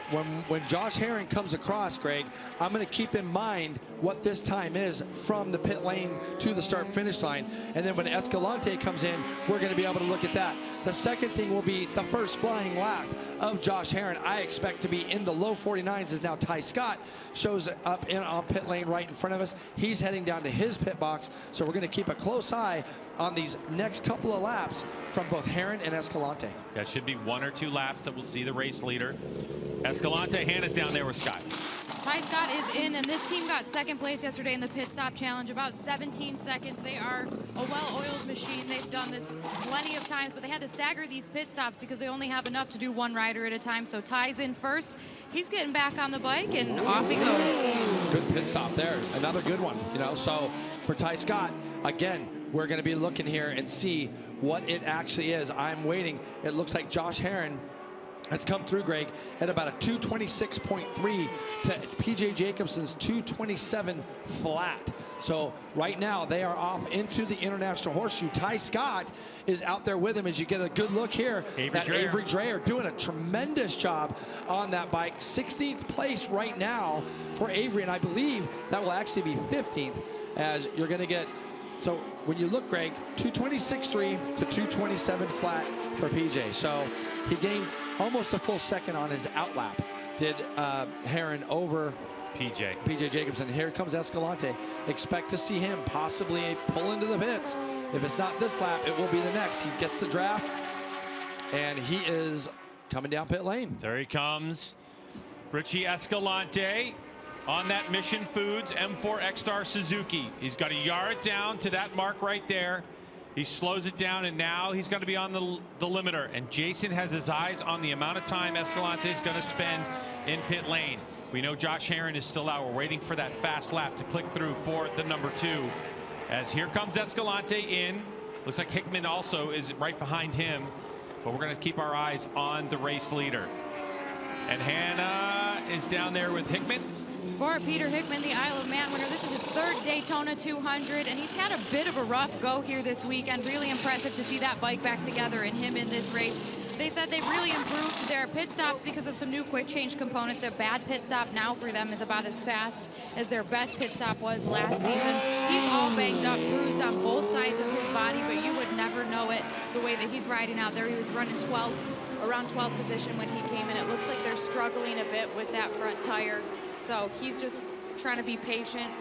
when Josh Herrin comes across, Greg, I'm going to keep in mind what this time is from the pit lane to the start-finish line. And then when Escalante comes in, we're going to be able to look at that. The second thing will be the first flying lap of Josh Herrin. I expect to be in the low 49s as now Ty Scott shows up on pit lane right in front of us. He's heading down to his pit box. So we're going to keep a close eye on these next couple of laps from both Herrin and Escalante. That should be 1 or 2 laps that we'll see the race leader. Escalante, Hannah's down there with Scott. Ty Scott is in, and this team got second place yesterday in the pit stop challenge, about 17 seconds. They are a well-oiled machine. They've done this plenty of times, but they had to stagger these pit stops because they only have enough to do one rider at a time. So Ty's in first. He's getting back on the bike, and off he goes. Good pit stop there. Another good one, you know. So for Ty Scott, again, we're going to be looking here and see what it actually is. I'm waiting. It looks like Josh Herrin has come through, Greg, at about a 226.3 to PJ Jacobson's 227 flat. So right now they are off into the International Horseshoe. Ty Scott is out there with him as you get a good look here. Avery Dreyer doing a tremendous job on that bike. 16th place right now for Avery, and I believe that will actually be 15th as you're going to get. So when you look, Greg, 226.3 to 227 flat for PJ. So he gained almost a full second on his outlap. Did Herrin over PJ Jacobson. Here comes Escalante. Expect to see him possibly pull into the pits. If it's not this lap, it will be the next. He gets the draft, and he is coming down pit lane. There he comes. Richie Escalante on that Mission Foods M4 X-Star Suzuki. He's got to yard it down to that mark right there. He slows it down, and now he's going to be on the limiter. And Jason has his eyes on the amount of time Escalante is going to spend in pit lane. We know Josh Herrin is still out. We're waiting for that fast lap to click through for the number 2. As here comes Escalante in. Looks like Hickman also is right behind him. But we're going to keep our eyes on the race leader. And Hannah is down there with Hickman. For Peter Hickman, the Isle of Man winner, this is his 3rd Daytona 200, and he's had a bit of a rough go here this weekend. Really impressive to see that bike back together and him in this race. They said they've really improved their pit stops because of some new quick change components. Their bad pit stop now for them is about as fast as their best pit stop was last season. He's all banged up, bruised on both sides of his body, but you would never know it the way that he's riding out there. He was running 12th around 12th position when he came in. It looks like they're struggling a bit with that front tire. So he's just trying to be patient,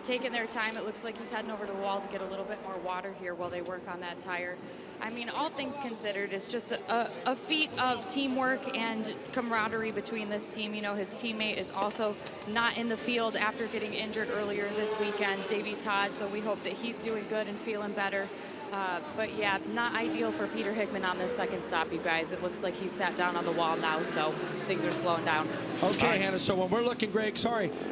taking their time. It looks like he's heading over to the wall to get a little bit more water here while they work on that tire. I mean, all things considered, it's just a feat of teamwork and camaraderie between this team. You know, his teammate is also not in the field after getting injured earlier this weekend, Davey Todd, so we hope that he's doing good and feeling better. But yeah, not ideal for Peter Hickman on this second stop, you guys. It looks like he's sat down on the wall now, so things are slowing down. Okay, Hannah, so when we're looking, Greg,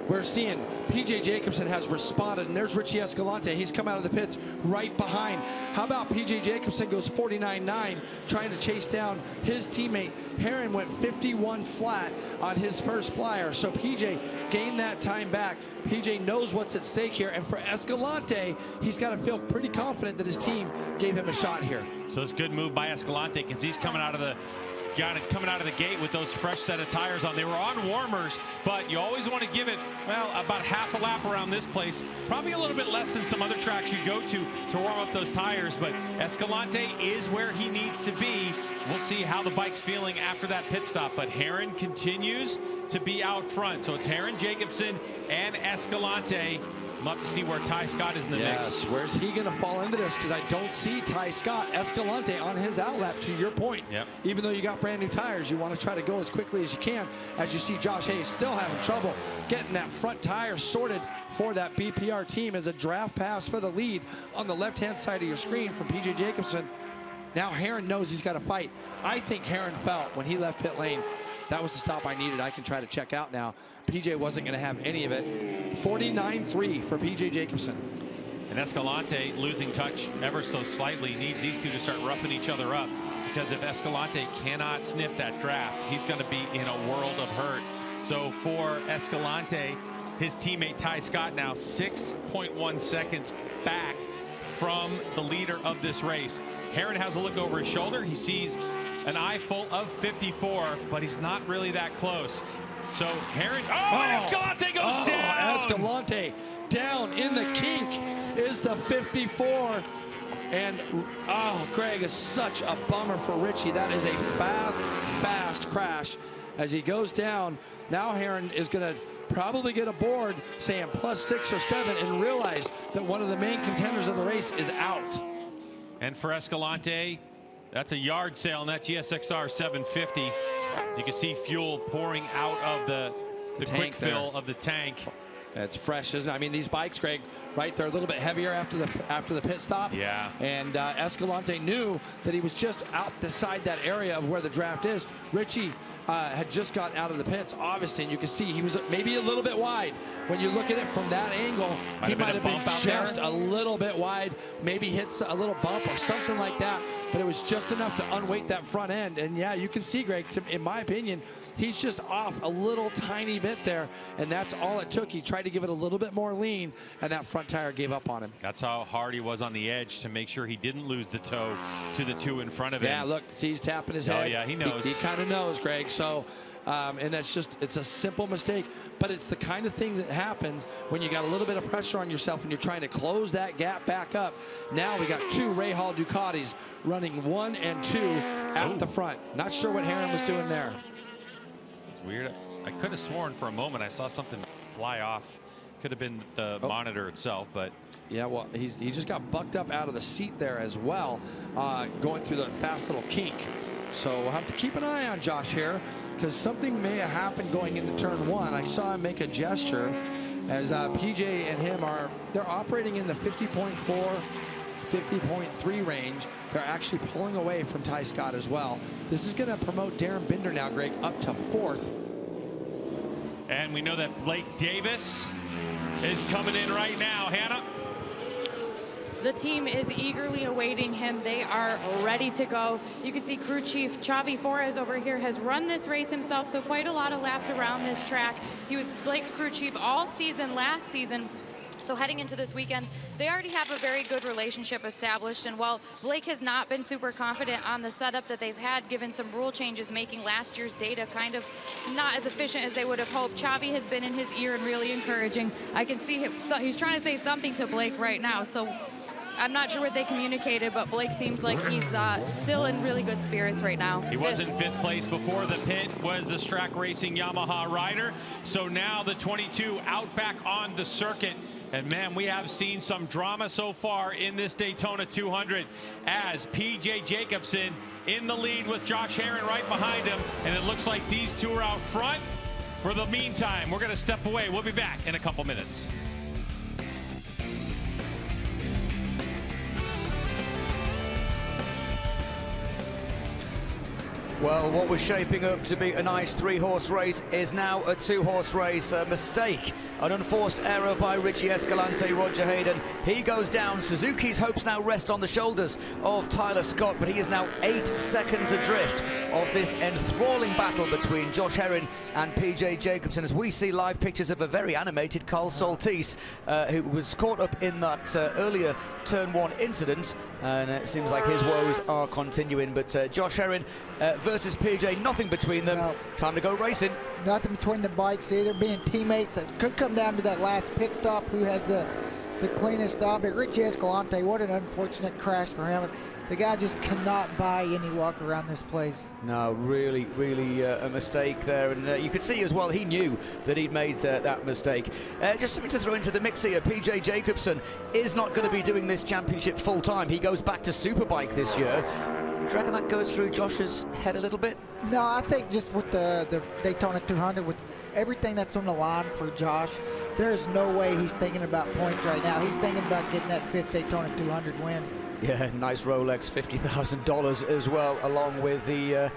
we're seeing P.J. Jacobson has responded, and there's Richie Escalante. He's come out of the pits right behind. How about P.J. Jacobson goes 49.9, trying to chase down his teammate. Herrin went 51 flat on his first flyer, so P.J. gained that time back. P.J. knows what's at stake here, and for Escalante, he's got to feel pretty confident that his team gave him a shot here. So it's a good move by Escalante because he's coming out of the gate with those fresh set of tires on. They were on warmers, but you always want to give it, well, about half a lap around this place. Probably a little bit less than some other tracks you go to warm up those tires, but Escalante is where he needs to be. We'll see how the bike's feeling after that pit stop, but Herrin continues to be out front. So it's Herrin, Jacobson, and Escalante. We'll have to see where Ty Scott is in the mix. Where's he going to fall into this? Because I don't see Ty Scott, Escalante on his outlap, to your point. Yep. Even though you got brand new tires, you want to try to go as quickly as you can. As you see Josh Hayes still having trouble getting that front tire sorted for that BPR team as a draft pass for the lead on the left-hand side of your screen from P.J. Jacobson. Now Herrin knows he's got to fight. I think Herrin felt when he left pit lane, that was the stop I needed. I can try to check out now. PJ wasn't going to have any of it. 49.3 for PJ Jacobson. And Escalante losing touch ever so slightly, needs these two to start roughing each other up, because if Escalante cannot sniff that draft, he's going to be in a world of hurt. So for Escalante, his teammate Ty Scott now 6.1 seconds back from the leader of this race. Herrin has a look over his shoulder. He sees an eyeful of 54, but he's not really that close. So Herrin, and Escalante goes down. Escalante down in the kink is the 54. And, Greg, is such a bummer for Richie. That is a fast crash as he goes down. Now Herrin is going to probably get a board saying +6 or 7 and realize that one of the main contenders of the race is out. And for Escalante, that's a yard sale in that GSXR 750. You can see fuel pouring out of the quick fill of the tank. It's fresh, isn't it? I mean, these bikes, Greg, right? They're a little bit heavier after the pit stop. Yeah. And Escalante knew that he was just outside that area of where the draft is. Richie had just gotten out of the pits, obviously, and you can see he was maybe a little bit wide. When you look at it from that angle, he might have been just a little bit wide, maybe hits a little bump or something like that, but it was just enough to unweight that front end. And yeah, you can see, Greg, in my opinion, he's just off a little tiny bit there, and that's all it took. He tried to give it a little bit more lean, and that front tire gave up on him. That's how hard he was on the edge to make sure he didn't lose the toe to the two in front of him. Yeah, look, see, he's tapping his head. Oh, yeah, he knows. He kind of knows, Greg. So, and it's a simple mistake, but it's the kind of thing that happens when you got a little bit of pressure on yourself and you're trying to close that gap back up. Now we got two Rahal Ducatis running 1 and 2 at the front. Not sure what Herrin was doing there. It's weird. I could have sworn for a moment I saw something fly off. Could have been the monitor itself, but yeah, well, he just got bucked up out of the seat there as well, going through the fast little kink. So we'll have to keep an eye on Josh here, because something may have happened going into turn 1. I saw him make a gesture as PJ and him they're operating in the 50.4, 50.3 range. They're actually pulling away from Ty Scott as well. This is going to promote Darren Binder now, Greg, up to 4th. And we know that Blake Davis is coming in right now. Hannah? The team is eagerly awaiting him. They are ready to go. You can see crew chief Xavi Flores over here has run this race himself, so quite a lot of laps around this track. He was Blake's crew chief all season last season. So heading into this weekend, they already have a very good relationship established. And while Blake has not been super confident on the setup that they've had, given some rule changes, making last year's data kind of not as efficient as they would have hoped, Xavi has been in his ear and really encouraging. I can see him, so he's trying to say something to Blake right now. So I'm not sure what they communicated, but Blake seems like he's still in really good spirits right now. He was in 5th place before the pit, was the Strack Racing Yamaha rider. So now the 22 out back on the circuit. And man, we have seen some drama so far in this Daytona 200 as PJ Jacobsen in the lead with Josh Herrin right behind him. And it looks like these two are out front. For the meantime, we're going to step away. We'll be back in a couple minutes. Well, what was shaping up to be a nice 3-horse race is now a 2-horse race. A mistake, an unforced error by Richie Escalante, Roger Hayden. He goes down. Suzuki's hopes now rest on the shoulders of Tyler Scott, but he is now 8 seconds adrift of this enthralling battle between Josh Herrin and PJ Jacobsen, as we see live pictures of a very animated Carl Soltis, who was caught up in that earlier Turn 1 incident, and it seems like his woes are continuing. But Josh Herrin versus PJ, nothing between them. No. Time to go racing. Nothing between the bikes either, being teammates. It could come down to that last pit stop, who has the cleanest stop. But Richie Escalante, what an unfortunate crash for him. The guy just cannot buy any luck around this place. No, really a mistake there. And you could see as well, he knew that he'd made that mistake. Just something to throw into the mix here. PJ Jacobsen is not going to be doing this championship full time. He goes back to Superbike this year. Do you reckon that goes through Josh's head a little bit? No, I think just with the Daytona 200, with everything that's on the line for Josh, there's no way he's thinking about points right now. He's thinking about getting that 5th Daytona 200 win. Yeah, nice Rolex, $50,000 as well, along with the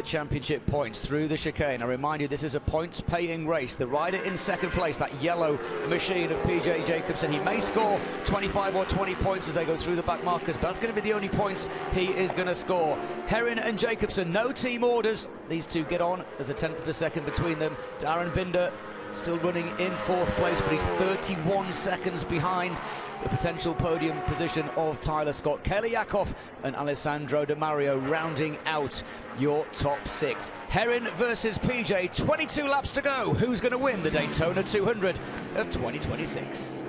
championship points through the chicane. I remind you, this is a points-paying race. The rider in 2nd place, that yellow machine of PJ Jacobsen, he may score 25 or 20 points as they go through the back markers, but that's going to be the only points he is going to score. Herrin and Jacobsen, no team orders. These two get on. There's a 10th of a second between them. Darren Binder still running in 4th place, but he's 31 seconds behind the potential podium position of Tyler Scott. Kelly Yakov and Alessandro Di Mario rounding out your top 6. Herrin versus PJ, 22 laps to go. Who's going to win the Daytona 200 of 2026?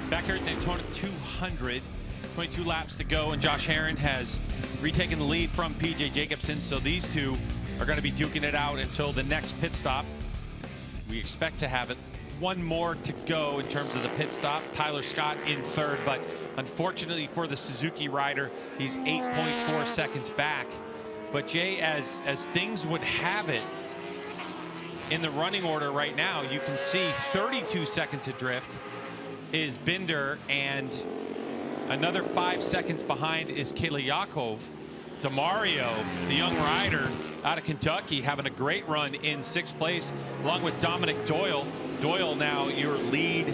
Back here at Daytona 200, 22 laps to go, and Josh Herrin has retaken the lead from PJ Jacobsen, so these two are going to be duking it out until the next pit stop. We expect to have it one more to go in terms of the pit stop. Tyler Scott in 3rd, but unfortunately for the Suzuki rider, he's 8.4 seconds back. But Jay, as things would have it in the running order right now, you can see 32 seconds adrift is Binder, and another 5 seconds behind is Kelly Yakov. DeMario, the young rider out of Kentucky, having a great run in 6th place, along with Dominic Doyle. Doyle now your lead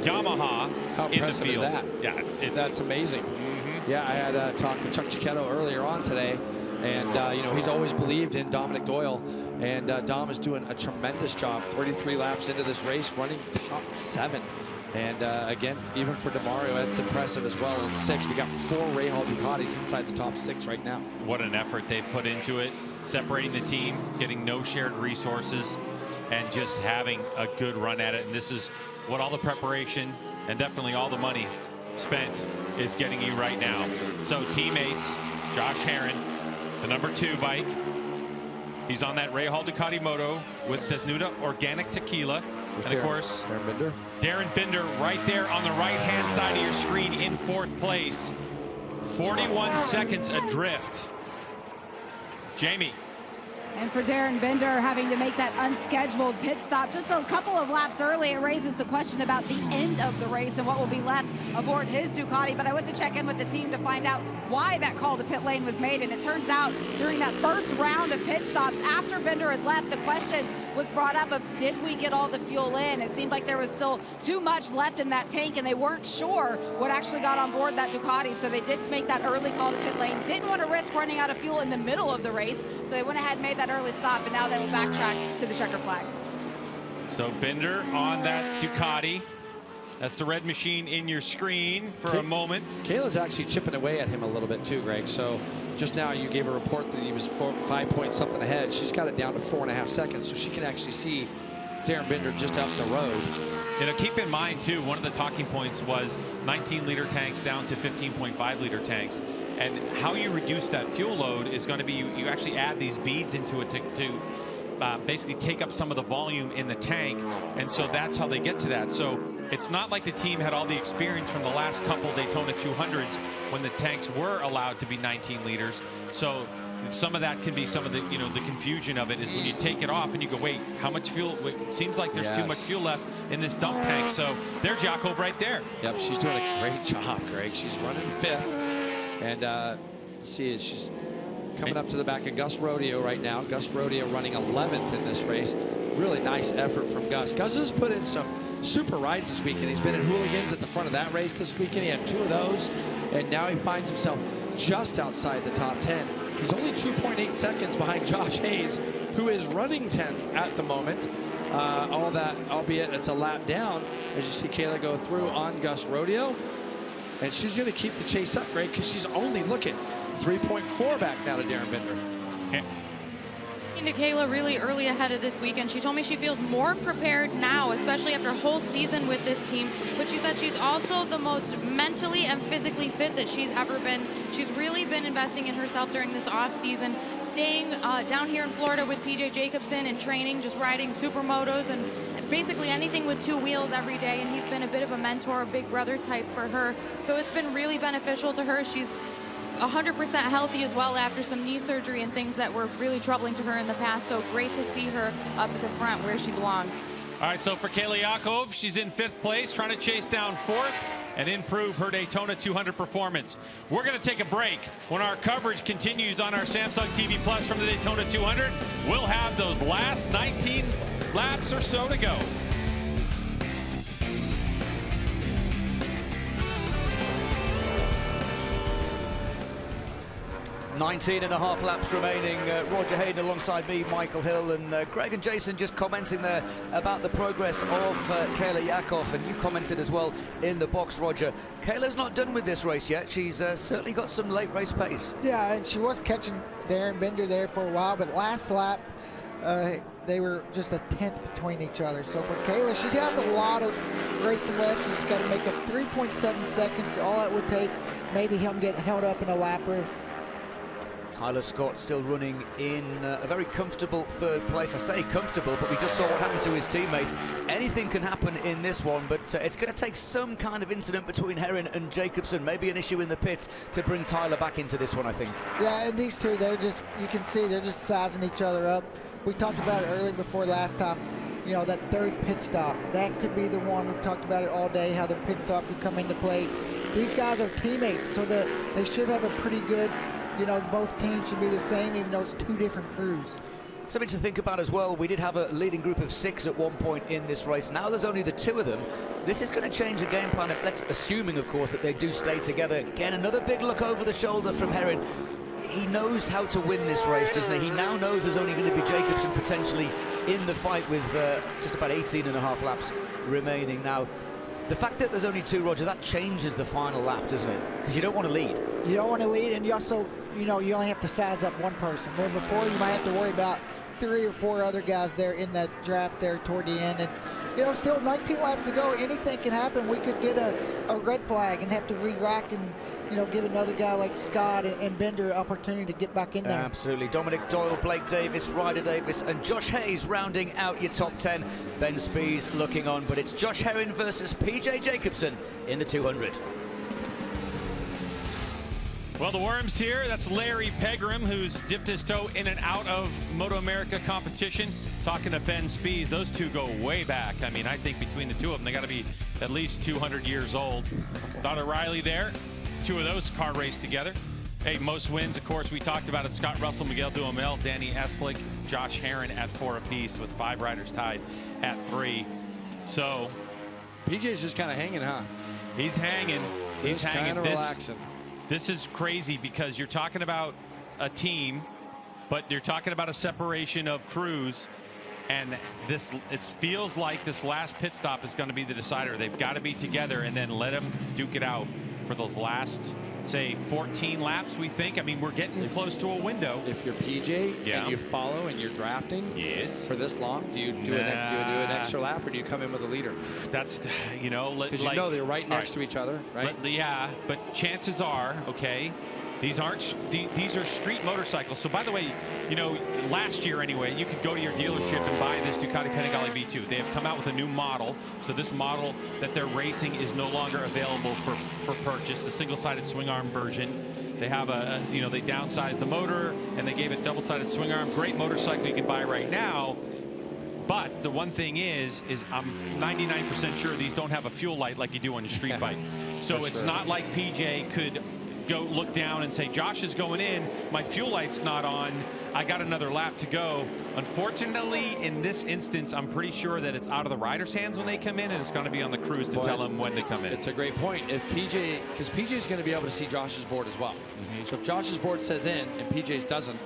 Yamaha in the field. Is that? Yeah, that's amazing. Mm-hmm. Yeah, I had a talk with Chuck Cicchetto earlier on today, and you know, he's always believed in Dominic Doyle, and Dom is doing a tremendous job. 33 laps into this race, running top 7. And again, even for DeMario, that's impressive as well. In 6th, we got 4 Rahal Ducatis inside the top 6 right now. What an effort they put into it, separating the team, getting no shared resources, and just having a good run at it. And this is what all the preparation and definitely all the money spent is getting you right now. So teammates, Josh Herrin, the number 2 bike. He's on that Rahal Ducati Moto with Desnuda Organic Tequila. And of course, Darren Binder right there on the right-hand side of your screen in 4th place. 41 seconds adrift. Jamie. And for Darren Binder having to make that unscheduled pit stop just a couple of laps early, it raises the question about the end of the race and what will be left aboard his Ducati. But I went to check in with the team to find out why that call to pit lane was made. And it turns out during that first round of pit stops, after Binder had left, the question was brought up of, did we get all the fuel in? It seemed like there was still too much left in that tank, and they weren't sure what actually got on board that Ducati. So they did make that early call to pit lane. Didn't want to risk running out of fuel in the middle of the race. So they went ahead and made that early stop, and now they will backtrack to the checker flag. So Binder on that Ducati. That's the red machine in your screen for a moment. Kayla's actually chipping away at him a little bit too, Greg. So just now you gave a report that he was 5 points something ahead. She's got it down to 4.5 seconds, so she can actually see Darren Binder just up the road. You know, keep in mind too, one of the talking points was 19-liter tanks down to 15.5-liter tanks, and how you reduce that fuel load is going to be you actually add these beads into it to basically take up some of the volume in the tank, and so that's how they get to that. So it's not like the team had all the experience from the last couple Daytona 200s when the tanks were allowed to be 19 liters. So some of that can be some of the, you know, the confusion of it is when you take it off and you go, wait, how much fuel? It seems like there's too much fuel left in this dump tank. So there's Yakov right there. Yep, she's doing a great job, Greg. She's running 5th, and see, she's coming up to the back of Gus Rodeo right now. Gus Rodeo running 11th in this race. Really nice effort from Gus. Gus has put in some super rides this weekend. He's been in hooligans at the front of that race this weekend. He had 2 of those, and now he finds himself just outside the top 10. He's only 2.8 seconds behind Josh Hayes, who is running 10th at the moment. All that, albeit it's a lap down, as you see Kayla go through on Gus Rodeo. And she's going to keep the chase up, Greg, because she's only looking 3.4 back now to Darren Binder. To Kayla really early ahead of this weekend. She told me she feels more prepared now, especially after a whole season with this team. But she said she's also the most mentally and physically fit that she's ever been. She's really been investing in herself during this off season, staying down here in Florida with PJ Jacobson and training, just riding supermotos and basically anything with 2 wheels every day. And he's been a bit of a mentor, a big brother type for her. So it's been really beneficial to her. She's 100% healthy as well after some knee surgery and things that were really troubling to her in the past. So great to see her up at the front where she belongs. All right, so for Kayla Yakov, she's in 5th place, trying to chase down 4th and improve her Daytona 200 performance. We're going to take a break. When our coverage continues on our Samsung TV Plus from the Daytona 200, we'll have those last 19 laps or so to go. 19.5 laps remaining. Roger Hayden alongside me, Michael Hill, and Greg and Jason just commenting there about the progress of Kayla Yakov, and you commented as well in the box, Roger. Kayla's not done with this race yet. She's certainly got some late race pace. Yeah, and she was catching Darren Binder there for a while, but last lap they were just a 10th between each other. So for Kayla, she has a lot of racing left. She's got to make up 3.7 seconds. All that would take, maybe him get held up in a lapper. Tyler Scott still running in a very comfortable 3rd place. I say comfortable, but we just saw what happened to his teammates. Anything can happen in this one, but it's going to take some kind of incident between Herrin and Jacobson, maybe an issue in the pits, to bring Tyler back into this one, I think. Yeah, and these two, they're just, you can see they're just sizing each other up. We talked about it earlier before last time. You know, that 3rd pit stop, that could be the one. We've talked about it all day, how the pit stop could come into play. These guys are teammates, so that they should have a pretty good, you know, both teams should be the same, even though it's 2 different crews. Something to think about as well. We did have a leading group of 6 at one point in this race. Now there's only the 2 of them. This is going to change the game plan. Let's assuming, of course, that they do stay together. Again, another big look over the shoulder from Herrin. He knows how to win this race, doesn't he? He now knows there's only going to be Jacobson potentially in the fight with just about 18.5 laps remaining. Now, the fact that there's only 2, Roger, that changes the final lap, doesn't it? Because you don't want to lead. You don't want to lead, and you also, you know, you only have to size up one person. Where before you might have to worry about 3 or 4 other guys there in that draft there toward the end. And, you know, still 19 laps to go. Anything can happen. We could get a red flag and have to re-rack and, you know, give another guy like Scott and Bender an opportunity to get back in there. Absolutely. Dominic Doyle, Blake Davis, Ryder Davis, and Josh Hayes rounding out your top 10. Ben Spies looking on, but it's Josh Herrin versus PJ Jacobson in the 200. Well, the Worm's here. That's Larry Pegram, who's dipped his toe in and out of MotoAmerica competition. Talking to Ben Spies, those two go way back. I mean, I think between the 2 of them, they got to be at least 200 years old. Donna Riley there. 2 of those car raced together. Hey, most wins, of course, we talked about it. Scott Russell, Miguel Duhamel, Danny Eslick, Josh Herrin at 4 apiece with 5 riders tied at 3. So PJ's just kind of hanging, huh? He's hanging. He's hanging. Kind of relaxing. This is crazy because you're talking about a team, but you're talking about a separation of crews, and it feels like this last pit stop is going to be the decider. They've got to be together and then let them duke it out. for those last, say, 14 laps, we think. I mean, we're getting close to a window. If you're PJ and you follow and you're drafting for this long, do you do an extra lap, or do you come in with a leader? That's, you know, because you know they're right next to each other, right? Yeah, but chances are, okay, these are street motorcycles. So by the way, you know, last year anyway, you could go to your dealership and buy this Ducati Panigale V2. They have come out with a new model. So this model that they're racing is no longer available for purchase, the single-sided swing arm version. They have you know, they downsized the motor and they gave it double-sided swing arm. Great motorcycle you can buy right now. But the one thing is I'm 99% sure these don't have a fuel light like you do on your street bike. So it's not like PJ could go look down and say, Josh is going in, my fuel light's not on, I got another lap to go. Unfortunately, in this instance, I'm pretty sure that it's out of the rider's hands when they come in, and it's going to be on the crews to tell them when they come in. It's a great point. If PJ, because PJ's going to be able to see Josh's board as well. So if Josh's board says in and PJ's doesn't,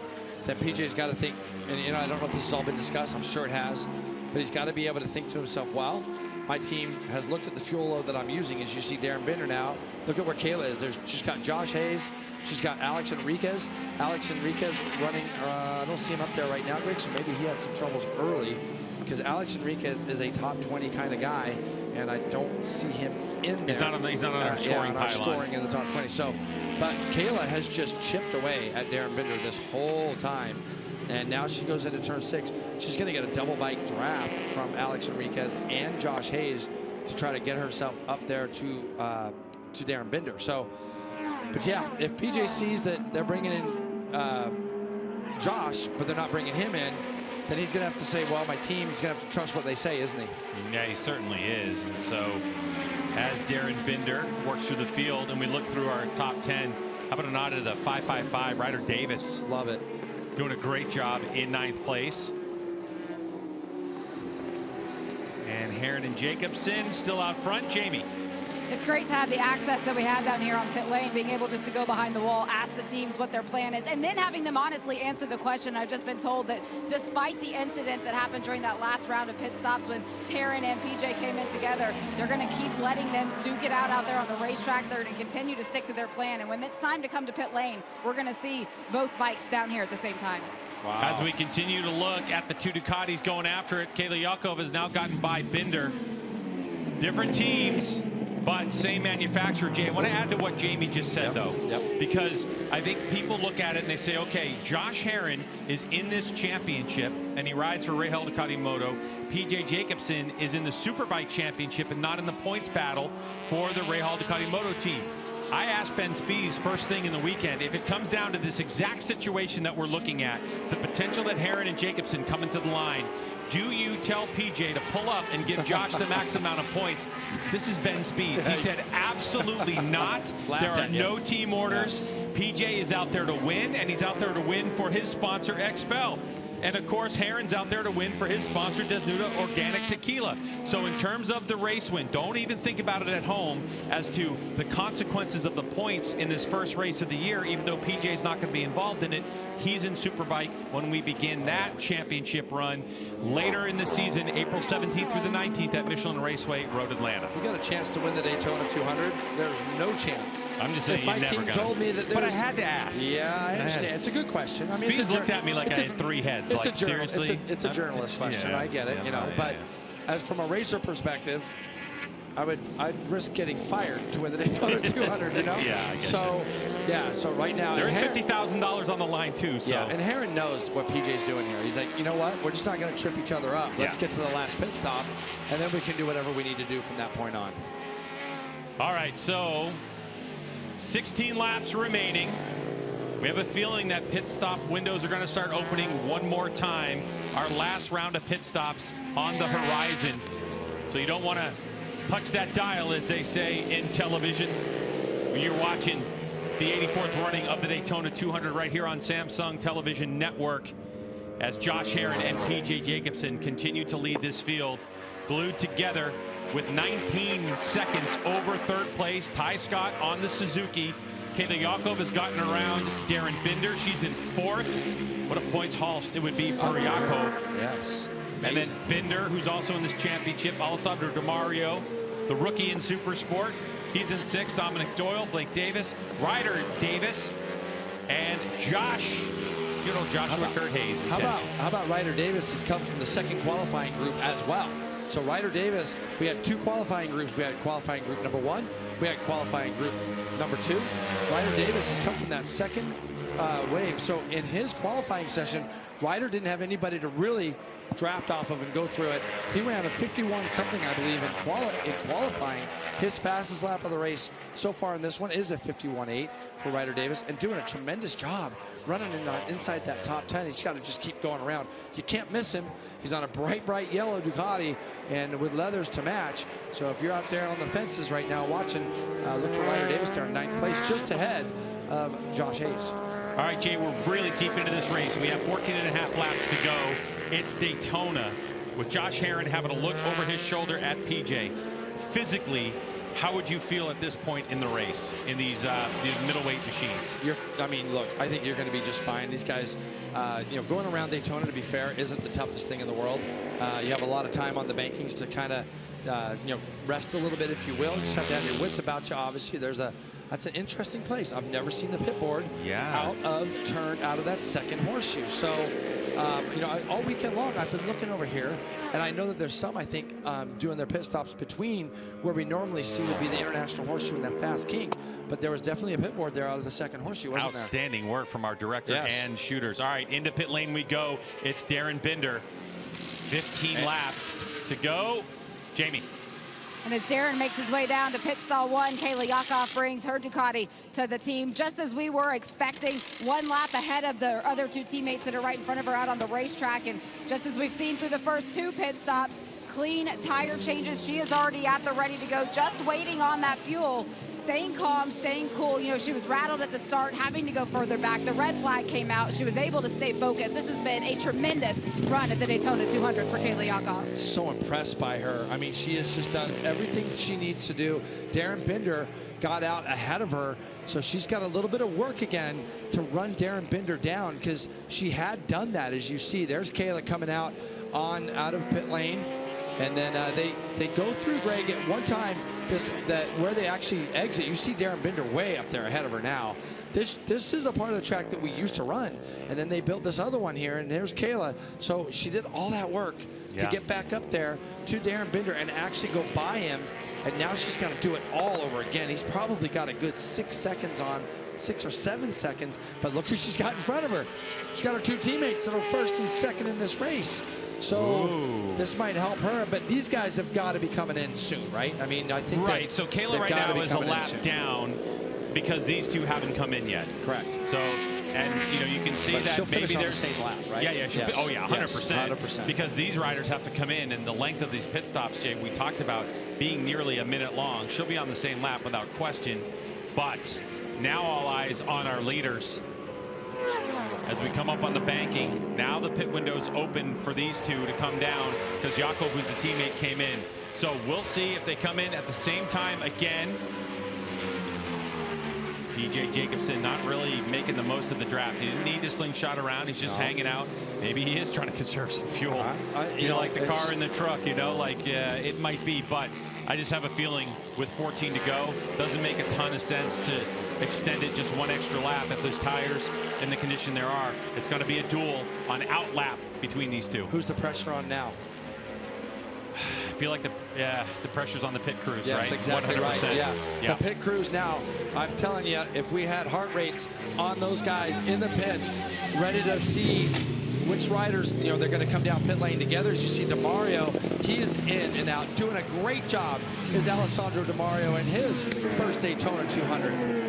then PJ's got to think, and you know, I don't know if this has all been discussed, I'm sure it has, but he's got to be able to think to himself, well, my team has looked at the fuel load that I'm using. As you see Darren Binder now, look at where Kayla is. She's got Josh Hayes. She's got Alex Enriquez. Alex Enriquez running, I don't see him up there right now, Greg, so maybe he had some troubles early, because Alex Enriquez is a top 20 kind of guy, and I don't see him in there. He's not on our scoring pylon. Scoring in the top 20. So, but Kayla has just chipped away at Darren Binder this whole time. And now she goes into turn 6. She's going to get a double bike draft from Alex Enriquez and Josh Hayes to try to get herself up there to Darren Binder. So, but yeah, if PJ sees that they're bringing in Josh, but they're not bringing him in, then he's going to have to say, well, my team's going to have to trust what they say, isn't he? Yeah, he certainly is. And so as Darren Binder works through the field and we look through our top 10, how about a nod to the 555 Ryder Davis? Love it. Doing a great job in 9th place. And Herrin and Jacobson still out front. Jamie. It's great to have the access that we have down here on pit lane, being able just to go behind the wall, ask the teams what their plan is, and then having them honestly answer the question. I've just been told that despite the incident that happened during that last round of pit stops when Herrin and PJ came in together, they're going to keep letting them duke it out there on the racetrack. They're going to continue to stick to their plan, and when it's time to come to pit lane, we're going to see both bikes down here at the same time. Wow. As we continue to look at the two Ducatis going after it, Kayla Yakov has now gotten by Binder. Different teams, but same manufacturer. Jay, I want to add to what Jamie just said, though, because I think people look at it and they say, okay, Josh Herrin is in this championship and he rides for Rahal Ducati Moto. PJ Jacobson is in the Superbike Championship and not in the points battle for the Rahal Ducati Moto team. I asked Ben Spies first thing in the weekend, if it comes down to this exact situation that we're looking at, the potential that Herrin and Jacobson come into the line, do you tell PJ to pull up and give Josh the max amount of points? This is Ben Spies. He said absolutely not. There are no team orders. PJ is out there to win, and he's out there to win for his sponsor, XPEL. And of course, Herrin's out there to win for his sponsor, Desnuda Organic Tequila. So in terms of the race win, don't even think about it at home as to the consequences of the points in this first race of the year. Even though PJ's not going to be involved in it, he's in Superbike when we begin that championship run later in the season, April 17th through the 19th at Michelin Raceway, Road Atlanta. If we got a chance to win the Daytona 200, there's no chance. I'm just saying, my team told me that. But I had to ask. Yeah, I understand. It's a good question. I mean, Spies looked at me like I had 3 heads. It's like, seriously? It's a journalist question. I get it, you know. But as from a racer perspective, I'd risk getting fired to win the Daytona 200, you know? Yeah, I guess so. Yeah, so right now there's $50,000 on the line too. So. Yeah, and Herrin knows what PJ's doing here. He's like, you know what? We're just not going to trip each other up. Let's get to the last pit stop, and then we can do whatever we need to do from that point on. All right, so 16 laps remaining. We have a feeling that pit stop windows are going to start opening one more time. Our last round of pit stops on the horizon. So you don't want to touch that dial, as they say in television, when you're watching the 84th running of the Daytona 200 right here on Samsung Television Network, as Josh Herrin and PJ Jacobson continue to lead this field, glued together with 19 seconds over 3rd place. Ty Scott on the Suzuki. Kayla Yakov has gotten around Darren Binder. She's in 4th. What a points haul it would be for Yakov. Yes. And then Binder, who's also in this championship, Alessandro DiMario, the rookie in Supersport, He's in 6th. Dominic Doyle, Blake Davis, Ryder Davis, and Josh. You know, Joshua Kurt Hayes. How about Ryder Davis has come from the 2nd qualifying group as well. So Ryder Davis, we had 2 qualifying groups. We had qualifying group number 1. We had qualifying group number 2. Ryder Davis has come from that 2nd wave. So in his qualifying session, Ryder didn't have anybody to really draft off of and go through it. He ran a 51-something, I believe, in qualifying. His fastest lap of the race so far in this one is a 51.8 for Ryder Davis, and doing a tremendous job running inside that top 10. He's got to just keep going around. You can't miss him. He's on a bright yellow Ducati and with leathers to match. So if you're out there on the fences right now watching, look for Ryder Davis there in 9th place, just ahead of Josh Hayes. All right, Jay, we're really deep into this race. We have 14.5 laps to go. It's Daytona with Josh Herrin having a look over his shoulder at PJ. Physically, how would you feel at this point in the race in these middleweight machines? I mean, look, I think you're going to be just fine. These guys, you know, going around Daytona, to be fair, isn't the toughest thing in the world. You have a lot of time on the bankings to kind of, you know, rest a little bit, if you will. You just have to have your wits about you. Obviously, that's an interesting place. I've never seen the pit board out of that 2nd horseshoe. So, you know, all weekend long I've been looking over here, and I know that there's some, I think, doing their pit stops between where we normally see would be the International Horseshoe and that fast kink. But there was definitely a pit board there out of the 2nd horseshoe, wasn't there? Outstanding work from our director and shooters. All right, into pit lane we go. It's Darren Binder. 15 laps to go. Jamie. And as Darren makes his way down to pit stall 1, Kayla Yakov brings her Ducati to the team, just as we were expecting. 1 lap ahead of the other 2 teammates that are right in front of her out on the racetrack. And just as we've seen through the first 2 pit stops, clean tire changes. She is already at the ready to go, just waiting on that fuel. Staying calm, staying cool. You know, she was rattled at the start, having to go further back. The red flag came out. She was able to stay focused. This has been a tremendous run at the Daytona 200 for Kayla Yakov. So impressed by her. I mean, she has just done everything she needs to do. Darren Binder got out ahead of her, so she's got a little bit of work again to run Darren Binder down, because she had done that, as you see. There's Kayla coming out of pit lane. And then they go through, Greg, at one time, where they actually exit. You see Darren Binder way up there ahead of her now. This is a part of the track that we used to run. And then they built this other one here, and there's Kayla. So she did all that work to get back up there to Darren Binder and actually go by him. And now she's got to do it all over again. He's probably got a good 6 seconds on, 6 or 7 seconds. But look who she's got in front of her. She's got her 2 teammates that are 1st and 2nd in this race. So this might help her, but these guys have got to be coming in soon, right? I mean, I think so Kayla right now is a lap down because these 2 haven't come in yet. Correct. So, and you know, you can see that maybe there's the same lap, right? Yeah, yes. Oh yeah, 100%. 100%. Because these riders have to come in, and the length of these pit stops, Jay, we talked about being nearly a minute long. She'll be on the same lap without question, but now all eyes on our leaders. As we come up on the banking, now the pit window's open for these 2 to come down, because Yakov, who's the teammate, came in. So we'll see if they come in at the same time again. PJ Jacobson not really making the most of the draft. He didn't need to slingshot around. He's just hanging out. Maybe he is trying to conserve some fuel. You know, like the car in the truck, you know, like it might be. But I just have a feeling with 14 to go, doesn't make a ton of sense to extend it just 1 extra lap if those tires in the condition there are. It's going to be a duel on out lap between these 2. Who's the pressure on now? I feel like the pressure's on the pit crews, yes, right? Exactly 100%. right. Yeah. The pit crews now, I'm telling you, if we had heart rates on those guys in the pits, ready to see which riders, you know, they're going to come down pit lane together. As you see DeMario, he is in and out, doing a great job, is Alessandro DeMario in his first Daytona 200.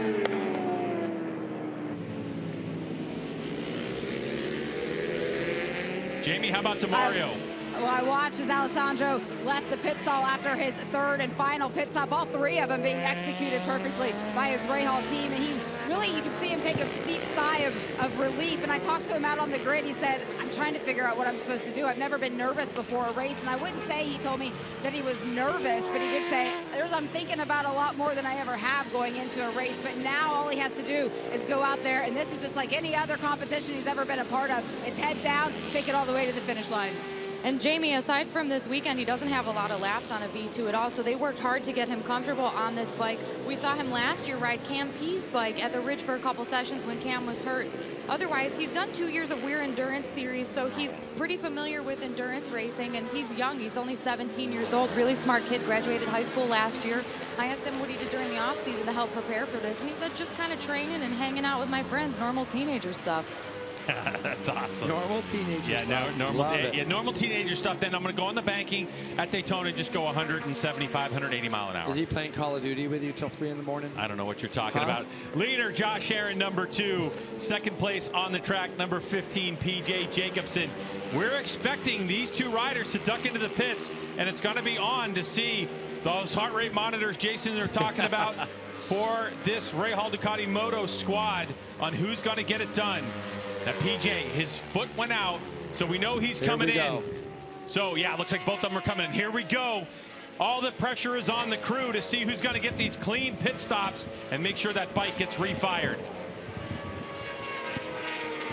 Jamie, how about DeMario? Well, I watched as Alessandro left the pit stall after his 3rd and final pit stop, all 3 of them being executed perfectly by his Rahal team. And he really, you can see him take a deep sigh of relief. And I talked to him out on the grid. He said, I'm trying to figure out what I'm supposed to do. I've never been nervous before a race. And I wouldn't say he told me that he was nervous, but he did say, I'm thinking about a lot more than I ever have going into a race. But now all he has to do is go out there. And this is just like any other competition he's ever been a part of. It's head down, take it all the way to the finish line. And Jamie, aside from this weekend, he doesn't have a lot of laps on a V2 at all, so they worked hard to get him comfortable on this bike. We saw him last year ride Cam P's bike at the Ridge for a couple sessions when Cam was hurt. Otherwise, he's done 2 years of Weir Endurance Series, so he's pretty familiar with endurance racing, and he's young. He's only 17 years old, really smart kid, graduated high school last year. I asked him what he did during the off season to help prepare for this, and he said just kind of training and hanging out with my friends, normal teenager stuff. That's awesome. Normal teenager stuff. Normal teenager stuff. Then I'm going to go on the banking at Daytona, just go 175, 180 mile an hour. Is he playing Call of Duty with you till 3 in the morning? I don't know what you're talking about. Leader, Josh Herrin, number 2. Second place on the track, number 15, PJ Jacobsen. We're expecting these 2 riders to duck into the pits, and it's going to be on to see those heart rate monitors Jason are talking about for this Ray Hall Ducati Moto squad on who's going to get it done. Now PJ, his foot went out, so we know he's coming in. So yeah, it looks like both of them are coming in. Here we go. All the pressure is on the crew to see who's going to get these clean pit stops and make sure that bike gets refired.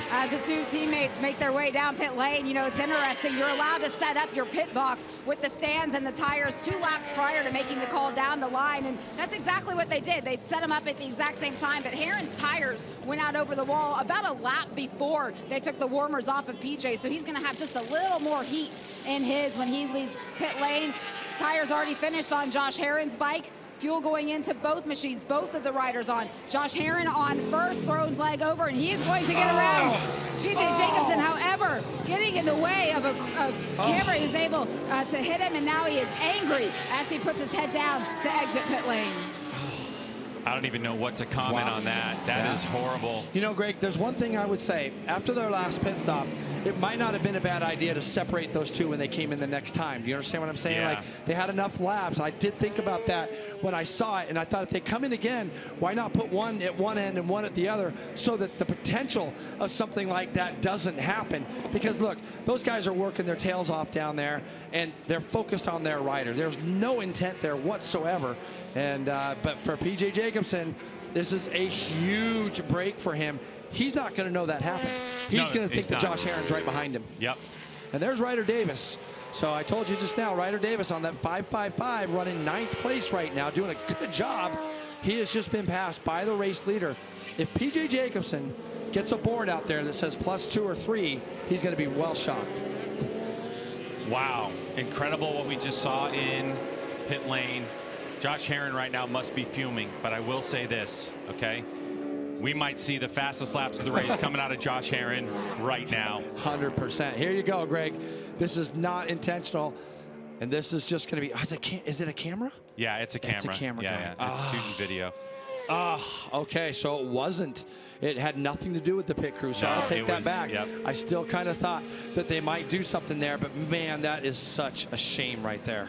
As the 2 teammates make their way down pit lane, you know, it's interesting. You're allowed to set up your pit box with the stands and the tires 2 laps prior to making the call down the line, and that's exactly what they did. They set them up at the exact same time, but Herrin's tires went out over the wall about a lap before they took the warmers off of PJ, so he's going to have just a little more heat in his when he leaves pit lane. Tires already finished on Josh Herrin's bike. Fuel going into both machines, both of the riders on. Josh Herrin on first, thrown leg over, and he is going to get around PJ Jacobsen. However, getting in the way of a camera is able to hit him, and now he is angry as he puts his head down to exit pit lane. I don't even know what to comment on that. That is horrible. You know, Greg, there's one thing I would say. After their last pit stop, it might not have been a bad idea to separate those 2 when they came in the next time. Do you understand what I'm saying? Yeah. Like, they had enough laps. I did think about that when I saw it, and I thought if they come in again, why not put one at one end and one at the other so that the potential of something like that doesn't happen? Because, look, those guys are working their tails off down there, and they're focused on their rider. There's no intent there whatsoever. And but for PJ Jacobsen, this is a huge break for him. He's not going to know that happened. He's going to think that Josh Herrin's right behind him. Yep. And there's Ryder Davis. So I told you just now, Ryder Davis on that 5.55 running 9th place right now, doing a good job. He has just been passed by the race leader. If PJ Jacobsen gets a board out there that says +2 or 3, he's going to be well shocked. Wow. Incredible what we just saw in pit lane. Josh Herrin right now must be fuming, but I will say this, okay? We might see the fastest laps of the race coming out of Josh Herrin right now. 100%. Here you go, Greg. This is not intentional, and this is just going to be. Is it a camera? Yeah, it's a camera. It's a camera. Yeah, it's student video. Okay, so it wasn't. It had nothing to do with the pit crew, so I'll take that back. Yep. I still kind of thought that they might do something there, but man, that is such a shame right there.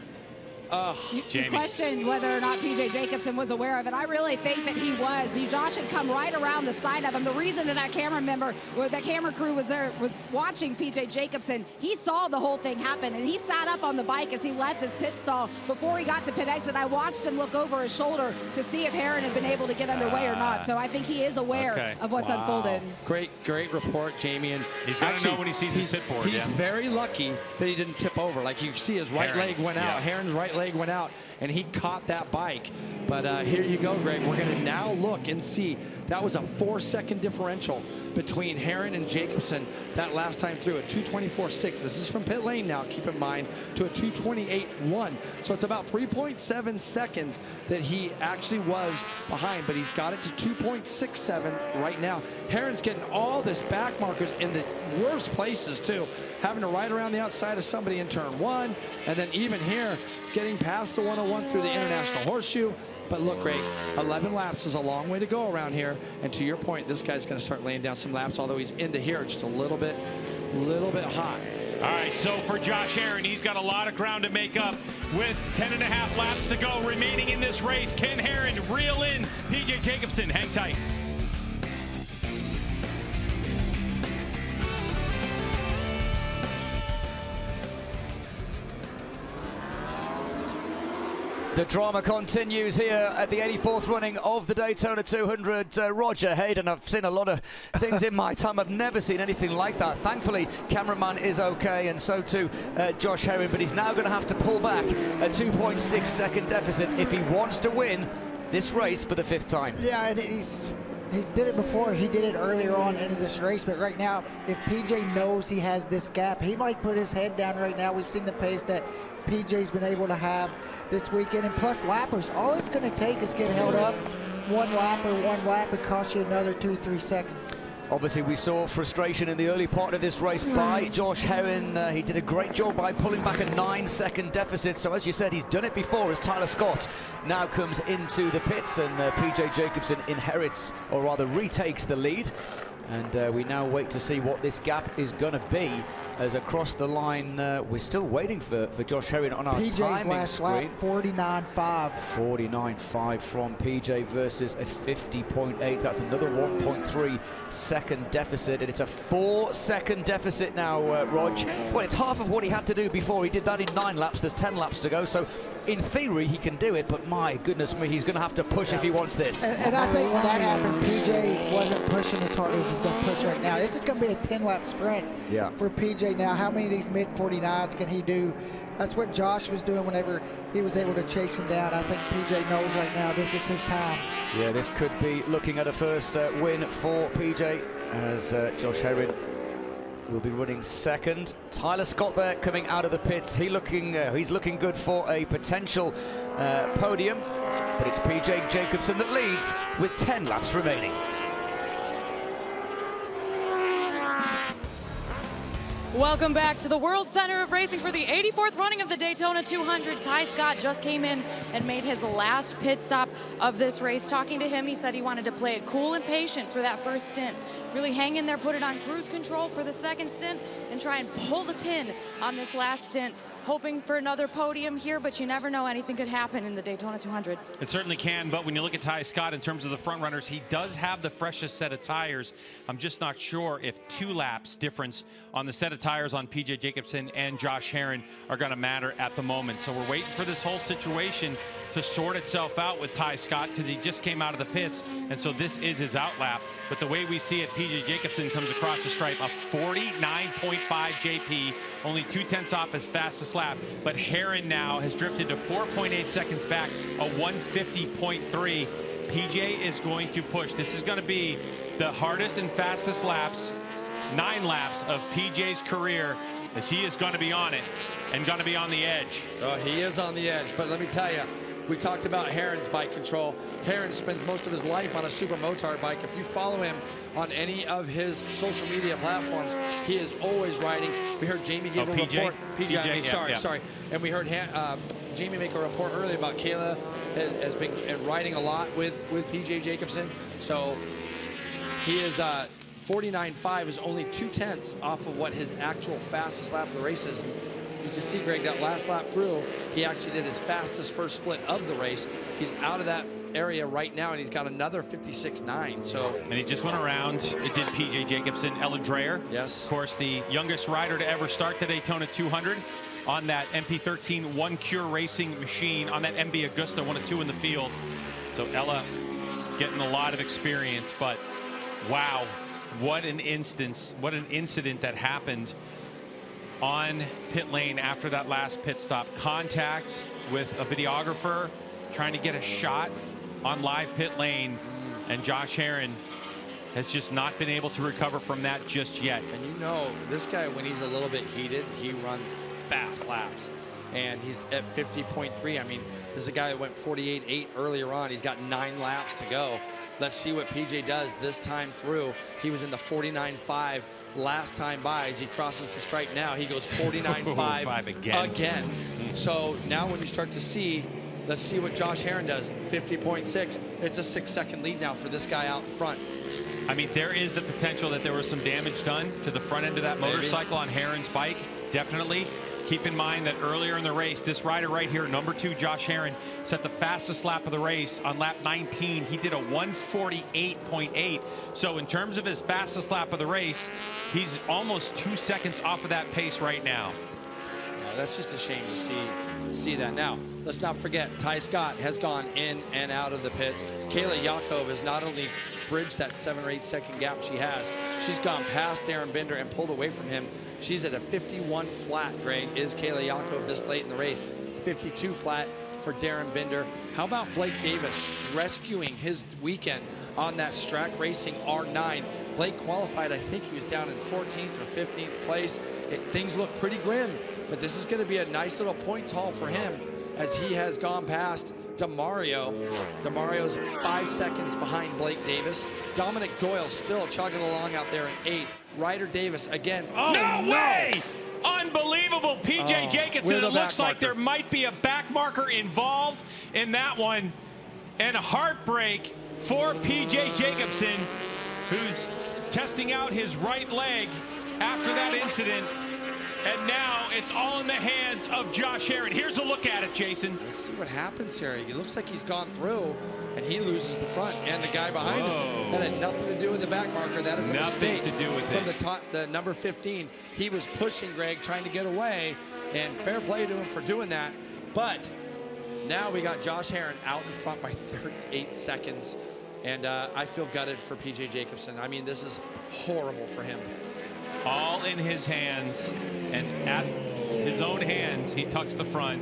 You questioned whether or not PJ Jacobsen was aware of it. I really think that he was. Josh had come right around the side of him. The reason that camera crew was there was watching PJ Jacobsen. He saw the whole thing happen, and he sat up on the bike as he left his pit stall before he got to pit exit. I watched him look over his shoulder to see if Herrin had been able to get underway or not. So I think he is aware of what's unfolded. Great report, Jamie. And he's going to know when he sees his pit board. He's very lucky that he didn't tip over. Like you see, his right leg went out. Herrin's right leg went out, and he caught that bike. But here you go, Greg. We're going to now look and see. That was a 4-second differential between Herrin and Jacobsen that last time through, a 2:24.6. This is from pit lane now, keep in mind, to a 2:28.1. So it's about 3.7 seconds that he actually was behind, but he's got it to 2.67 right now. Herrin's getting all this back markers in the worst places too, having to ride around the outside of somebody in turn 1, and then even here, getting past the 101 through the International Horseshoe. But look, Greg, 11 laps is a long way to go around here. And to your point, this guy's going to start laying down some laps, although he's into here just a little bit hot. All right, so for Josh Herrin, he's got a lot of ground to make up with 10.5 laps to go remaining in this race. Can Herrin reel in PJ Jacobsen? Hang tight. The drama continues here at the 84th running of the Daytona 200. Roger Hayden, I've seen a lot of things in my time. I've never seen anything like that. Thankfully, cameraman is okay, and so too Josh Herrin, but he's now going to have to pull back a 2.6 second deficit if he wants to win this race for the 5th time. Yeah, and he's did it before. He did it earlier on into this race, but right now, if PJ knows he has this gap, he might put his head down right now. We've seen the pace that PJ's been able to have this weekend, and plus lappers. All it's going to take is get held up. One lap would cost you another 2-3 seconds. Obviously, we saw frustration in the early part of this race by Josh Herrin. He did a great job by pulling back a 9-second deficit. So, as you said, he's done it before as Tyler Scott now comes into the pits, and PJ Jacobsen inherits, or rather retakes, the lead. And we now wait to see what this gap is going to be, as across the line, we're still waiting for Josh Herrin on our PJ's timing last screen. lap, 49.5. 49.5 from PJ versus a 50.8. That's another 1.3 second deficit, and it's a 4-second deficit now, Rog. Well, it's half of what he had to do before. He did that in 9 laps. There's 10 laps to go, so in theory he can do it, but my goodness me, he's going to have to push if he wants this. And I think when that happened, PJ wasn't pushing as hard as he's going to push right now. This is going to be a 10-lap sprint for PJ now. How many of these mid-49s can he do? That's what Josh was doing whenever he was able to chase him down. I think PJ knows right now this is his time. Yeah, this could be looking at a first win for PJ, as Josh Herrin will be running second. Tyler Scott there coming out of the pits. He's looking good for a potential podium, but it's PJ Jacobsen that leads with 10 laps remaining. Welcome back to the World Center of Racing for the 84th running of the Daytona 200. Ty Scott just came in and made his last pit stop of this race. Talking to him, he said he wanted to play it cool and patient for that first stint. Really hang in there, put it on cruise control for the second stint, and try and pull the pin on this last stint. Hoping for another podium here, but you never know, anything could happen in the Daytona 200. It certainly can, but when you look at Ty Scott in terms of the front runners, he does have the freshest set of tires. I'm just not sure if 2 laps difference on the set of tires on PJ Jacobsen and Josh Herrin are going to matter at the moment. So we're waiting for this whole situation to sort itself out with Ty Scott, because he just came out of the pits, and so this is his out lap. But the way we see it, PJ Jacobsen comes across the stripe, a 49.5 JP, only 0.2 off his fastest lap. But Herrin now has drifted to 4.8 seconds back, a 150.3. PJ is going to push. This is going to be the hardest and fastest laps, 9 laps of PJ's career, as he is going to be on it and going to be on the edge. Oh, he is on the edge, but let me tell you, we talked about Herrin's bike control. Herrin spends most of his life on a super motard bike. If you follow him on any of his social media platforms, he is always riding. We heard Jamie give a report. PJ, sorry. And we heard Jamie make a report earlier about Kayla has been riding a lot with PJ Jacobsen. So he is 49.5 is only 0.2 off of what his actual fastest lap of the race is. You can see, Greg, that last lap through, he actually did his fastest first split of the race. He's out of that area right now, and he's got another 56.9. So, and he just went around. It did PJ Jacobsen, Ella Dreyer. Yes. Of course, the youngest rider to ever start the Daytona 200 on that MP13 One Cure Racing machine, on that MV Augusta, 1 of 2 in the field. So Ella getting a lot of experience, but wow, what an incident that happened on pit lane after that last pit stop. Contact with a videographer trying to get a shot on live pit lane, and Josh Herrin has just not been able to recover from that just yet. And you know, this guy, when he's a little bit heated, he runs fast laps, and he's at 50.3. I mean, this is a guy that went 48.8 earlier on. He's got 9 laps to go. Let's see what PJ does this time through. He was in the 49.5 last time by. As he crosses the stripe now, he goes 49.5 again. So now when you start to see, let's see what Josh Herrin does. 50.6. It's a 6-second lead now for this guy out in front. I mean, there is the potential that there was some damage done to the front end of that motorcycle on Herrin's bike. Definitely. Keep in mind that earlier in the race, this rider right here, number 2, Josh Herrin, set the fastest lap of the race on lap 19. He did a 148.8. So in terms of his fastest lap of the race, he's almost 2 seconds off of that pace right now. Yeah, that's just a shame to see that. Now, let's not forget, Ty Scott has gone in and out of the pits. Kayla Yakov has not only bridged that 7 or 8 second gap she has, she's gone past Darren Binder and pulled away from him. She's at a 51 flat, Greg, is Kayla Yakov this late in the race. 52 flat for Darren Binder. How about Blake Davis rescuing his weekend on that Strack Racing R9? Blake qualified, I think he was down in 14th or 15th place. Things look pretty grim, but this is going to be a nice little points haul for him as he has gone past DeMario. DeMario's 5 seconds behind Blake Davis. Dominic Doyle still chugging along out there in 8th. Ryder Davis again. Oh, no way! Unbelievable. PJ Jacobson. It looks like there might be a back marker involved in that one. And a heartbreak for PJ Jacobson, who's testing out his right leg after that incident. And now it's all in the hands of Josh Herrin. Here's a look at it, Jason. Let's see what happens here. It looks like he's gone through, and he loses the front, and the guy behind him. That had nothing to do with the back marker. That is a mistake to do with from the number 15. He was pushing Greg, trying to get away, and fair play to him for doing that. But now we got Josh Herrin out in front by 38 seconds, and I feel gutted for PJ Jacobson. I mean, this is horrible for him. All in his hands, and at his own hands, he tucks the front,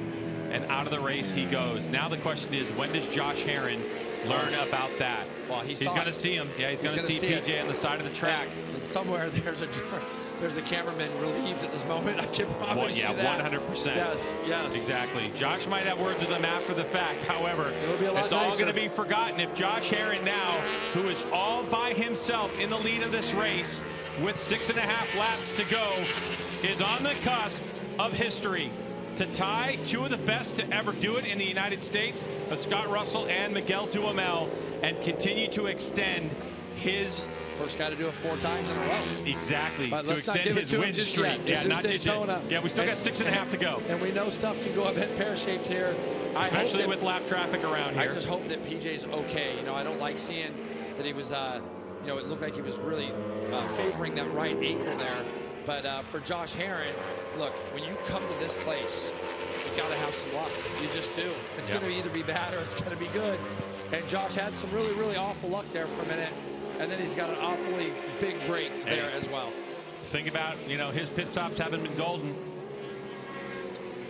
and out of the race he goes. Now the question is, when does Josh Herrin learn about that? Well, he's going to see him. Yeah, he's going to see PJ on the side of the track. And somewhere there's a cameraman relieved at this moment. I can promise you that. 100%. Yes. Exactly. Josh might have words with him after the fact. However, it's all going to be forgotten if Josh Herrin now, who is all by himself in the lead of this race with 6.5 laps to go, is on the cusp of history to tie two of the best to ever do it in the United States, Scott Russell and Miguel Duhamel, and continue to extend his first guy to do it 4 times in a row. Exactly. But to extend his win streak. Yeah, not Daytona. Yeah, we still got 6.5 to go. And we know stuff can go a bit pear-shaped here. Especially with lap traffic around here. I just hope that PJ's okay. You know, I don't like seeing that he was, you know, it looked like he was really favoring that right ankle there. But for Josh Herrin, look, when you come to this place, you got to have some luck. You just do. It's going to either be bad or it's going to be good. And Josh had some really, really awful luck there for a minute. And then he's got an awfully big break there as well. Think about, you know, his pit stops haven't been golden,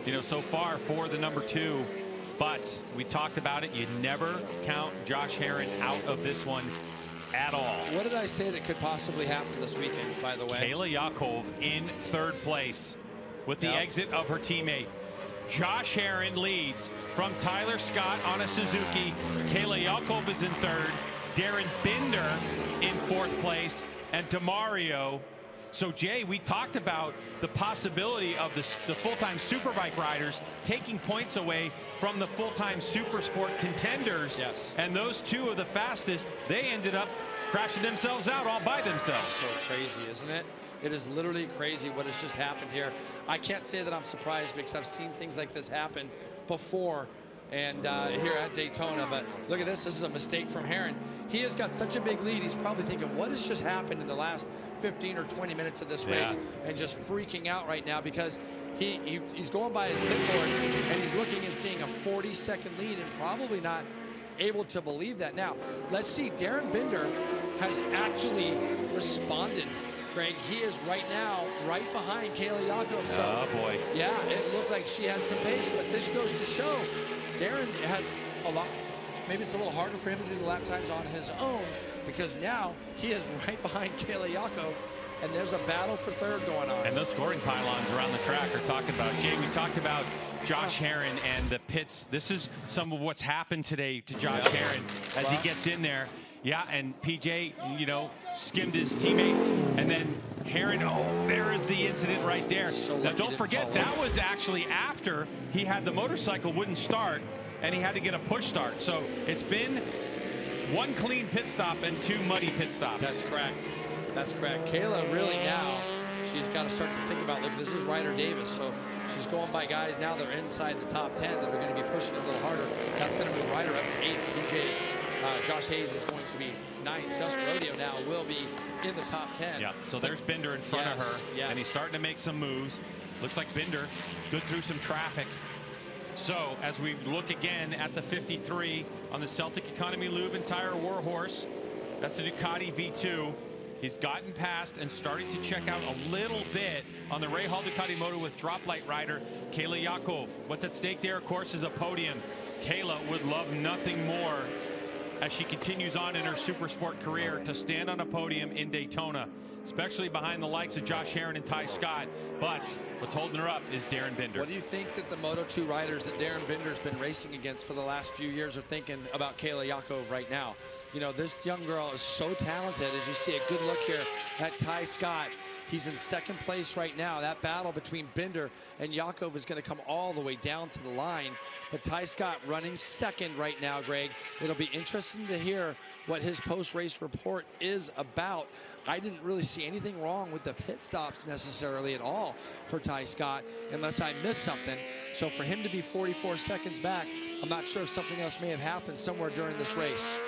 you know, so far for the number 2. But we talked about it. You never count Josh Herrin out of this one at all. What did I say that could possibly happen this weekend, by the way? Kayla Yakov in 3rd place with the exit of her teammate. Josh Herrin leads from Tyler Scott on a Suzuki. Kayla Yakov is in 3rd. Darren Binder in 4th place, and DeMario. So, Jay, we talked about the possibility of the full-time Superbike riders taking points away from the full-time Supersport contenders. Yes. And those 2 of the fastest, they ended up crashing themselves out all by themselves. So crazy, isn't it? It is literally crazy what has just happened here. I can't say that I'm surprised because I've seen things like this happen before and here at Daytona. But look at this. This is a mistake from Herrin. He has got such a big lead. He's probably thinking, what has just happened in the last 15 or 20 minutes of this race? And just freaking out right now because he's going by his pit board and he's looking and seeing a 40-second lead and probably not able to believe that. Now, let's see. Darren Binder has actually responded. Greg, he is right now right behind Kayla Yakov. So, oh, boy. Yeah, it looked like she had some pace, but this goes to show Darren has a lot. Maybe it's a little harder for him to do the lap times on his own because now he is right behind Kayla Yakov, and there's a battle for 3rd going on. And those scoring pylons around the track are talking about, Jay, we talked about Josh Herrin and the pits. This is some of what's happened today to Josh Herrin as he gets in there. Yeah, and PJ, you know, skimmed his teammate, and then Herrin, oh, there is the incident right there. Now, don't forget, that was actually after he had the motorcycle wouldn't start, and he had to get a push start. So it's been 1 clean pit stop and 2 muddy pit stops. That's correct. That's correct. Kayla really now, she's got to start to think about, look, this is Ryder Davis, so she's going by guys now that are inside the top 10 that are going to be pushing a little harder. That's going to move Ryder up to 8th. Josh Hayes is going to be 9th. Gus Rodeo now will be in the top 10. Yeah, so there's Binder in front of her, and he's starting to make some moves. Looks like Binder good through some traffic. So as we look again at the 53 on the Celtic Economy Lube and Tire Warhorse, that's the Ducati V2. He's gotten past and starting to check out a little bit on the Ray Hall Ducati Moto with drop light rider Kayla Yakov. What's at stake there, of course, is a podium. Kayla would love nothing more as she continues on in her super sport career to stand on a podium in Daytona, especially behind the likes of Josh Herrin and Ty Scott. But what's holding her up is Darren Binder. What do you think that the Moto2 riders that Darren Binder's been racing against for the last few years are thinking about Kayla Yakov right now? You know, this young girl is so talented. As you see a good look here at Ty Scott. He's in second place right now. That battle between Binder and Yakov is going to come all the way down to the line. But Ty Scott running second right now, Greg. It'll be interesting to hear what his post-race report is about. I didn't really see anything wrong with the pit stops necessarily at all for Ty Scott, unless I missed something. So for him to be 44 seconds back, I'm not sure if something else may have happened somewhere during this race.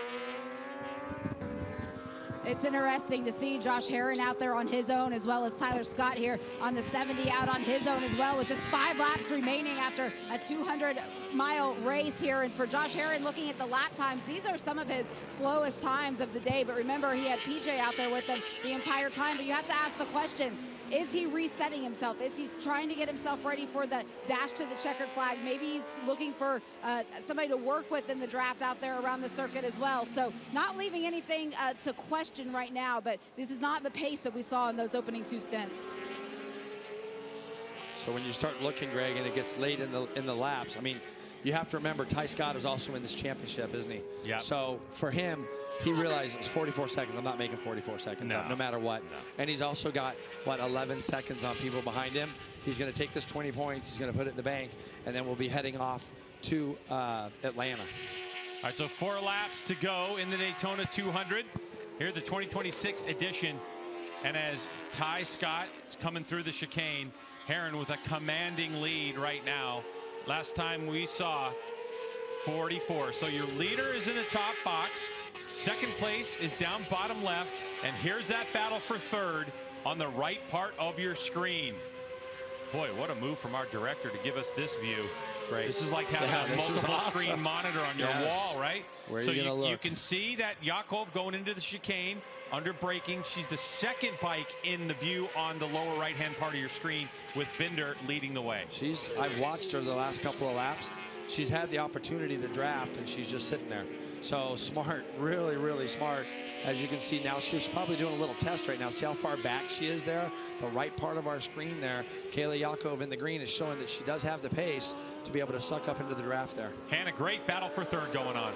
It's interesting to see Josh Herrin out there on his own, as well as Tyler Scott here on the 70 out on his own as well, with just 5 laps remaining after a 200-mile race here. And for Josh Herrin, looking at the lap times, these are some of his slowest times of the day. But remember, he had PJ out there with him the entire time. But you have to ask the question, is he resetting himself? Is he trying to get himself ready for the dash to the checkered flag? Maybe he's looking for somebody to work with in the draft out there around the circuit as well. So not leaving anything to question right now, but this is not the pace that we saw in those opening 2 stints. So when you start looking, Greg, and it gets late in the laps, I mean, you have to remember Ty Scott is also in this championship, isn't he? Yeah. So for him, he realizes 44 seconds. I'm not making 44 seconds no matter what. No. And he's also got, what, 11 seconds on people behind him. He's going to take this 20 points. He's going to put it in the bank, and then we'll be heading off to Atlanta. All right, so 4 laps to go in the Daytona 200. Here, the 2026 edition. And as Ty Scott is coming through the chicane, Herrin with a commanding lead right now. Last time we saw 44. So your leader is in the top box. Second place is down bottom left. And here's that battle for third on the right part of your screen. Boy, what a move from our director to give us this view. Great. This is like having a multiple screen monitor on your wall, right? Where so are you gonna look? You can see that Yakov going into the chicane under braking. She's the second bike in the view on the lower right-hand part of your screen, with Binder leading the way. I've watched her the last couple of laps. She's had the opportunity to draft, and she's just sitting there. So smart, really, really smart. As you can see now, she's probably doing a little test right now. See how far back she is there? The right part of our screen there. Kayla Yakov in the green is showing that she does have the pace to be able to suck up into the draft there. Hannah, great battle for third going on.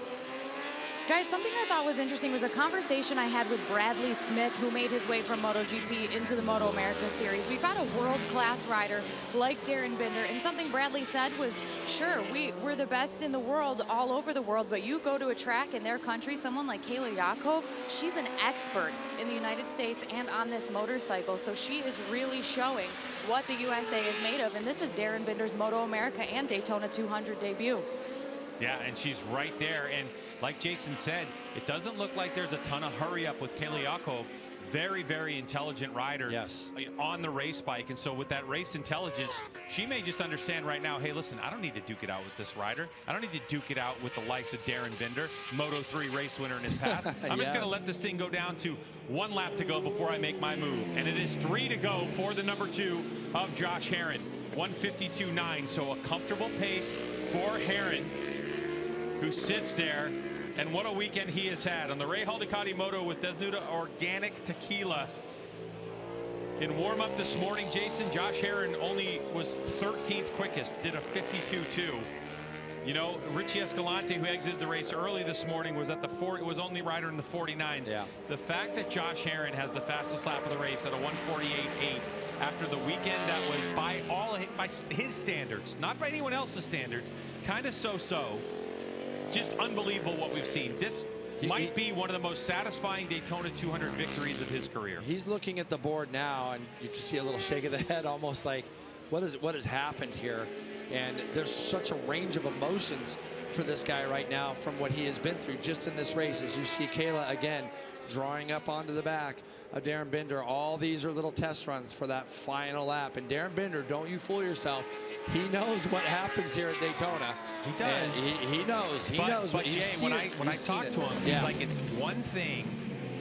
Guys, something I thought was interesting was a conversation I had with Bradley Smith, who made his way from MotoGP into the MotoAmerica series. We've got a world-class rider like Darren Binder, and something Bradley said was, sure, we're the best in the world, all over the world, but you go to a track in their country, someone like Kayla Yakov, she's an expert in the United States and on this motorcycle, so she is really showing what the USA is made of, and this is Darren Binder's MotoAmerica and Daytona 200 debut. Yeah, and she's right there. And like Jason said, it doesn't look like there's a ton of hurry up with Kayla Yakov. Very, very intelligent rider on the race bike. And so with that race intelligence, she may just understand right now, hey, listen, I don't need to duke it out with this rider. I don't need to duke it out with the likes of Darren Binder, Moto3 race winner in his past. I'm just going to let this thing go down to 1 lap to go before I make my move. And it is 3 to go for the number 2 of Josh Herrin. 152.9, so a comfortable pace for Herrin, who sits there. And what a weekend he has had on the Ray Hall Ducati Moto with Desnuda Organic Tequila. In warm-up this morning, Jason, Josh Herrin only was 13th quickest, did a 52.2. You know, Richie Escalante, who exited the race early this morning, was at the was only rider in the 49s. Yeah. The fact that Josh Herrin has the fastest lap of the race at a 148.8 after the weekend that was by his standards, not by anyone else's standards, kind of so-so. Just unbelievable what we've seen. This might be one of the most satisfying Daytona 200 victories of his career. He's looking at the board now, and you can see a little shake of the head, almost like, what has happened here? And there's such a range of emotions for this guy right now from what he has been through just in this race. As you see Kayla again drawing up onto the back of Darren Binder. All these are little test runs for that final lap. And Darren Binder, don't you fool yourself. He knows what happens here at Daytona. He does. And he knows. He knows what he's seen. When I talk to him, he's like, it's one thing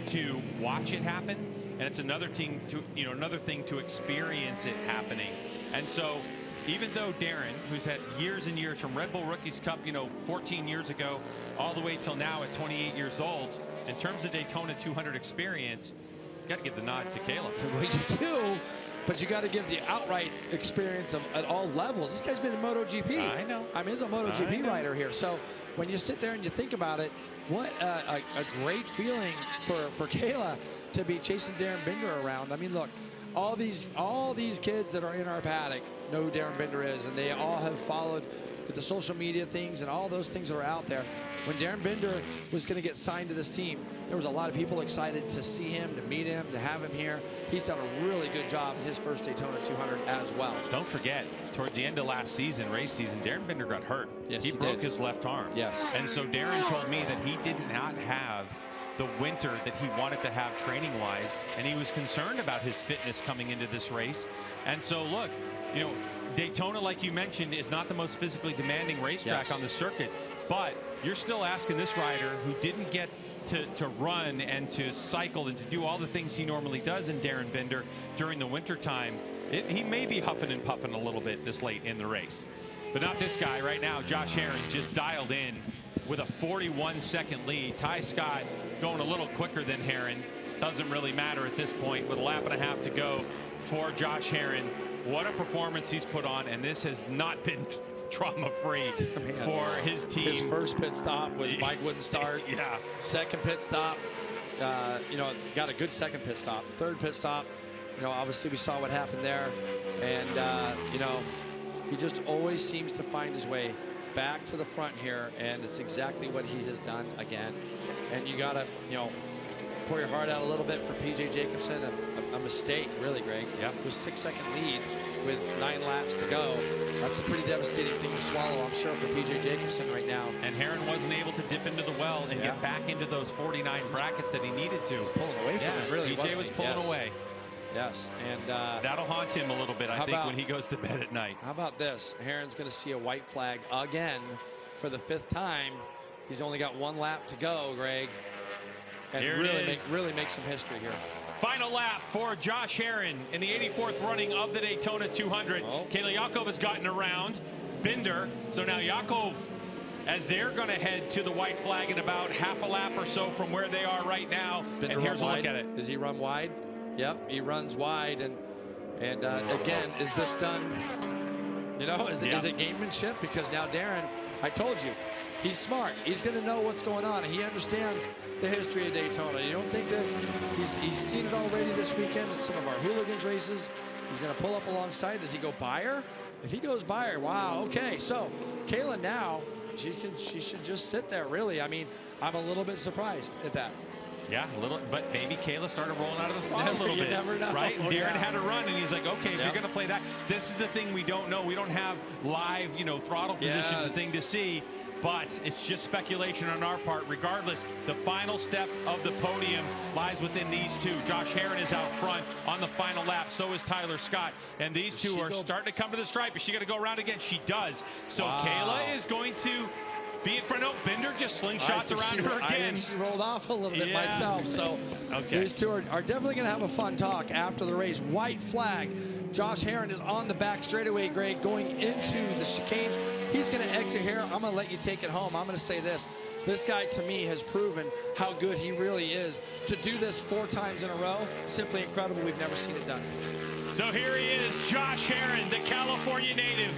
to watch it happen, and it's another thing to experience it happening. And so, even though Darren, who's had years and years from Red Bull Rookies Cup, 14 years ago, all the way till now at 28 years old, in terms of Daytona 200 experience, you got to give the nod to Caleb. Well, you do. But you got to give the outright experience at all levels. This guy's been in MotoGP. I know. I mean, he's a MotoGP rider here. So when you sit there and you think about it, what a great feeling for Kayla to be chasing Darren Binder around. I mean, look, all these kids that are in our paddock know who Darren Binder is, and they all have followed the social media things and all those things that are out there. When Darren Binder was going to get signed to this team, there was a lot of people excited to see him, to meet him, to have him here. He's done a really good job in his first Daytona 200 as well. Don't forget, towards the end of last season, race season, Darren Binder got hurt. Yes, he broke his left arm. Yes. And so Darren told me that he did not have the winter that he wanted to have training-wise, and he was concerned about his fitness coming into this race. And so, look, Daytona, like you mentioned, is not the most physically demanding racetrack on the circuit, but you're still asking this rider who didn't get to run and to cycle and to do all the things he normally does in Darren Binder during the winter time. He may be huffing and puffing a little bit this late in the race, but not this guy right now. Josh Herrin just dialed in with a 41-second lead. Ty Scott going a little quicker than Herrin. Doesn't really matter at this point with a lap and a half to go for Josh Herrin. What a performance he's put on, and this has not been trauma-free for his team. His first pit stop was bike wouldn't start. Yeah. Second pit stop, got a good second pit stop. Third pit stop, obviously we saw what happened there. And, he just always seems to find his way back to the front here, and it's exactly what he has done again. And you got to, pour your heart out a little bit for P.J. Jacobson. A mistake, really, Greg. Yep. It was 6-second lead with 9 laps to go. That's a pretty devastating thing to swallow, I'm sure, for P.J. Jacobson right now. And Herrin wasn't able to dip into the well and get back into those 49 brackets that he needed to. He was pulling away from him, really, PJ was pulling away. Yes, and that'll haunt him a little bit, I think, when he goes to bed at night. How about this? Herrin's going to see a white flag again for the 5th time. He's only got 1 lap to go, Greg. And Here really make some history here. Final lap for Josh Herrin in the 84th running of the Daytona 200. Kayla Yakov has gotten around Binder. So now Yakov, as they're going to head to the white flag in about half a lap or so from where they are right now. Binder, and here's a look at it. Does he run wide? Yep, he runs wide. And again, is this done? Is it gamemanship? Because now Darren, I told you, he's smart. He's going to know what's going on. He understands the history of Daytona. You don't think that he's seen it already this weekend at some of our hooligans races? He's going to pull up alongside. Does he go by her? If he goes by her, wow, okay. So Kayla now, she should just sit there, really. I mean, I'm a little bit surprised at that. Yeah, a little, but maybe Kayla started rolling out of the throttle a little bit. You never know. Right? Darren had a run, and he's like, okay, if you're going to play that, this is the thing we don't know. We don't have live, throttle positions, the thing to see. But it's just speculation on our part. Regardless, the final step of the podium lies within these two. Josh Herrin is out front on the final lap. So is Tyler Scott. And these two are starting to come to the stripe. Is she going to go around again? She does. So Kayla is going to be in front. Binder just slingshots around her again. I think she rolled off a little bit myself. So these two are definitely going to have a fun talk after the race. White flag. Josh Herrin is on the back straightaway, Greg, going into the chicane. He's going to exit here. I'm going to let you take it home. I'm going to say this. This guy, to me, has proven how good he really is. To do this 4 times in a row, simply incredible. We've never seen it done. So here he is, Josh Herrin, the California native.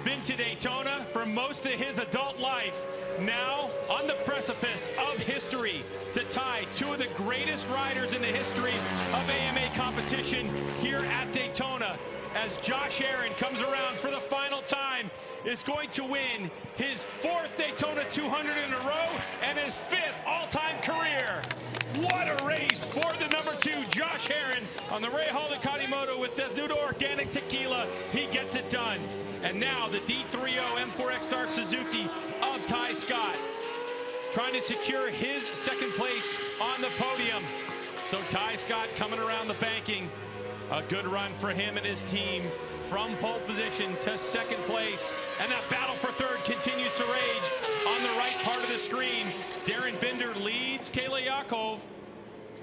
Been to Daytona for most of his adult life. Now on the precipice of history to tie 2 of the greatest riders in the history of AMA competition here at Daytona, as Josh Herrin comes around for the final time, is going to win his 4th Daytona 200 in a row and his 5th all-time career. What a race for the number 2, Josh Herrin, on the Real Ducati Moto with Desnudo Organic Tequila. He gets it done. And now the D30 M4X Star Suzuki of Ty Scott trying to secure his second place on the podium. So Ty Scott coming around the banking. A good run for him and his team from pole position to second place. And that battle for third continues to rage on the right part of the screen. Darren Binder leads Kayla Yakov.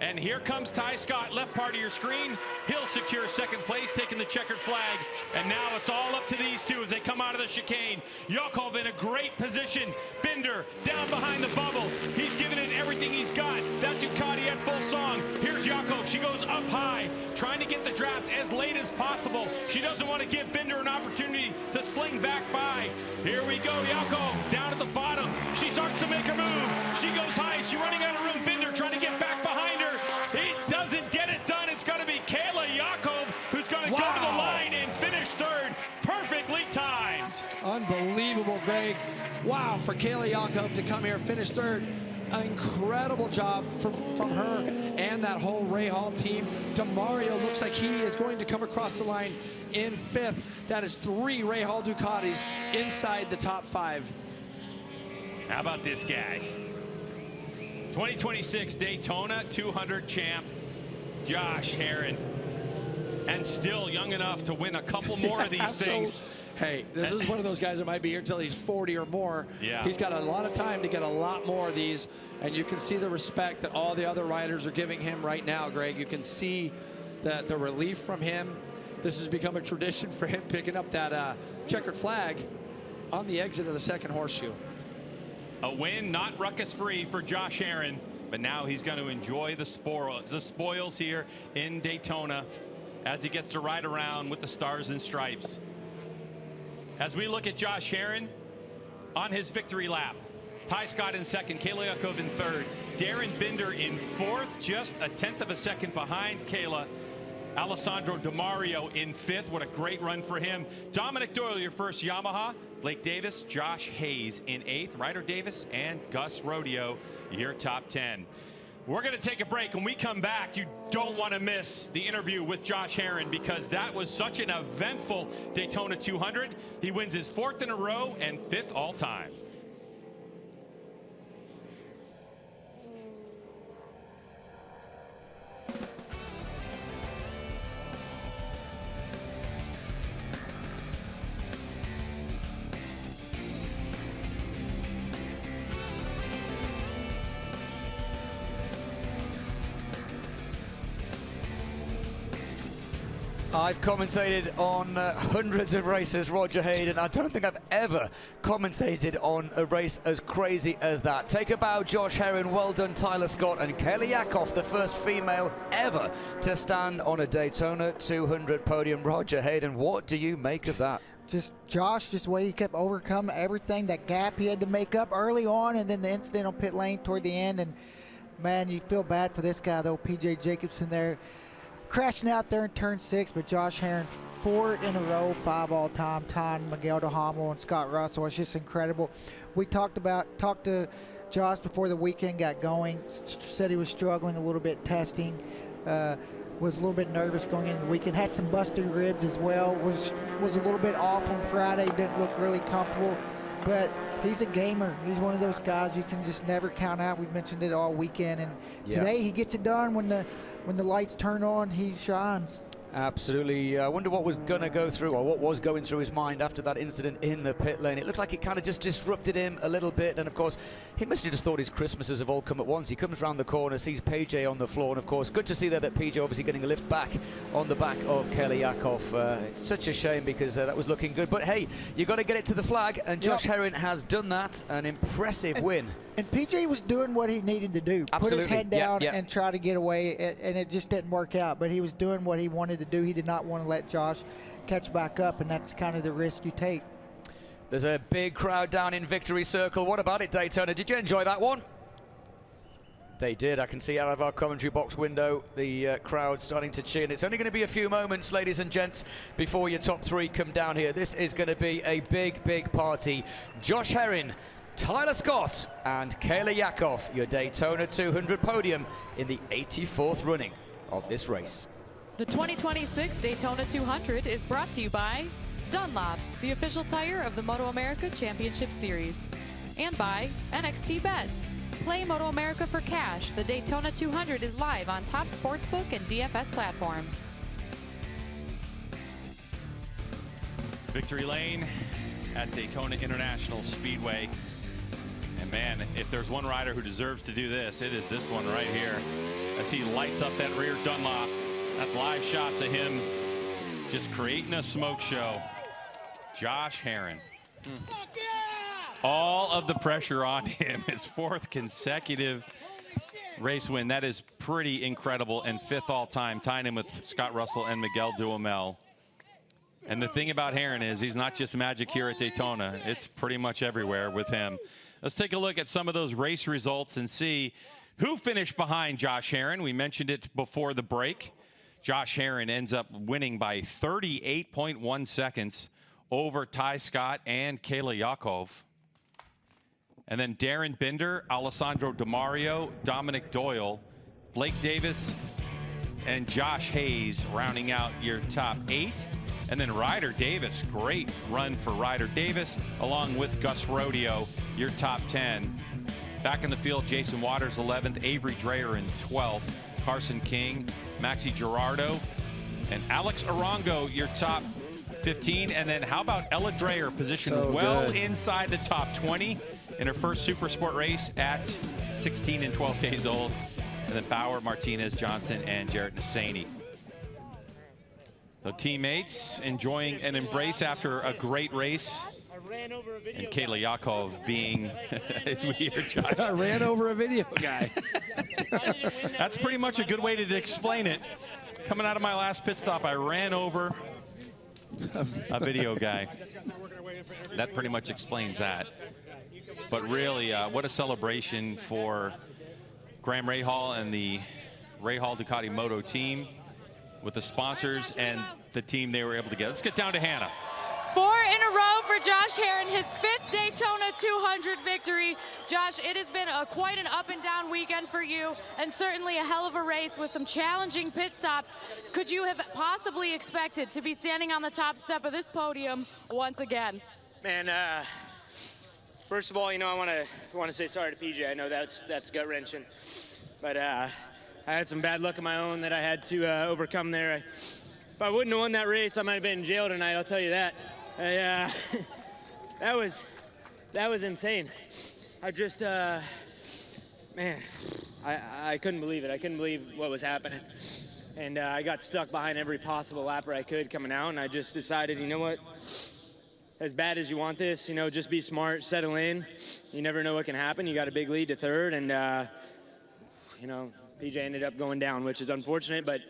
And here comes Ty Scott, left part of your screen. He'll secure second place, taking the checkered flag. And now it's all up to these two as they come out of the chicane. Yakov in a great position. Binder down behind the bubble. He's giving it everything he's got. That Ducati at full song. Here's Yakov. She goes up high, trying to get the draft as late as possible. She doesn't want to give Binder an opportunity to sling back by. Here we go, Yakov down at the bottom. She starts to make her move. She goes high. She's running out of room. Binder trying to get back behind her. He doesn't get it done. It's going to be Kayla Yakov who's going to go to the line and finish third. Perfectly timed. Unbelievable, Greg. Wow, for Kayla Yakov to come here, finish third. An incredible job from her and that whole Rahal team. DeMario looks like he is going to come across the line in fifth. That is 3 Rahal Ducatis inside the top 5. How about this guy? 2026 Daytona 200 champ, Josh Herrin. And still young enough to win a couple more of these things. Hey, this is one of those guys that might be here until he's 40 or more. Yeah. He's got a lot of time to get a lot more of these. And you can see the respect that all the other riders are giving him right now, Greg. You can see the relief from him. This has become a tradition for him, picking up that checkered flag on the exit of the second horseshoe. A win, not ruckus-free for Josh Herrin, but now he's going to enjoy the spoils here in Daytona as he gets to ride around with the stars and stripes. As we look at Josh Herrin on his victory lap, Ty Scott in second, Kayla Yakov in third, Darren Binder in fourth, just a 1/10 of a second behind Kayla. Alessandro DeMario in fifth. What a great run for him. Dominic Doyle, your first Yamaha. Blake Davis, Josh Hayes in eighth. Ryder Davis and Gus Rodeo, your top 10. We're going to take a break. When we come back, you don't want to miss the interview with Josh Herrin because that was such an eventful Daytona 200. He wins his 4th in a row and 5th all time. I've commentated on hundreds of races, Roger Hayden. I don't think I've ever commentated on a race as crazy as that. Take a bow, Josh Herrin. Well done, Tyler Scott. And Kayla Yakov, the first female ever to stand on a Daytona 200 podium. Roger Hayden, what do you make of that? Just Josh, just the way he kept overcoming everything, that gap he had to make up early on, and then the incident on pit lane toward the end. And, man, you feel bad for this guy, though, P.J. Jacobson there. Crashing out there in turn 6, but Josh Herrin 4 in a row, 5 all time, tying Miguel Duhamel and Scott Russell. It's just incredible. We talked to Josh before the weekend got going. Said he was struggling a little bit testing. Was a little bit nervous going into the weekend. Had some busted ribs as well. Was a little bit off on Friday. Didn't look really comfortable. But he's a gamer. He's one of those guys you can just never count out. We've mentioned it all weekend, and today he gets it done. When the lights turn on, he shines. Absolutely. I wonder what was going to go through, or what was going through his mind after that incident in the pit lane. It looked like it kind of just disrupted him a little bit, and of course he must have just thought his Christmases have all come at once. He comes around the corner, sees PJ on the floor, and of course good to see there that PJ obviously getting a lift back on the back of Kayla Yakov. It's such a shame because that was looking good, but hey, you got to get it to the flag, and Josh Herrin has done that. An impressive win. And PJ was doing what he needed to do. Absolutely. Put his head down and try to get away, and it just didn't work out. But he was doing what he wanted to do. He did not want to let Josh catch back up, and that's kind of the risk you take. There's a big crowd down in Victory Circle. What about it, Daytona? Did you enjoy that one? They did. I can see out of our commentary box window the crowd starting to cheer. And it's only going to be a few moments, ladies and gents, before your top 3 come down here. This is going to be a big, big party. Josh Herrin, Tyler Scott and Kayla Yakov, your Daytona 200 podium in the 84th running of this race. The 2026 Daytona 200 is brought to you by Dunlop, the official tire of the MotoAmerica Championship Series, and by NXT Bets. Play MotoAmerica for cash. The Daytona 200 is live on top sportsbook and DFS platforms. Victory lane at Daytona International Speedway. And man, if there's one rider who deserves to do this, it is this one right here. As he lights up that rear Dunlop. That's live shots of him just creating a smoke show. Josh Herrin. All of the pressure on him. His 4th consecutive race win. That is pretty incredible, and 5th all-time, tying him with Scott Russell and Miguel Duhamel. And the thing about Herrin is he's not just magic here at Daytona. It's pretty much everywhere with him. Let's take a look at some of those race results and see who finished behind Josh Herrin. We mentioned it before the break. Josh Herrin ends up winning by 38.1 seconds over Ty Scott and Kayla Yakov. And then Darren Binder, Alessandro DeMario, Dominic Doyle, Blake Davis, and Josh Hayes rounding out your top 8. And then Ryder Davis, great run for Ryder Davis, along with Gus Rodeo, your top 10. Back in the field, Jason Waters 11th, Avery Dreyer in 12th, Carson King, Maxi Girardo, and Alex Arango, your top 15. And then how about Ella Dreyer, positioned good. inside the top 20 in her first Super Sport race at 16 and 12 days old. And then Bauer, Martinez, Johnson, and Jarrett Nassani. So teammates enjoying an embrace after a great race. And Kayla Yakov being, as we hear Josh. I ran over a video guy. That's pretty much a good way to explain it. Coming out of my last pit stop, I ran over a video guy. That pretty much explains that. But really, what a celebration for Graham Rahal and the Rahal Ducati Moto team with the sponsors and the team they were able to get. Let's get down to Hannah. 4 in a row for Josh Herrin, his 5th Daytona 200 victory. Josh, it has been quite an up and down weekend for you, and certainly a hell of a race with some challenging pit stops. Could you have possibly expected to be standing on the top step of this podium once again? Man, first of all, you know, I want to say sorry to PJ. I know that's gut wrenching, but I had some bad luck of my own that I had to overcome there. If I wouldn't have won that race, I might have been in jail tonight. I'll tell you that. That was insane. I just, man, I couldn't believe it. I couldn't believe what was happening. And I got stuck behind every possible lapper I could coming out, and I just decided, you know what, as bad as you want this, you know, just be smart, settle in. You never know what can happen. You got a big lead to 3rd, and, you know, PJ ended up going down, which is unfortunate, but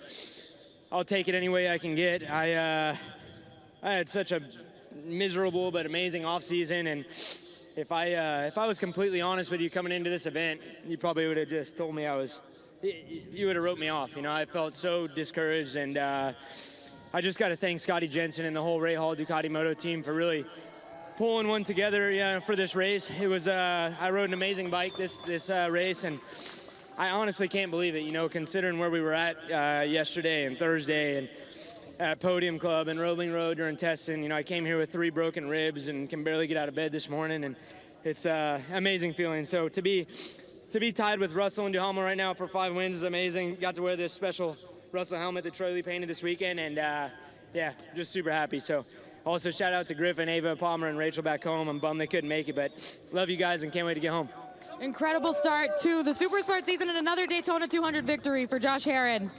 I'll take it any way I can get. I had such a miserable but amazing offseason, and if I was completely honest with you coming into this event, you probably would have just told me you would have wrote me off. You know, I felt so discouraged, and I just got to thank Scotty Jensen and the whole Rahal Ducati Moto team for really pulling one together for this race. It was I rode an amazing bike this race, and I honestly can't believe it, you know, considering where we were at yesterday and Thursday and at Podium Club and Rolling Road during testing. You know, I came here with 3 broken ribs and can barely get out of bed this morning, and it's an amazing feeling. So to be tied with Russell and Duhamel right now for 5 wins is amazing. Got to wear this special Russell helmet that Troy Lee painted this weekend, and yeah, just super happy. So also shout out to Griffin, Ava, Palmer, and Rachel back home. I'm bummed they couldn't make it, but love you guys and can't wait to get home. Incredible start to the Super Sport season and another Daytona 200 victory for Josh Herrin.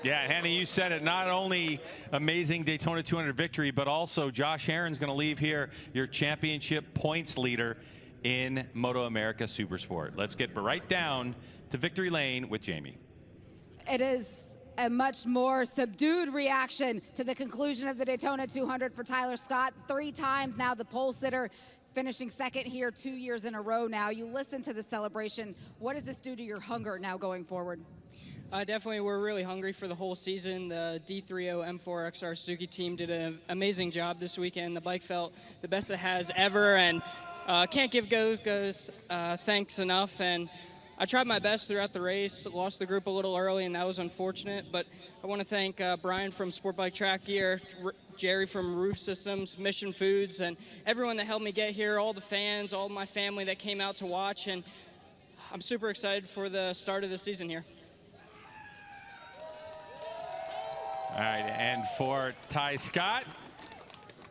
Yeah, Hannah, you said it. Not only amazing Daytona 200 victory, but also Josh Herrin's going to leave here your championship points leader in MotoAmerica Supersport. Let's get right down to victory lane with Jamie. It is a much more subdued reaction to the conclusion of the Daytona 200 for Tyler Scott. 3 times now the pole sitter, finishing 2nd here 2 years in a row now. You listen to the celebration. What does this do to your hunger now going forward? Definitely, we're really hungry for the whole season. The D30 M4 XR Suzuki team did an amazing job this weekend. The bike felt the best it has ever, and can't give goes thanks enough. And I tried my best throughout the race, lost the group a little early, and that was unfortunate. But I want to thank Brian from Sport Bike Track Gear, Jerry from Roof Systems, Mission Foods, and everyone that helped me get here, all the fans, all my family that came out to watch. And I'm super excited for the start of the season here. All right, and for Ty Scott,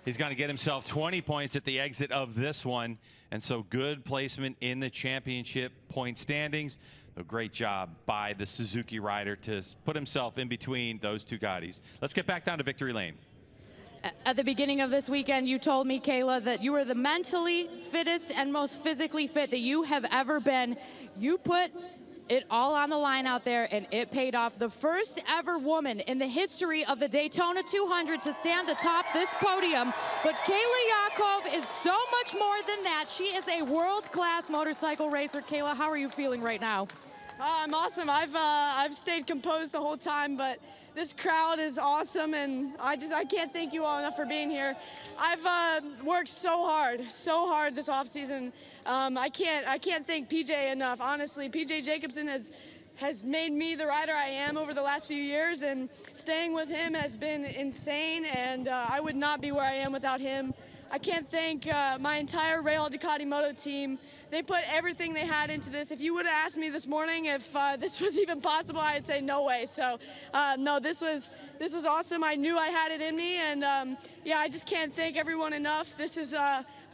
he's going to get himself 20 points at the exit of this one. And so good placement in the championship point standings. A great job by the Suzuki rider to put himself in between those two Gottis. Let's get back down to victory lane. At the beginning of this weekend, you told me, Kayla, that you were the mentally fittest and most physically fit that you have ever been. You put it all on the line out there, and it paid off. The first ever woman in the history of the Daytona 200 to stand atop this podium. But Kayla Yakov is so much more than that. She is a world-class motorcycle racer. Kayla, how are you feeling right now? I'm awesome. I've stayed composed the whole time, but this crowd is awesome, and I can't thank you all enough for being here. I've worked so hard this off season. I can't thank PJ enough. Honestly, PJ Jacobson has made me the rider I am over the last few years, and staying with him has been insane, and I would not be where I am without him. I can't thank my entire Rahal Ducati Moto team. They put everything they had into this. If you would have asked me this morning if this was even possible, I'd say no way. So no, this was awesome. I knew I had it in me, and yeah, I just can't thank everyone enough. This is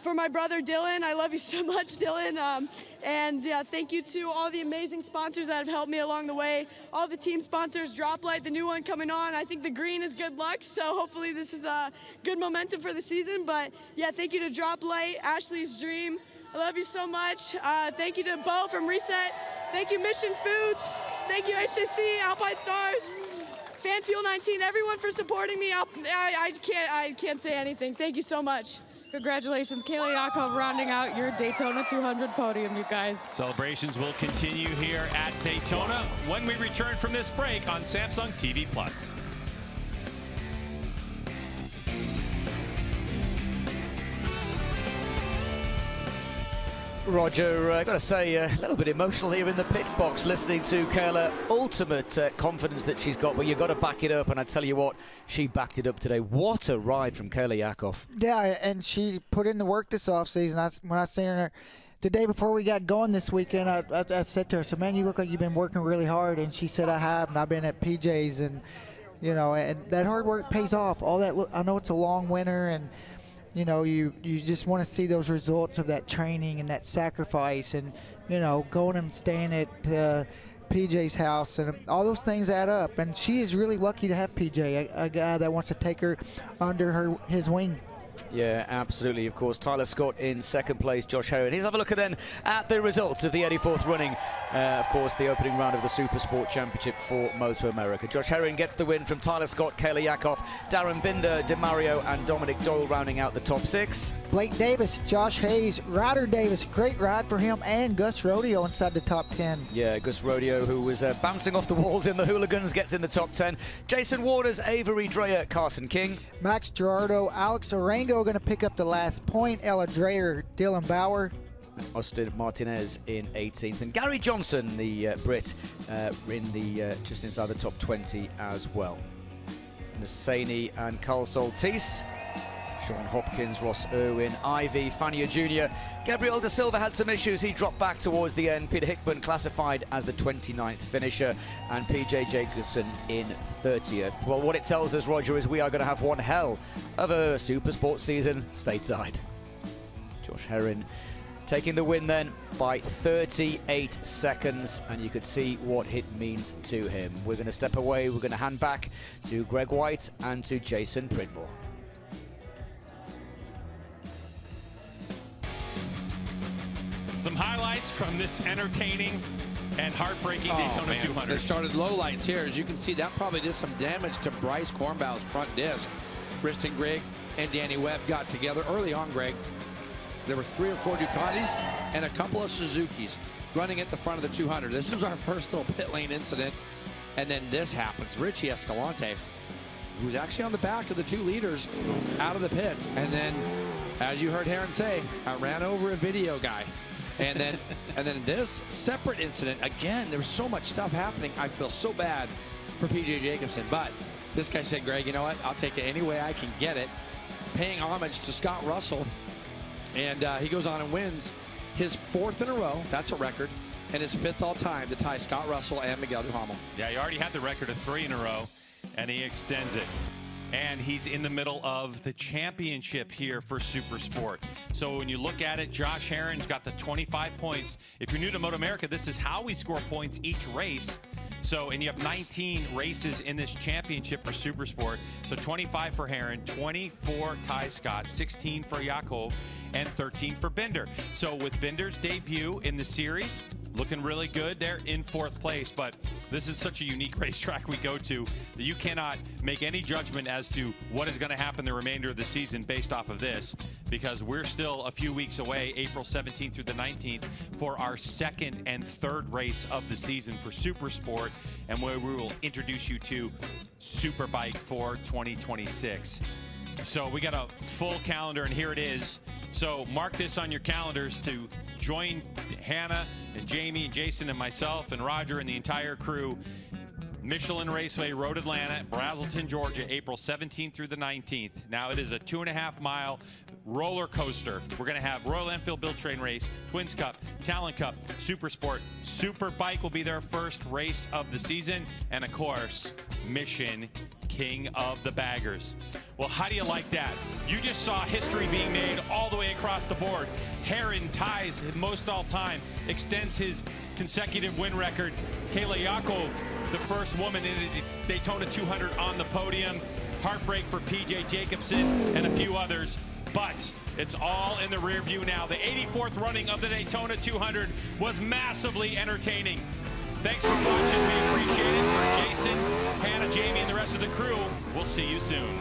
for my brother Dylan. I love you so much, Dylan. And thank you to all the amazing sponsors that have helped me along the way. All the team sponsors, Droplight, the new one coming on. I think the green is good luck, so hopefully this is good momentum for the season. But yeah, thank you to Droplight, Ashley's Dream. I love you so much. Thank you to Bo from Reset. Thank you, Mission Foods. Thank you, HSC, Alpine Stars, Fan Fuel 19, everyone for supporting me. I can't say anything. Thank you so much. Congratulations, Kayla Yakov, rounding out your Daytona 200 podium, you guys. Celebrations will continue here at Daytona when we return from this break on Samsung TV Plus. Roger, I got to say, a little bit emotional here in the pit box listening to Kayla. Ultimate confidence that she's got, but you've got to back it up, and I tell you what, she backed it up today. What a ride from Kayla Yakov. Yeah, and she put in the work this offseason. When I seen her the day before we got going this weekend, I said to her, so man, you look like you've been working really hard, and she said, I have, and I've been at PJ's, and you know, and that hard work pays off. All that, I know it's a long winter, and you know, you just want to see those results of that training and that sacrifice, and you know, going and staying at PJ's house, and all those things add up. And she is really lucky to have PJ, a guy that wants to take her under his wing. Yeah, absolutely. Of course, Tyler Scott in second place, Josh Herrin. Here's have a look then at the results of the 84th running. Of course, the opening round of the Super Sport Championship for MotoAmerica. Josh Herrin gets the win from Tyler Scott, Kayla Yakov, Darren Binder, DeMario, and Dominic Doyle rounding out the top six. Blake Davis, Josh Hayes, Ryder Davis, great ride for him, and Gus Rodeo inside the top 10. Yeah, Gus Rodeo, who was bouncing off the walls in the hooligans, gets in the top 10. Jason Waters, Avery Dreyer, Carson King. Max Gerardo, Alex Arango going to pick up the last point. Ella Dreyer, Dylan Bauer. Austin Martinez in 18th. And Gary Johnson, the Brit, in the just inside the top 20 as well. Nassani and Carl Soltis. Sean Hopkins, Ross Irwin, Ivy, Fania Jr. Gabriel Da Silva had some issues. He dropped back towards the end. Peter Hickman classified as the 29th finisher, and PJ Jacobson in 30th. Well, what it tells us, Roger, is we are going to have one hell of a Super Sports season stateside. Josh Herrin taking the win then by 38 seconds, and you could see what it means to him. We're going to step away. We're going to hand back to Greg White and to Jason Pridmore. Some highlights from this entertaining and heartbreaking Daytona 200. They started low lights here. As you can see, that probably did some damage to Bryce Kornbau's front disc. Briston Grigg and Danny Webb got together early on, Greg. There were 3 or 4 Ducatis and a couple of Suzukis running at the front of the 200. This was our first little pit lane incident, and then this happens. Richie Escalante, who was actually on the back of the 2 leaders, out of the pits. And then, as you heard Herrin say, I ran over a video guy. And then this separate incident, again, there was so much stuff happening. I feel so bad for PJ Jacobson. But this guy said, Greg, you know what? I'll take it any way I can get it. Paying homage to Scott Russell. And he goes on and wins his 4th in a row. That's a record. and his 5th all-time to tie Scott Russell and Miguel Duhamel. Yeah, he already had the record of 3 in a row, and he extends it. And he's in the middle of the championship here for Supersport. So when you look at it, Josh Herrin's got the 25 points. If you're new to MotoAmerica, this is how we score points each race. So, and you have 19 races in this championship for Supersport. So 25 for Herrin, 20 for Ty Scott, 16 for Yakov, and 13 for Binder. So with Binder's debut in the series, looking really good. They're in 4th place, but this is such a unique racetrack we go to that you cannot make any judgment as to what is going to happen the remainder of the season based off of this, because we're still a few weeks away, April 17th through the 19th, for our 2nd and 3rd race of the season for Supersport, and where we will introduce you to Superbike for 2026. So we got a full calendar, and here it is. So mark this on your calendars to join Hannah and Jamie and Jason and myself and Roger and the entire crew. Michelin Raceway, Road Atlanta, Brazelton, Georgia, April 17th through the 19th. Now it is a 2.5-mile roller coaster. We're going to have Royal Enfield Build Train Race, Twins Cup, Talent Cup, Supersport. Superbike will be their first race of the season. And of course, Mission King of the Baggers. Well, how do you like that? You just saw history being made all the way across the board. Herrin ties most all time, extends his consecutive win record. Kayla Yakov, the first woman in a Daytona 200 on the podium. Heartbreak for PJ Jacobson and a few others, but it's all in the rear view now. The 84th running of the Daytona 200 was massively entertaining. Thanks for watching. We appreciate it. For Jason, Hannah, Jamie, and the rest of the crew, we'll see you soon.